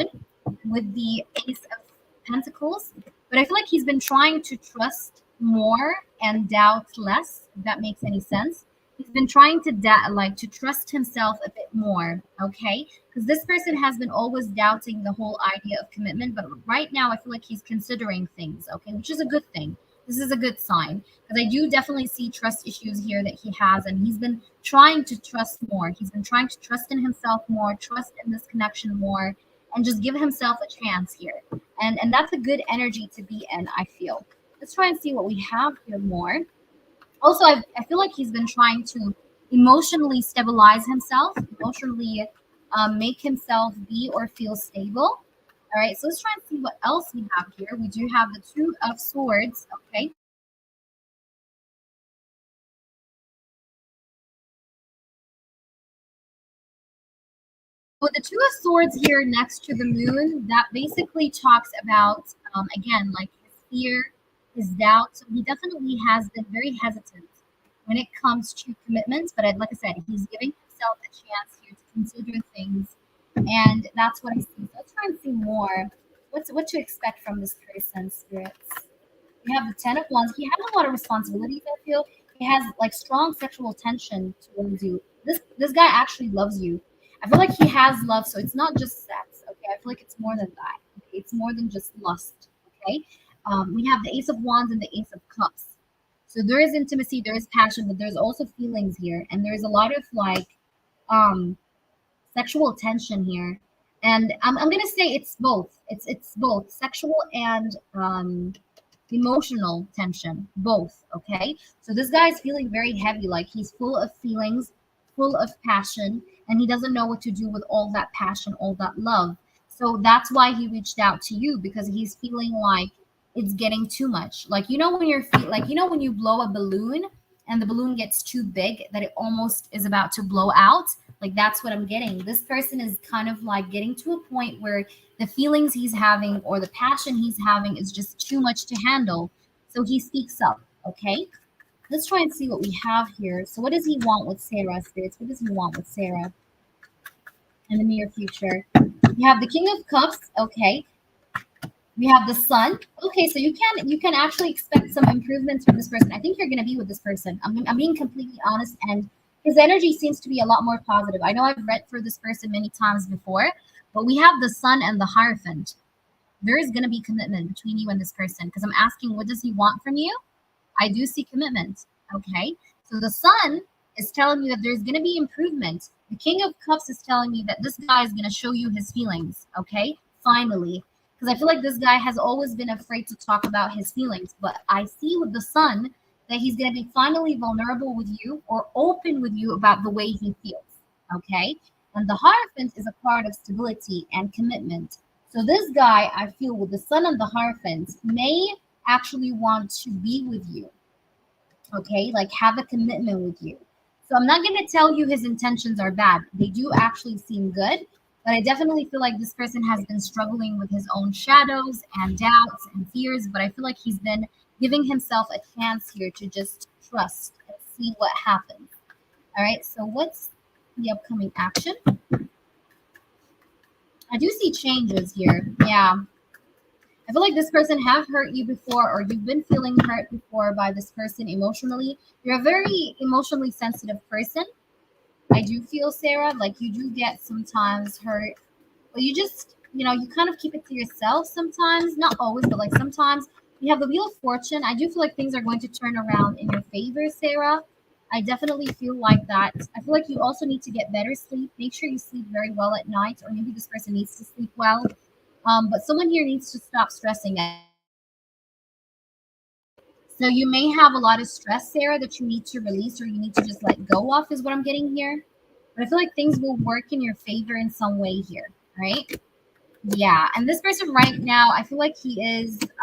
with the Ace of Pentacles, but I feel like he's been trying to trust more and doubt less, if that makes any sense. He's been trying to to trust himself a bit more, okay? Because this person has been always doubting the whole idea of commitment, but right now I feel like he's considering things, okay, which is a good thing. This is a good sign because I do definitely see trust issues here that he has, and he's been trying to trust more. He's been trying to trust in himself more, trust in this connection more, and just give himself a chance here. And that's a good energy to be in, I feel. Let's try and see what we have here more. Also, I feel like he's been trying to emotionally stabilize himself, emotionally make himself be or feel stable. All right, so let's try and see what else we have here. We do have the Two of Swords, okay? With the Two of Swords here next to the moon, that basically talks about, again, like his fear, his doubt. So he definitely has been very hesitant when it comes to commitments. But like I said, he's giving himself a chance here to consider things. And that's what I see. So let's try and see more. What to expect from this person, spirits. We have the Ten of Wands. He has a lot of responsibilities, I feel. He has like strong sexual tension towards you. This guy actually loves you. I feel like he has love, so it's not just sex. Okay, I feel like it's more than that. Okay, it's more than just lust. Okay, we have the Ace of Wands and the Ace of Cups. So there is intimacy, there is passion, but there's also feelings here, and there's a lot of like sexual tension here. And I'm gonna say it's both. It's both sexual and emotional tension, both. Okay, so this guy is feeling very heavy, like he's full of feelings, full of passion, and he doesn't know what to do with all that passion, all that love. So that's why he reached out to you, because he's feeling like it's getting too much. Like when when you blow a balloon and the balloon gets too big that it almost is about to blow out. Like that's what I'm getting. This person is kind of like getting to a point where the feelings he's having or the passion he's having is just too much to handle. So he speaks up. Okay. Let's try and see what we have here. So what does he want with Sarah, spirits? What does he want with Sarah in the near future? We have the King of Cups. Okay. We have the Sun. Okay, so you can actually expect some improvements from this person. I think you're going to be with this person. I'm being completely honest, and his energy seems to be a lot more positive. I know I've read for this person many times before, but we have the Sun and the Hierophant. there is going to be commitment between you and this person, because I'm asking, what does he want from you? I do see commitment. Okay. So the sun is telling me that there's going to be improvement. The King of Cups is telling me that this guy is going to show you his feelings. Okay. Finally. Because I feel like this guy has always been afraid to talk about his feelings. But I see with the sun that he's going to be finally vulnerable with you or open with you about the way he feels. Okay. And the Hierophant is a part of stability and commitment. So this guy, I feel, with the sun and the Hierophant may actually want to be with you, okay? Like have a commitment with you. So I'm not going to tell you his intentions are bad. They do actually seem good, but I definitely feel like this person has been struggling with his own shadows and doubts and fears, but I feel like he's been giving himself a chance here to just trust and see what happens. All right, so what's the upcoming action? I do see changes here. Yeah, I feel like this person have hurt you before, or you've been feeling hurt before by this person emotionally. You're a very emotionally sensitive person. I do feel, Sarah, like you do get sometimes hurt, but you just, you kind of keep it to yourself sometimes. Not always, but like sometimes. You have the Wheel of Fortune. I do feel like things are going to turn around in your favor, Sarah. I definitely feel like that. I feel like you also need to get better sleep. Make sure you sleep very well at night, or maybe this person needs to sleep well. But someone here needs to stop stressing. So you may have a lot of stress, Sarah, that you need to release or you need to just let go of, is what I'm getting here. But I feel like things will work in your favor in some way here, right? Yeah. And this person right now, I feel like he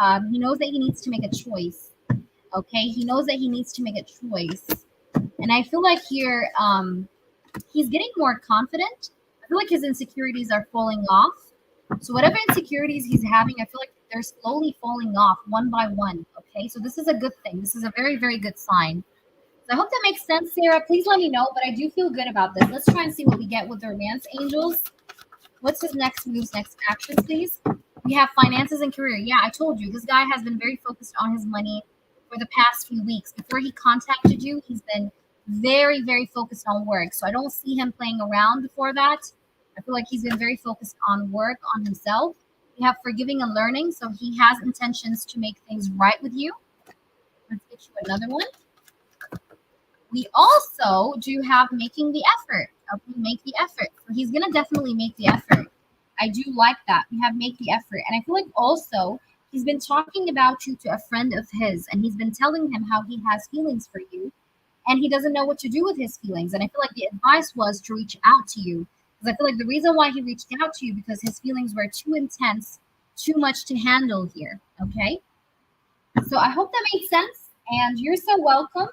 knows that he needs to make a choice. Okay. He knows that he needs to make a choice. And I feel like here, he's getting more confident. I feel like his insecurities are falling off. So whatever insecurities he's having, I feel like they're slowly falling off one by one. Okay, so this is a good thing. This is a very, very good sign. So I hope that makes sense, Sarah. Please let me know, but I do feel good about this. Let's try and see what we get with the romance angels. What's his next moves, next actions, please? We have finances and career. Yeah, I told you, this guy has been very focused on his money for the past few weeks. Before he contacted you, he's been very, very focused on work. So I don't see him playing around before that. I feel like he's been very focused on work, on himself. We have forgiving and learning. So he has intentions to make things right with you. Let's get you another one. We also do have making the effort. Okay, make the effort. So he's going to definitely make the effort. I do like that. We have make the effort. And I feel like also he's been talking about you to a friend of his, and he's been telling him how he has feelings for you, and he doesn't know what to do with his feelings. And I feel like the advice was to reach out to you. Because I feel like the reason why he reached out to you because his feelings were too intense, too much to handle here. Okay. So I hope that made sense. And you're so welcome.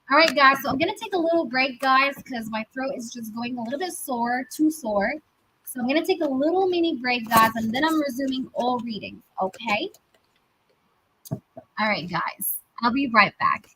All right, guys. So I'm gonna take a little break, guys, because my throat is just going a little bit sore, too sore. So I'm gonna take a little mini break, guys, and then I'm resuming all readings. Okay. All right, guys. I'll be right back.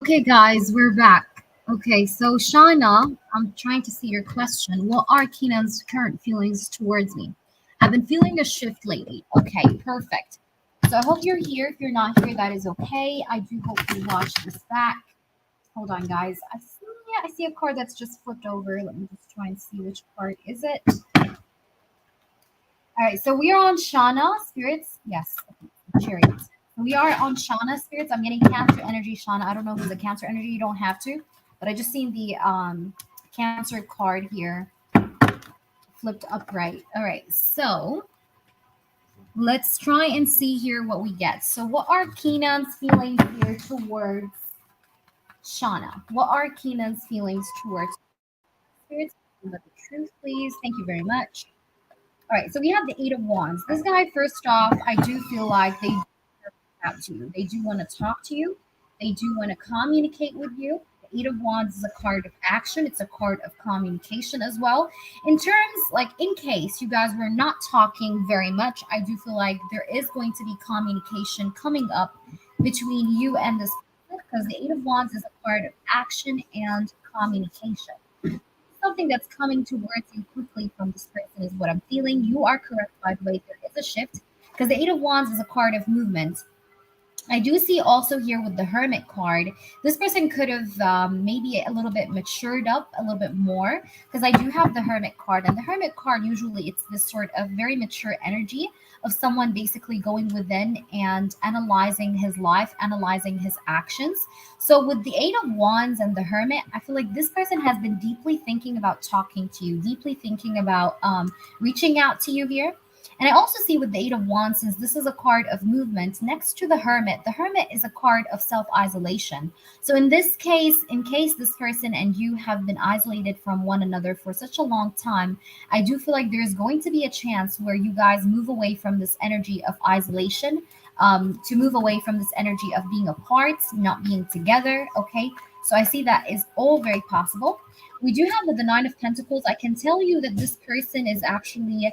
Okay, guys, we're back. Okay, so Shauna, I'm trying to see your question. What are Keenan's current feelings towards me? I've been feeling a shift lately. Okay, perfect. So I hope you're here. If you're not here, that is okay. I do hope you watch this back. Hold on, guys. I see a card that's just flipped over. Let me just try and see which card is it. All right, so we are on Shauna Spirits. Yes, Chariots. We are on Shauna Spirits. I'm getting Cancer energy, Shauna. I don't know who's a Cancer energy. You don't have to, but I just seen the Cancer card here flipped upright. All right, so let's try and see here what we get. So, what are Keenan's feelings here towards Shauna? What are Keenan's feelings towards Spirits? Let the truth, please. Thank you very much. All right, so we have the Eight of Wands. This guy, first off, I do feel like they out to you. They do want to talk to you. They do want to communicate with you. The Eight of Wands is a card of action. It's a card of communication as well. In terms, like in case you guys were not talking very much, I do feel like there is going to be communication coming up between you and this person because the Eight of Wands is a card of action and communication. Something that's coming towards you quickly from this person is what I'm feeling. You are correct, by the way. There is a shift because the Eight of Wands is a card of movement. I do see also here with the Hermit card, this person could have maybe a little bit matured up a little bit more because I do have the Hermit card. And the Hermit card, usually it's this sort of very mature energy of someone basically going within and analyzing his life, analyzing his actions. So with the Eight of Wands and the Hermit, I feel like this person has been deeply thinking about talking to you, deeply thinking about reaching out to you here. And I also see with the Eight of Wands, since this is a card of movement, next to the Hermit is a card of self isolation. So, in this case, in case this person and you have been isolated from one another for such a long time, I do feel like there's going to be a chance where you guys move away from this energy of isolation, to move away from this energy of being apart, not being together. Okay. So, I see that is all very possible. We do have with the Nine of Pentacles. I can tell you that this person is actually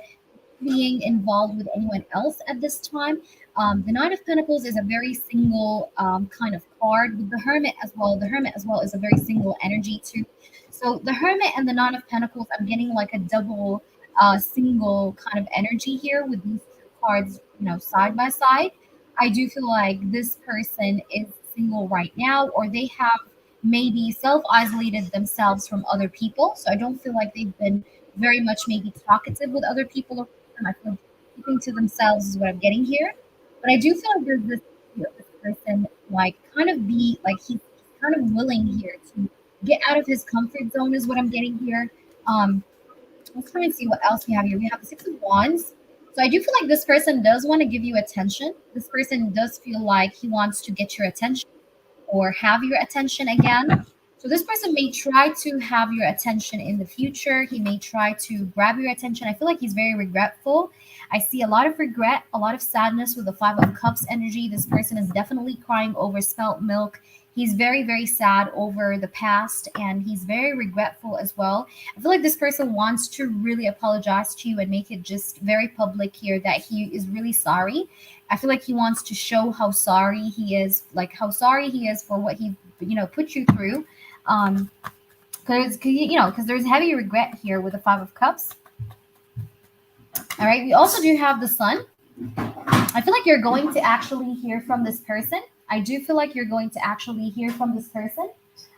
being involved with anyone else at this time. The Nine of Pentacles is a very single kind of card. With the Hermit as well, the Hermit as well is a very single energy too. So the Hermit and the Nine of Pentacles, I'm getting like a double single kind of energy here with these two cards, side by side. I do feel like this person is single right now, or they have maybe self-isolated themselves from other people. So I don't feel like they've been very much maybe talkative with other people. I feel keeping to themselves is what I'm getting here. But I do feel like there's this person like kind of be like he's kind of willing here to get out of his comfort zone is what I'm getting here. Um, let's try and see what else we have here. We have the Six of Wands. So I do feel like this person does want to give you attention. This person does feel like he wants to get your attention or have your attention again. So this person may try to have your attention in the future. He may try to grab your attention. I feel like he's very regretful. I see a lot of regret, a lot of sadness with the Five of Cups energy. This person is definitely crying over spilt milk. He's very, very sad over the past and he's very regretful as well. I feel like this person wants to really apologize to you and make it just very public here that he is really sorry. I feel like he wants to show how sorry he is, like how sorry he is for what he, put you through. Because there's heavy regret here with the Five of Cups. All right, we also do have the Sun. I feel like you're going to actually hear from this person. I do feel like you're going to actually hear from this person.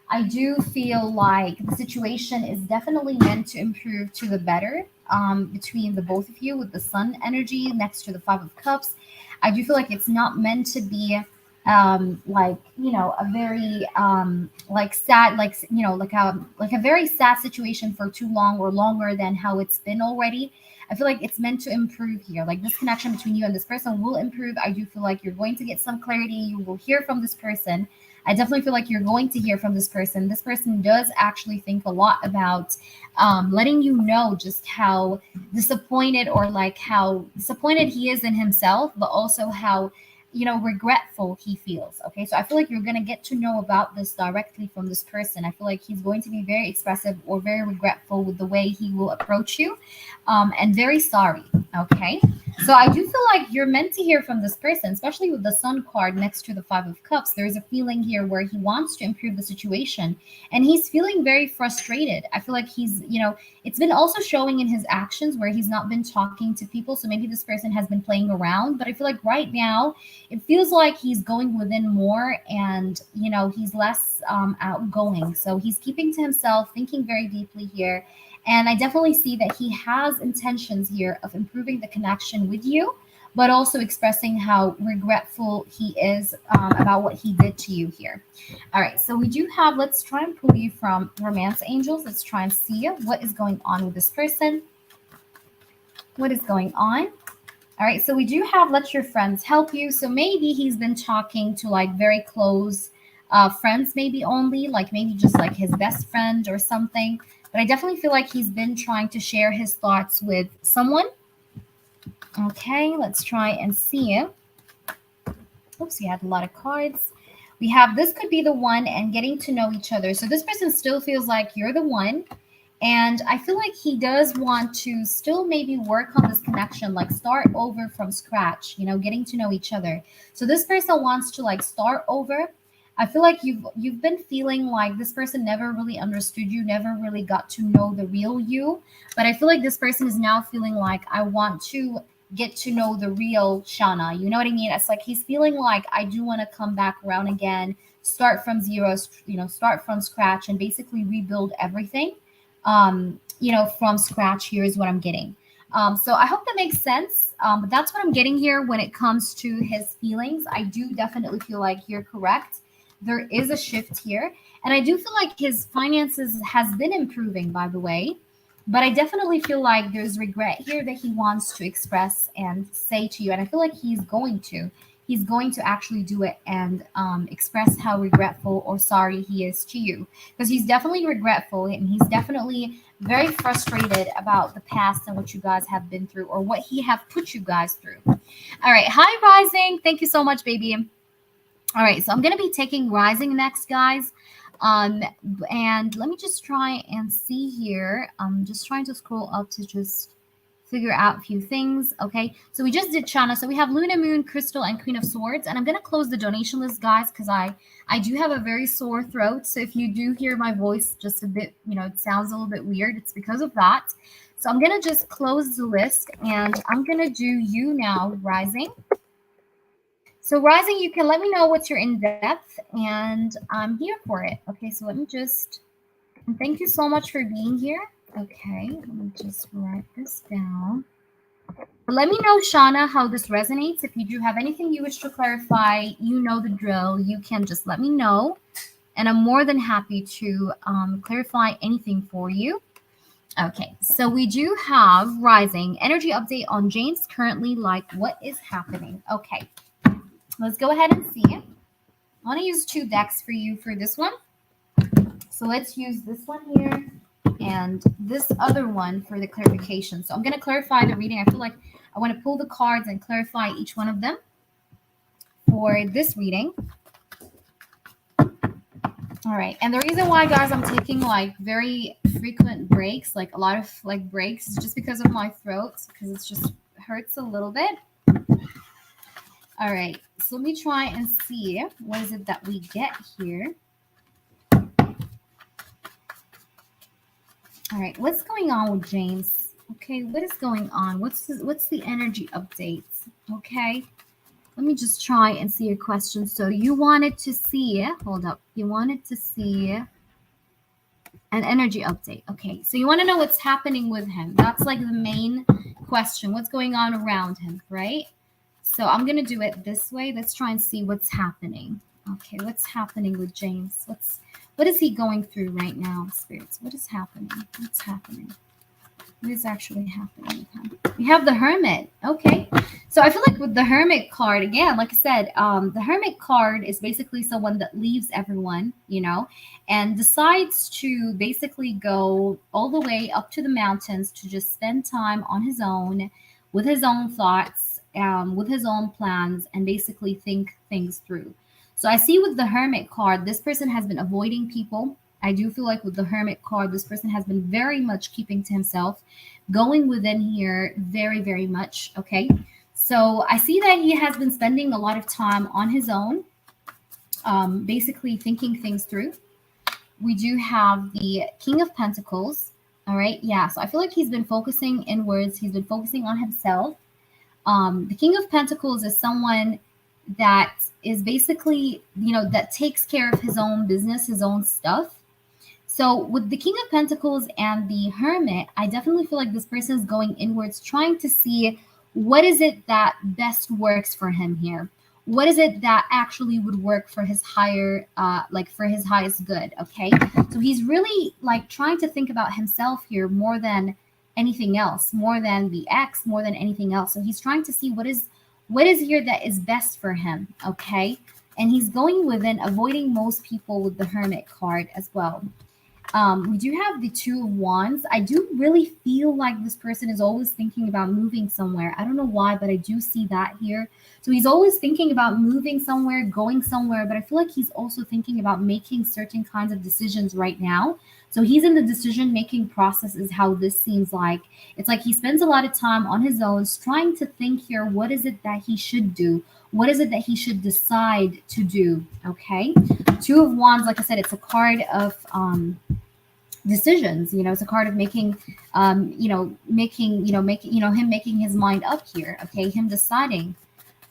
I do feel like the situation is definitely meant to improve to the better between the both of you with the Sun energy next to the Five of Cups. I do feel like it's not meant to be a very like sad, like a very sad situation for too long or longer than how it's been already. I feel like it's meant to improve here. Like this connection between you and this person will improve. I do feel like you're going to get some clarity. You will hear from this person. I definitely feel like you're going to hear from this person. This person does actually think a lot about letting you know just how disappointed or like how disappointed he is in himself, but also how regretful he feels. Okay, so I feel like you're going to get to know about this directly from this person. I feel like he's going to be very expressive or very regretful with the way he will approach you, and very sorry. Okay, So I do feel like you're meant to hear from this person, especially with the Sun card next to the Five of Cups. There's a feeling here where he wants to improve the situation and he's feeling very frustrated. I feel like it's been also showing in his actions where he's not been talking to people. So maybe this person has been playing around, but I feel like right now it feels like he's going within more and, he's less outgoing. So he's keeping to himself, thinking very deeply here, and I definitely see that he has intentions here of improving the connection with you, but also expressing how regretful he is about what he did to you here. All right, so we do have, let's try and pull you from Romance Angels. Let's try and see what is going on with this person. What is going on? All right, so we do have let your friends help you. So maybe he's been talking to like very close friends, maybe only, like maybe just like his best friend or something. But I definitely feel like he's been trying to share his thoughts with someone. Okay, let's try and see it. Oops, we had a lot of cards. We have this could be the one and getting to know each other. So this person still feels like you're the one. And I feel like he does want to still maybe work on this connection, like start over from scratch, getting to know each other. So this person wants to like start over. I feel like you've been feeling like this person never really understood you, never really got to know the real you. But I feel like this person is now feeling like I want to get to know the real Shana. You know what I mean? It's like he's feeling like I do want to come back around again, start from zero, start from scratch and basically rebuild everything. From scratch. Here is what I'm getting. So I hope that makes sense. But that's what I'm getting here when it comes to his feelings. I do definitely feel like you're correct. There is a shift here. And I do feel like his finances has been improving, by the way. But I definitely feel like there's regret here that he wants to express and say to you. And I feel like he's going to. He's going to actually do it and express how regretful or sorry he is to you. Because he's definitely regretful and he's definitely very frustrated about the past and what you guys have been through or what he have put you guys through. All right. Hi, Rising. Thank you so much, baby. All right. So I'm going to be taking Rising next, guys. And let me just try and see here. I'm just trying to scroll up to just figure out a few things. Okay, so we just did Chana. So we have Luna, Moon, Crystal, and Queen of Swords. And I'm going to close the donation list, guys, because I do have a very sore throat. So if you do hear my voice just a bit, it sounds a little bit weird, it's because of that. So I'm going to just close the list and I'm going to do you now, Rising. So Rising, you can let me know what's your in-depth and I'm here for it. Okay, so let me just, and thank you so much for being here. Okay, let me just write this down. Let me know, Shana, how this resonates. If you do have anything you wish to clarify, you know the drill. You can just let me know. And I'm more than happy to clarify anything for you. Okay, so we do have Rising. Energy update on James currently, like what is happening. Okay, let's go ahead and see. I want to use 2 decks for you for this one. So let's use this one here and this other one for the clarification. So I'm going to clarify the reading. I feel like I want to pull the cards and clarify each one of them for this reading. All right. And the reason why, guys, I'm taking like very frequent breaks, like a lot of like breaks, just because of my throat, because it just hurts a little bit. All right. So let me try and see what is it that we get here. All right, what's going on with James? Okay, what is going on? What's the energy updates? Okay, let me just try and see your question. So you wanted to see, hold up, you wanted to see an energy update. Okay, so you want to know what's happening with him. That's like the main question. What's going on around him, right? So I'm going to do it this way. Let's try and see what's happening. Okay, what's happening with James? What is he going through right now, spirits? What is happening? What's happening? What is actually happening with him? We have the Hermit. Okay. So I feel like with the Hermit card, again, like I said, the Hermit card is basically someone that leaves everyone, and decides to basically go all the way up to the mountains to just spend time on his own, with his own thoughts, with his own plans, and basically think things through. So I see with the Hermit card, this person has been avoiding people. I do feel like with the Hermit card, this person has been very much keeping to himself, going within here very, very much. Okay. So I see that he has been spending a lot of time on his own, basically thinking things through. We do have the King of Pentacles. All right. Yeah. So I feel like he's been focusing inwards, he's been focusing on himself. The King of Pentacles is someone that is basically, that takes care of his own business, his own stuff. So with the King of Pentacles and the Hermit, I definitely feel like this person is going inwards, trying to see what is it that best works for him here. What is it that actually would work for his higher, like for his highest good? Okay. So he's really like trying to think about himself here more than anything else, more than the ex, more than anything else. So he's trying to see what is here that is best for him. Okay. And he's going within, avoiding most people with the Hermit card as well. We do have the Two of Wands. I do really feel like this person is always thinking about moving somewhere. I don't know why, but I do see that here. So he's always thinking about moving somewhere, going somewhere, but I feel like he's also thinking about making certain kinds of decisions right now. So he's in the decision-making process is how this seems like. It's like he spends a lot of time on his own trying to think here, what is it that he should do? What is it that he should decide to do? Okay. Two of Wands, like I said, it's a card of decisions. It's a card of making him making his mind up here. Okay, him deciding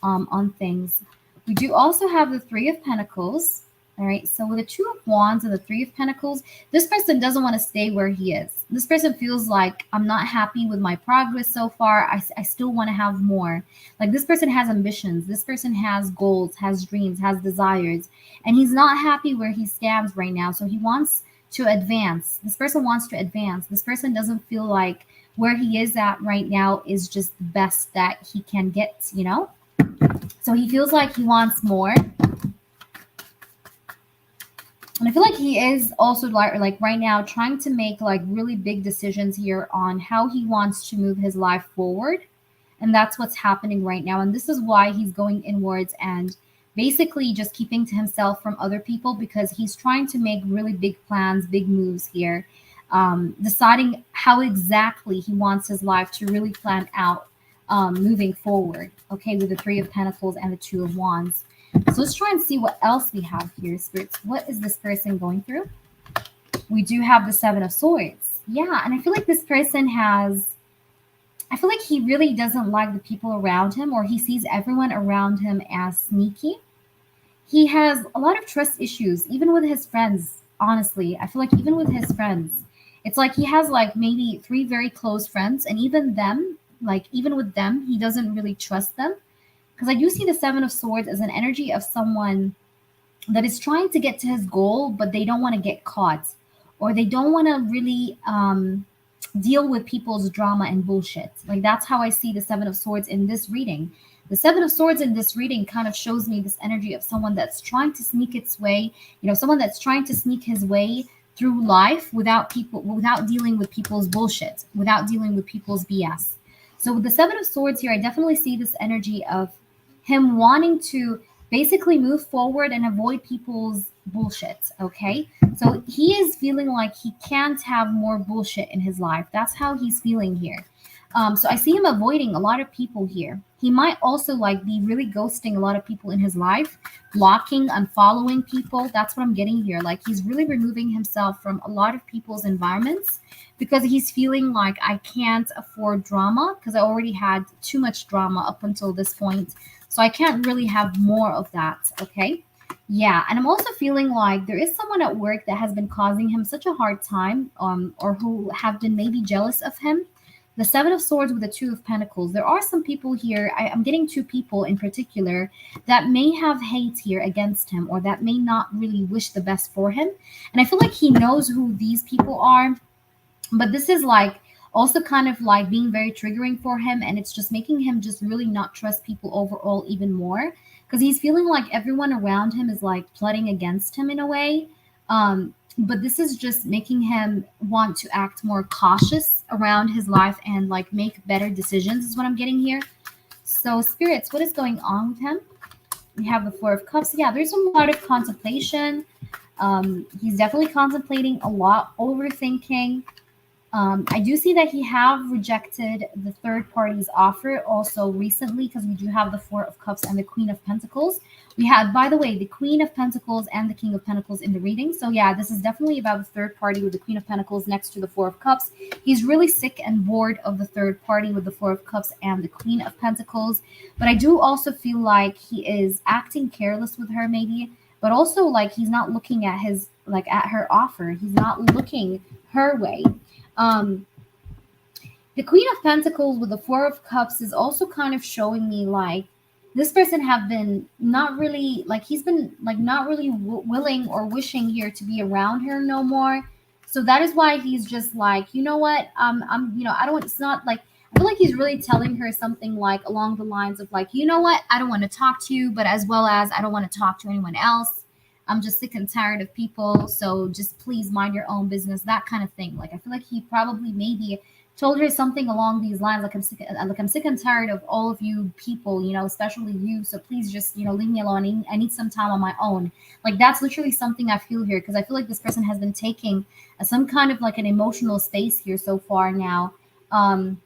on things. We do also have the Three of Pentacles. All right, so with the Two of Wands and the Three of Pentacles, this person doesn't want to stay where he is. This person feels like, I'm not happy with my progress so far. I still want to have more. Like this person has ambitions. This person has goals, has dreams, has desires, and he's not happy where he stands right now. So he wants to advance. This person wants to advance. This person doesn't feel like where he is at right now is just the best that he can get, So he feels like he wants more. And I feel like he is also like right now trying to make like really big decisions here on how he wants to move his life forward. And that's what's happening right now. And this is why he's going inwards and basically just keeping to himself from other people, because he's trying to make really big plans, big moves here, deciding how exactly he wants his life to really plan out moving forward. Okay, with the Three of Pentacles and the Two of Wands. So let's try and see what else we have here, spirits. What is this person going through? We do have the Seven of Swords. Yeah, and I feel like this person I feel like he really doesn't like the people around him, or he sees everyone around him as sneaky. He has a lot of trust issues, even with his friends. Honestly, I feel like even with his friends, it's like he has like maybe 3 very close friends, and even with them, he doesn't really trust them. Because I do see the Seven of Swords as an energy of someone that is trying to get to his goal, but they don't want to get caught, or they don't want to really deal with people's drama and bullshit. Like that's how I see the Seven of Swords in this reading. The Seven of Swords in this reading kind of shows me this energy of someone that's trying to sneak its way, someone that's trying to sneak his way through life without dealing with people's bullshit, without dealing with people's BS. So with the Seven of Swords here, I definitely see this energy of him wanting to basically move forward and avoid people's bullshit. Okay. So he is feeling like he can't have more bullshit in his life. That's how he's feeling here. So I see him avoiding a lot of people here. He might also be really ghosting a lot of people in his life, blocking, unfollowing people. That's what I'm getting here. Like he's really removing himself from a lot of people's environments because he's feeling like I can't afford drama because I already had too much drama up until this point. So I can't really have more of that. Okay. Yeah. And I'm also feeling like there is someone at work that has been causing him such a hard time, or who have been maybe jealous of him. The Seven of Swords with the Two of Pentacles. There are some people here. I'm getting 2 people in particular that may have hate here against him, or that may not really wish the best for him. And I feel like he knows who these people are. But this is also kind of being very triggering for him. And it's just making him just really not trust people overall even more. Because he's feeling like everyone around him is plotting against him in a way. But this is just making him want to act more cautious around his life and make better decisions is what I'm getting here. So spirits, what is going on with him? We have the Four of Cups. Yeah, there's a lot of contemplation. He's definitely contemplating a lot, overthinking. I do see that he have rejected the third party's offer also recently, because we do have the Four of Cups and the Queen of Pentacles. We had, by the way, the Queen of Pentacles and the King of Pentacles in the reading. So yeah, this is definitely about the third party with the Queen of Pentacles next to the Four of Cups. He's really sick and bored of the third party with the Four of Cups and the Queen of Pentacles. But I do also feel like he is acting careless with her, maybe. But also, like, he's not looking at his, like, at her offer. He's not looking her way. um, the Queen of Pentacles with the Four of Cups is also kind of showing me like this person have been not really, like, he's been like not really willing or wishing here to be around her no more. So that is why he's just like, you know what, I don't. It's not like, I feel like he's really telling her something like along the lines of like, you know what, I don't want to talk to you, but as well as I don't want to talk to anyone else. I'm just sick and tired of people. So just please mind your own business, that kind of thing. Like, I feel like he probably maybe told her something along these lines, like I'm sick and tired of all of you people, especially you. So please just, leave me alone. I need some time on my own. Like, that's literally something I feel here, because I feel like this person has been taking some kind of like an emotional space here so far now. Um,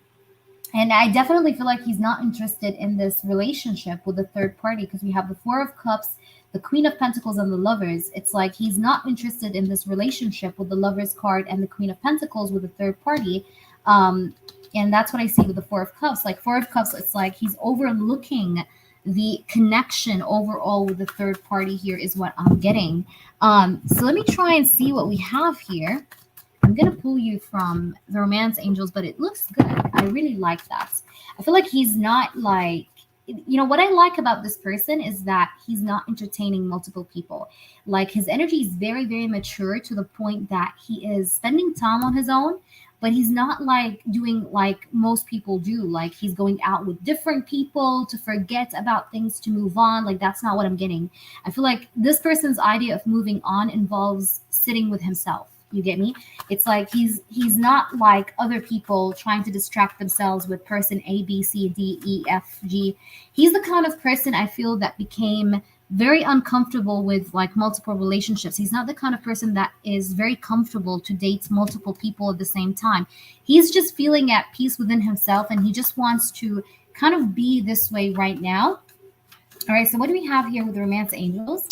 and I definitely feel like he's not interested in this relationship with the third party, because we have the Four of Cups, the Queen of Pentacles, and the Lovers. It's like he's not interested in this relationship with the Lovers card and the Queen of Pentacles with the third party. Um, and that's what I see with the Four of Cups. Like, Four of Cups, it's like he's overlooking the connection overall with the third party here, is what I'm getting. So let me try and see what we have here. I'm gonna pull you from the Romance Angels, but it looks good. I really like that. I feel like he's not like, what I like about this person is that he's not entertaining multiple people. Like, his energy is very, very mature to the point that he is spending time on his own, but he's not like doing like most people do. Like, he's going out with different people to forget about things, to move on. Like, that's not what I'm getting. I feel like this person's idea of moving on involves sitting with himself. You get me? It's like he's not like other people trying to distract themselves with person A, B, C, D, E, F, G. He's the kind of person I feel that became very uncomfortable with like multiple relationships. He's not the kind of person that is very comfortable to date multiple people at the same time. He's just feeling at peace within himself, and he just wants to kind of be this way right now. All right, so what do we have here with the Romance Angels?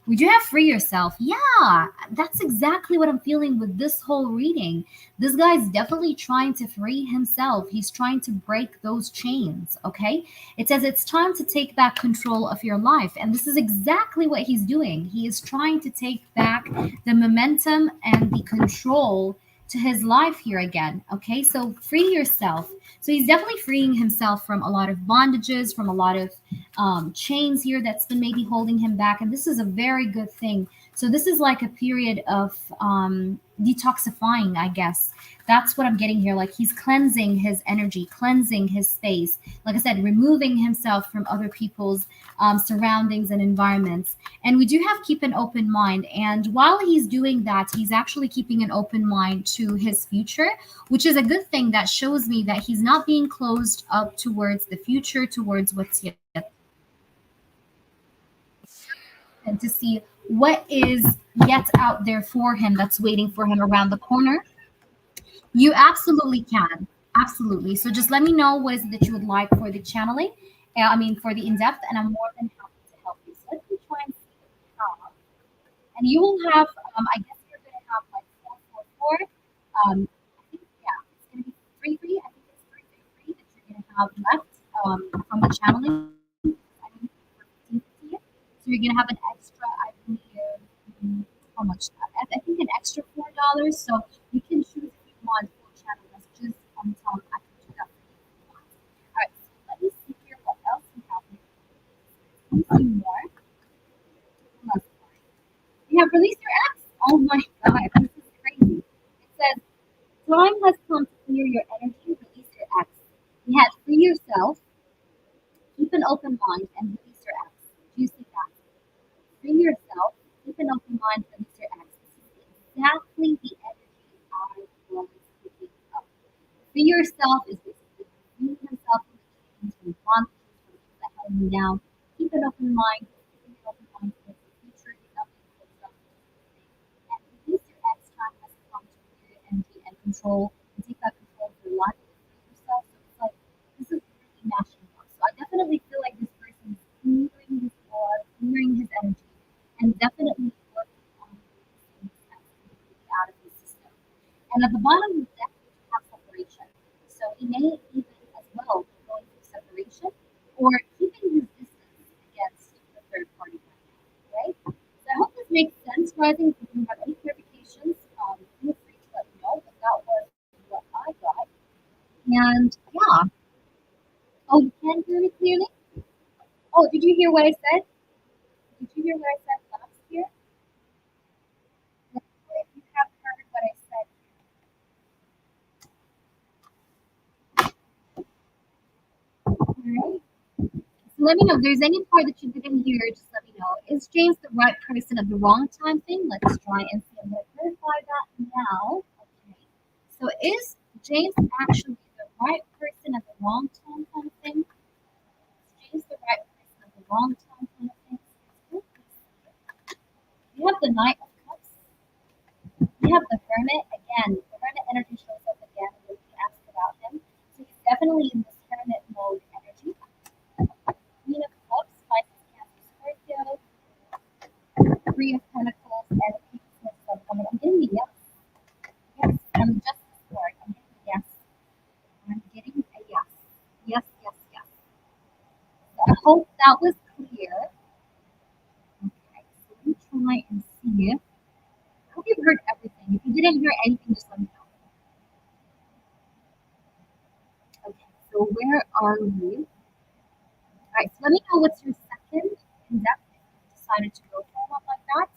We do have free yourself. Yeah, that's exactly what I'm feeling with this whole reading. This guy's definitely trying to free himself. He's trying to break those chains, okay? It says it's time to take back control of your life. And this is exactly what he's doing. He is trying to take back the momentum and the control to his life here again, okay? So free yourself. So he's definitely freeing himself from a lot of bondages, from a lot of chains here that's been maybe holding him back. And this is a very good thing. So this is like a period of detoxifying, I guess. That's what I'm getting here. Like, he's cleansing his energy, cleansing his space. Like I said, removing himself from other people's surroundings and environments. And we do have keep an open mind. And while he's doing that, he's actually keeping an open mind to his future, which is a good thing. That shows me that he's not being closed up towards the future, towards what's yet, and to see what is yet out there for him, that's waiting for him around the corner. You absolutely can. Absolutely. So just let me know what is it that you would like for the channeling. For the in-depth, and I'm more than happy to help you. So let me try and see what we have. And you will have, I guess you're going to have like 444. I think, yeah, it's going to be free. I think it's free that you're going to have left from the channeling. I think it's for 1550. So you're going to have an extra, I believe, how much? I think an extra $4. So you can choose if you want full channel messages on top. I can do that for you if you want. All right, so let me see here what else we have here. Let me see more. We have released your ex. Oh my god, this is crazy. It says, time has come to clear your energy, release your ex. We had free yourself, keep an open mind, and release your ex. Do you see that? Free yourself, keep an open mind, release your ex. This is exactly the energy I was picking up. Free yourself is basically freeing yourself from the chains, from bondages, from things that held you down. Keep an open mind, keep an open mind towards the future. You're not being closed up. control and take back control of your life and yourself. So it's like this is really matching up. So I definitely feel like this person is clearing his blood, clearing his energy, and definitely working on these things that's completely out of his system. And at the bottom of the deck, we have separation. So he may even as well be going through separation or keeping his distance against the third party right now, right? So I hope this makes sense, Rising. If you have any clarifications, feel free to let me know. But that was what I got. And yeah. Oh, you can hear me clearly? Oh, did you hear what I said? Did you hear what I said last year? If you have heard what I said, all right? So let me know if there's any part that you didn't hear. Just let me know. Is James the right person at the wrong time thing? Let's try and see. I'm going to verify that now. Okay. So is James actually the right person at the wrong time kind of thing? Is James the right person at the wrong time kind of thing? We have the Knight of Cups. We have the Hermit. Again, the Hermit energy shows up again when we ask about him. So he's definitely in this Hermit mode energy. Queen of Cups, Pisces, Cancer, Scorpio. Three of Pentacles, and King of Swords. I'm getting the yes. Yes, I'm just card. I'm getting a yes. I'm getting a yes. Yes, yes, yes. So I hope that was clear. Okay, so let me try and see. I hope you've heard everything. If you didn't hear anything, just let me know. Okay, so where are we? All right, so let me know what's your second in depth if you decided to go for one like that.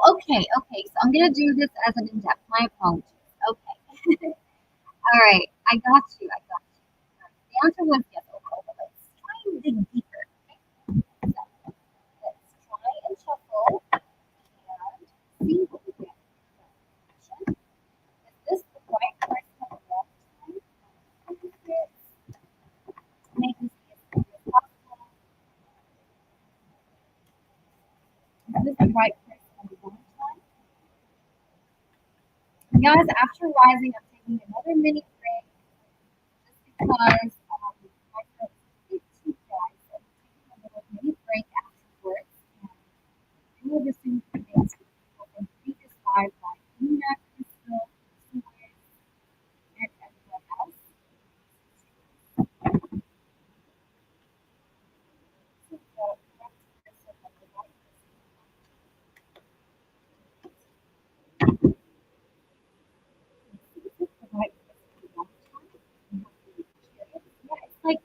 Okay, okay, so I'm gonna do this as an in depth. My apologies. Okay. All right, I got you. I got you. All right, the answer was yes overall, but let's try and dig deeper. Okay, so let's try and shuffle and see what we get. Is this the right person at the wrong time? Make this be as clear as possible. Is this the right person at the wrong time? Guys, after rising, I'm taking another mini break just because my throat is too dry. So I'm taking a little mini break afterwards. And you will resume things with people from previous lives like Nina, Crystal, Sewers, and everyone else. So the next person of the right is the right person at the wrong time. You have to be curious. Yeah, it's like,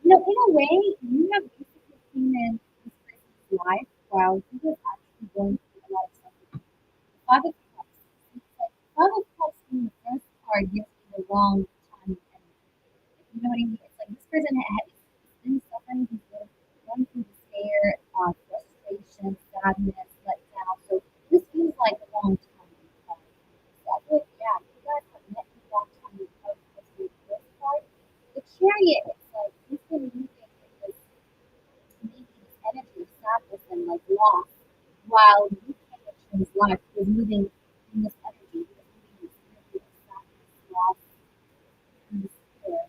in a way, you have basically seen in this person's life while he was actually going through a lot of stuff. Five of Cups. It's like Five of Cups being the first card gives me the wrong time and energy. You know what I mean? It's like this person has been suffering, he's been going through despair, frustration, sadness, let down. So this feels like the wrong time. So I feel like, yeah, you guys have met the wrong time because of this card. The Chariot, it's like he's been moving in this maybe this energy of sadness and like loss, while you came into his life was moving in this energy, he was moving this energy of sadness, loss, and despair.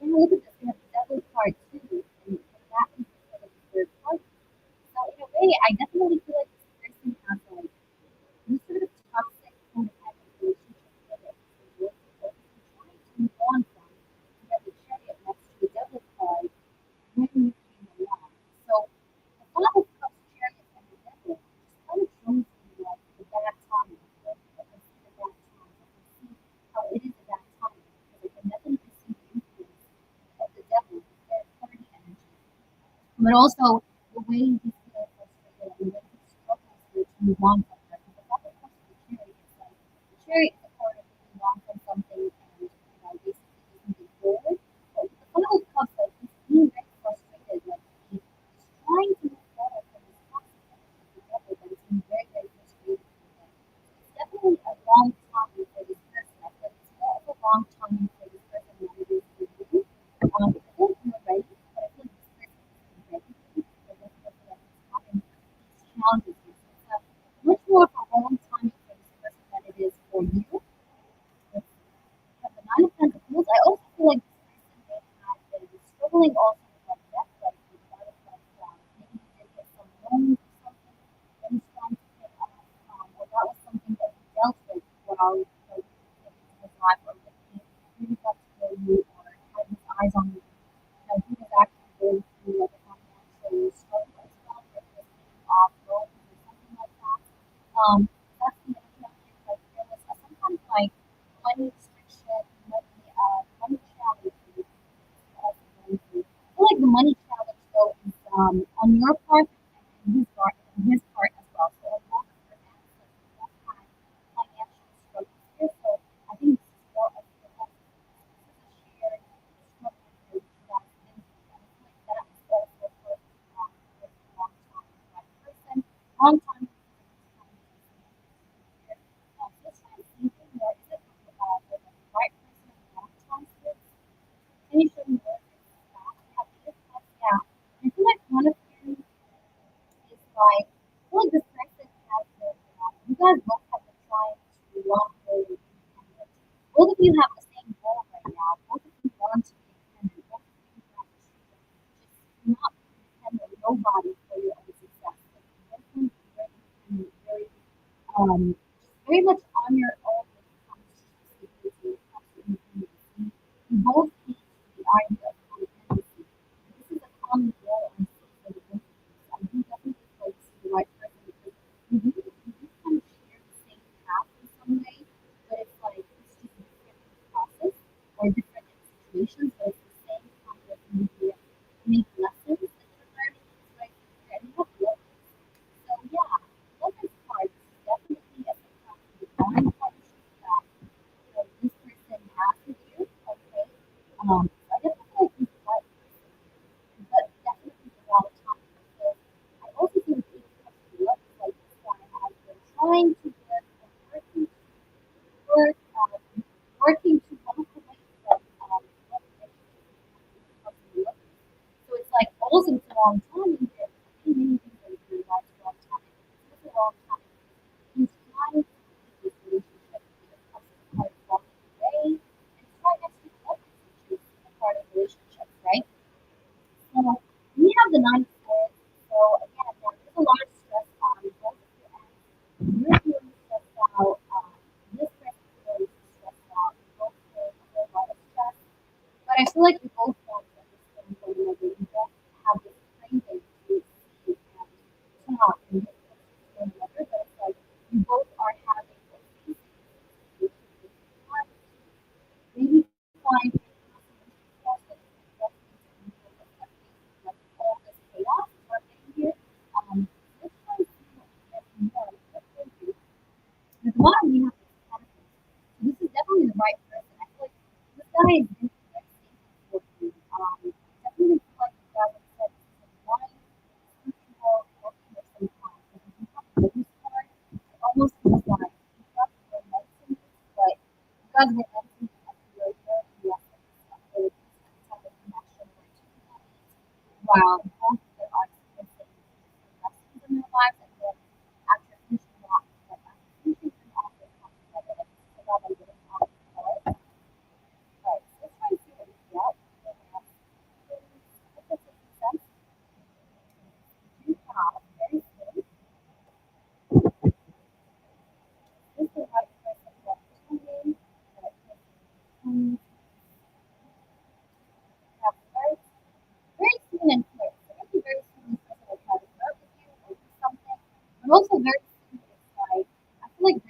And look at this, we have the devil card too, and that is because of the third party. So in a way, I definitely feel like this person has like some sort of toxic codependent relationship with it. So you're trying to move on from. You have the chariot next to the devil card when you came along. So the Father of Cups, Chariot, and the Devil just kind of shows me like the bad timing. Like, I can see the bad times. I can see how it is a bad timing because I can definitely see the influence of the devil, the third party energy. But also the way he feels frustrated and the way he struggles to move on from her. Because the Father of Cups, the Chariot, is like the Chariot is a part of moving on from something and basically just moving forward. But with the Father of Cups, like he's being very frustrated, like he trying to move forward from this toxic energy of the devil, but it's been very, very frustrating for him. So it's definitely a wrong timing for this person. I feel like it's more of a wrong timing for this person than it is for you. feeling also like that, like a lot of like maybe you did get some loans or something that he's trying to pay off, or that was something that he dealt with while like living his life, or that he really got to know you or had his eyes on you. He was actually going through like a financial struggle as well, or he was paying off loans or something like that. That's the other thing. Like there was sometimes like money restriction, money challenge. I feel like the money challenge though is on your part and his part as well. So like both of your ends, like you both had financial struggles here. So I think this is more of the whole this is a shared struggle here which you guys been through. And I feel like that is also for with a long time with that person. Long time so it's kind of thinking more is it like the right person at the wrong time for this? Can you show me more? Have you yeah. I feel like one of them is like, I feel like this person has been, you guys both have been trying to walk away with independence. Both of you have the same goal right now. Both of you want to be independent. Both of you want to just not be dependent on nobody for your own success. Like, both of you are very independent, very much on your own when it comes to stability, when it comes to independence. You both hate the idea of codependency. This is a common goal I see for the both of you. So I do definitely feel like this is the right person because you do kind of share the same path in some way, but it's like it's just a different process or different situations, but it's the same kind of maybe lessons that you're learning in this right here. And you have love this. So yeah, love is hard. This is definitely a sometimes the bonding partnership that this person has with you. Okay. So I definitely feel like he's the right person but definitely the wrong time because I also think when it comes to love, it's like this guy has been trying to work and work, working to walk away from what relationship comes to love. So it's like also it's the wrong time in here. Many things are very right the wrong time. It's the wrong time. He's trying to keep this relationship when it comes to part of walking away and it's trying actually to love this, which is a part of relationships, right? So we have the nine squares. So again, there's a lot of stress on both of your ends. You're feeling stressed out. This person feels stressed out. You're both feeling a whole lot of stress. But I feel like you both want to understand one another. You both have this craving to see and talk and get closer to one another. But it's like you both are having or facing this situation with your maybe find a course that you can walk into and feel like like all this chaos are getting here. Let's try and see what we can get more of what they do. With one, we have this confidence. So this is definitely the right person. I feel like this guy is in the right state for you. Definitely feel like the guy that said this is a wine, something called working with some time. Because if you have this card, it almost feels like you got the momentum, but you guys were empty at the later and yes, like this type of connection where two people meet while both of them are experiencing different lessons in their lives and then after finishing off, like after finishing and also come together, like this is about like getting off the card. Right. So let's try and see what we get. If this makes sense, you have very soon. This is the right person for tuning, right person. Have very soon and clear. So maybe very soon this person will try to flirt with you or do something. But also very soon it's like I feel like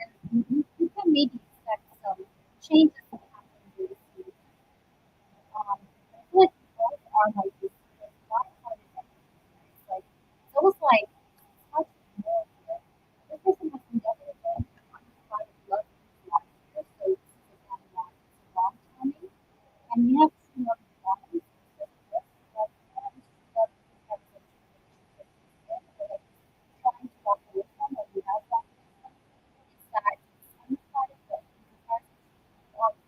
you can maybe expect some changes to happen very soon. I feel like you both are like this light-hearted energy. It's like it's almost like it's hard to ignore here. This person has been definitely going through unrequited love in his life here, so this is again why it's a long timing. And we have two love bonds because of this. Like and love is types of relationships he's in or that he's trying to walk away from or he has walked away from. It's that it's unrequited love in comparison to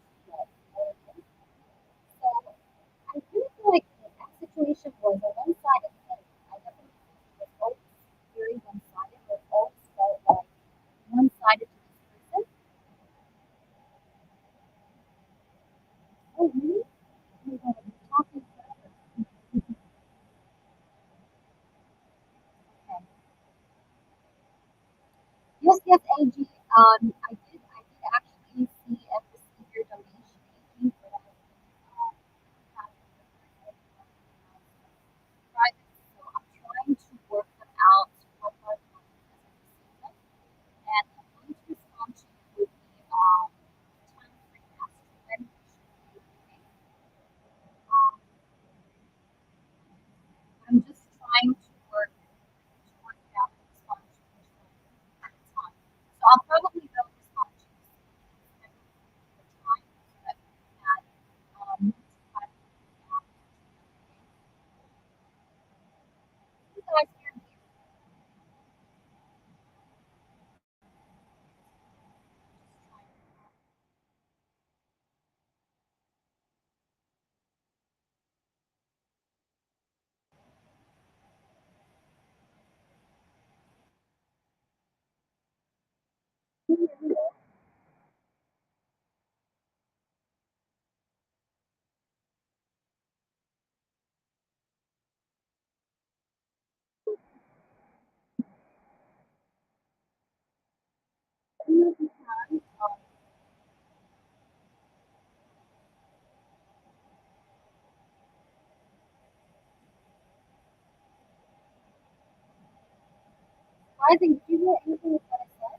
Rising, do you hear anything with what I said?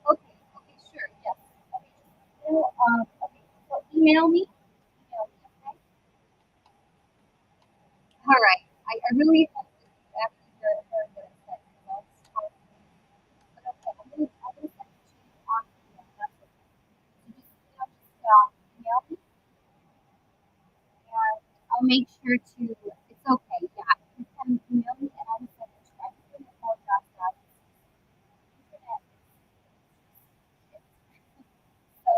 Okay, okay, sure, yes. Okay, okay, so email me. Email me, okay? All right. I really hope that you actually heard what I said. That's hard for me. But okay, I'm gonna send it to you on email. That's okay. So just email me, and I'll make sure to. It's okay. Yeah, you can email me, and I'll send it to you. I just really apologize, guys. Internet is so.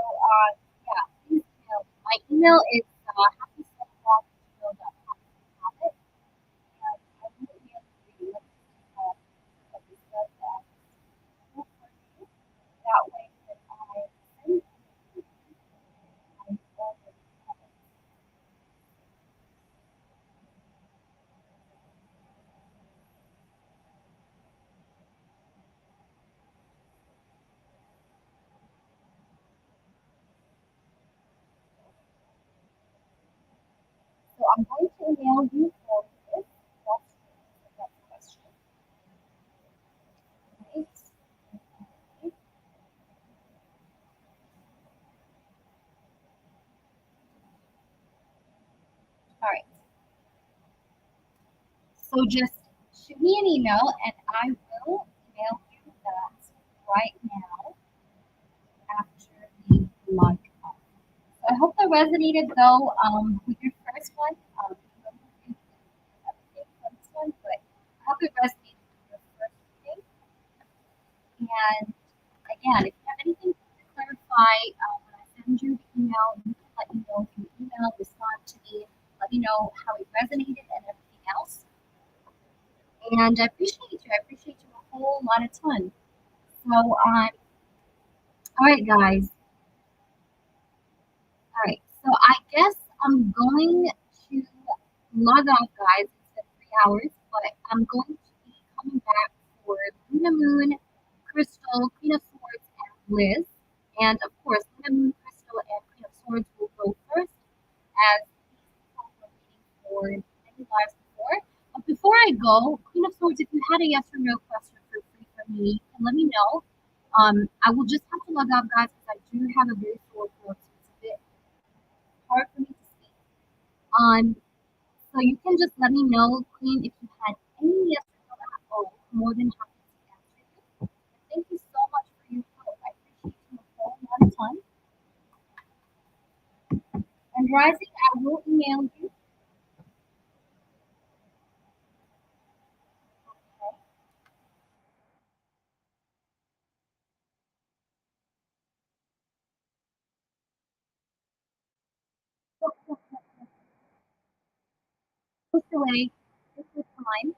Yeah, please email me. My email is happysendblog@gmail.com. You have it, and I will email you. Let me just okay, so that way that I send you, I already have it. So I'm going to email you for this question. Right? Okay. All right. So just shoot me an email and I will email you that right now after we log off. So I hope that resonated though with your first one. You everything from this one, but I hope it resonated with your first reading. And again, if you have anything to clarify when I send you the email, you can let me know through email, respond to me, let me know how it resonated and everything else. And I appreciate you. I appreciate you a whole lot of ton. So, all right, guys. All right. So I guess I'm going to log off, guys. It's been 3 hours, but I'm going to be coming back for Luna Moon, Crystal, Queen of Swords, and Liz. And of course, Luna Moon, Crystal, and Queen of Swords will go first as these people were waiting for many lives before. But before I go, Queen of Swords, if you had a yes or no question for free from me, you can let me know. I will just have to log out, guys, because I do have a very sore throat, so it's a bit hard for me to speak. Um, so you can just let me know, Queen, if you had any yes or no at all. More than happy to answer you. Thank you so much for your help. I appreciate you a whole lot of time. And Rising, I will email you. Okay. Post away. Take your time.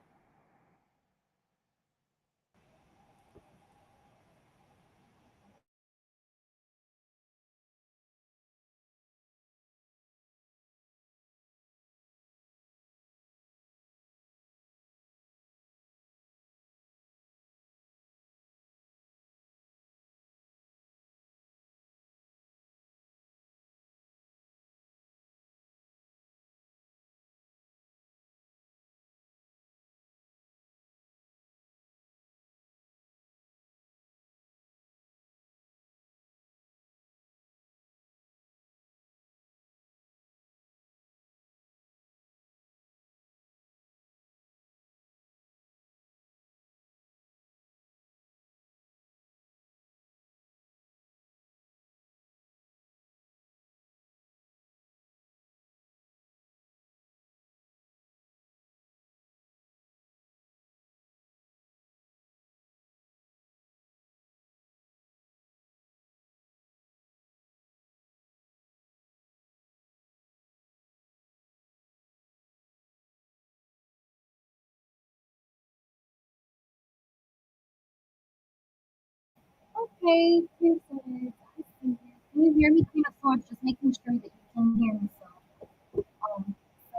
Okay, Queen of Swords. I see you. Can you hear me, Queen of Swords? Just making sure that you can hear me, so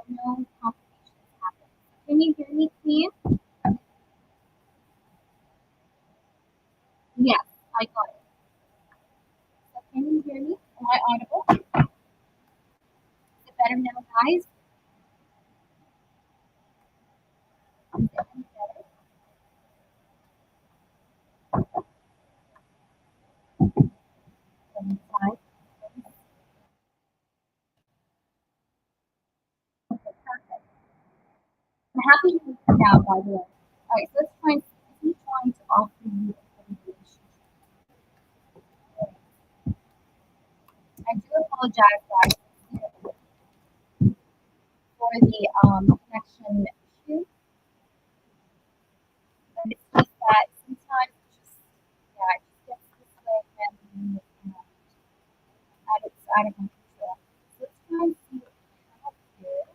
no complications happen. Can you hear me, Queen? Yes, I got it. So can you hear me? Am I audible? Is it better now, guys? Is it any better? From the side? Okay, perfect. I'm happy you moved it out, by the way. All right, so let's try and see if he's trying to offer you a relationship. I do apologize, guys, for the connection issue. But it's just that sometimes it just, yeah, it just gets this way and out of my control. So let's try and see what we have here.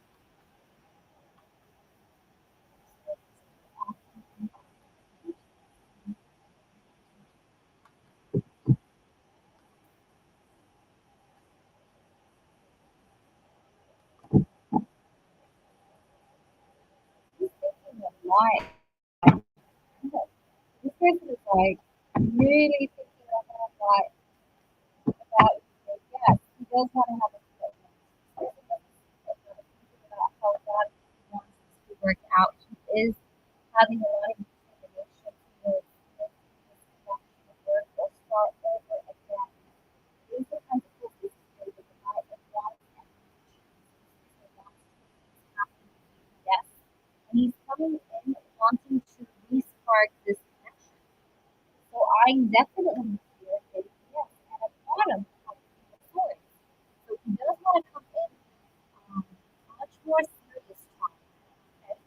He's thinking a lot. This person is like really thinking a lot about you. Yes, he does want to have a commitment. This person doesn't think about how God wants this to work out. He is having a lot of determination to make this connection work or start over again. These are principles this year with the night of God and yes. And he's coming in wanting to restart this connection. So I definitely feel that yes, and at the bottom comes the sword. So he does want to come in much more serious time. Okay?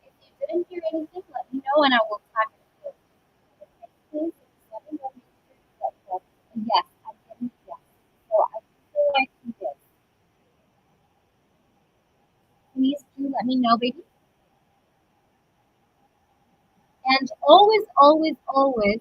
If you didn't hear anything, let me know and I will tag it for you. Okay, please let me know if you heard that. Yes, I didn't. Yes. So I feel like he did. Please do let me know, baby. And always, always, always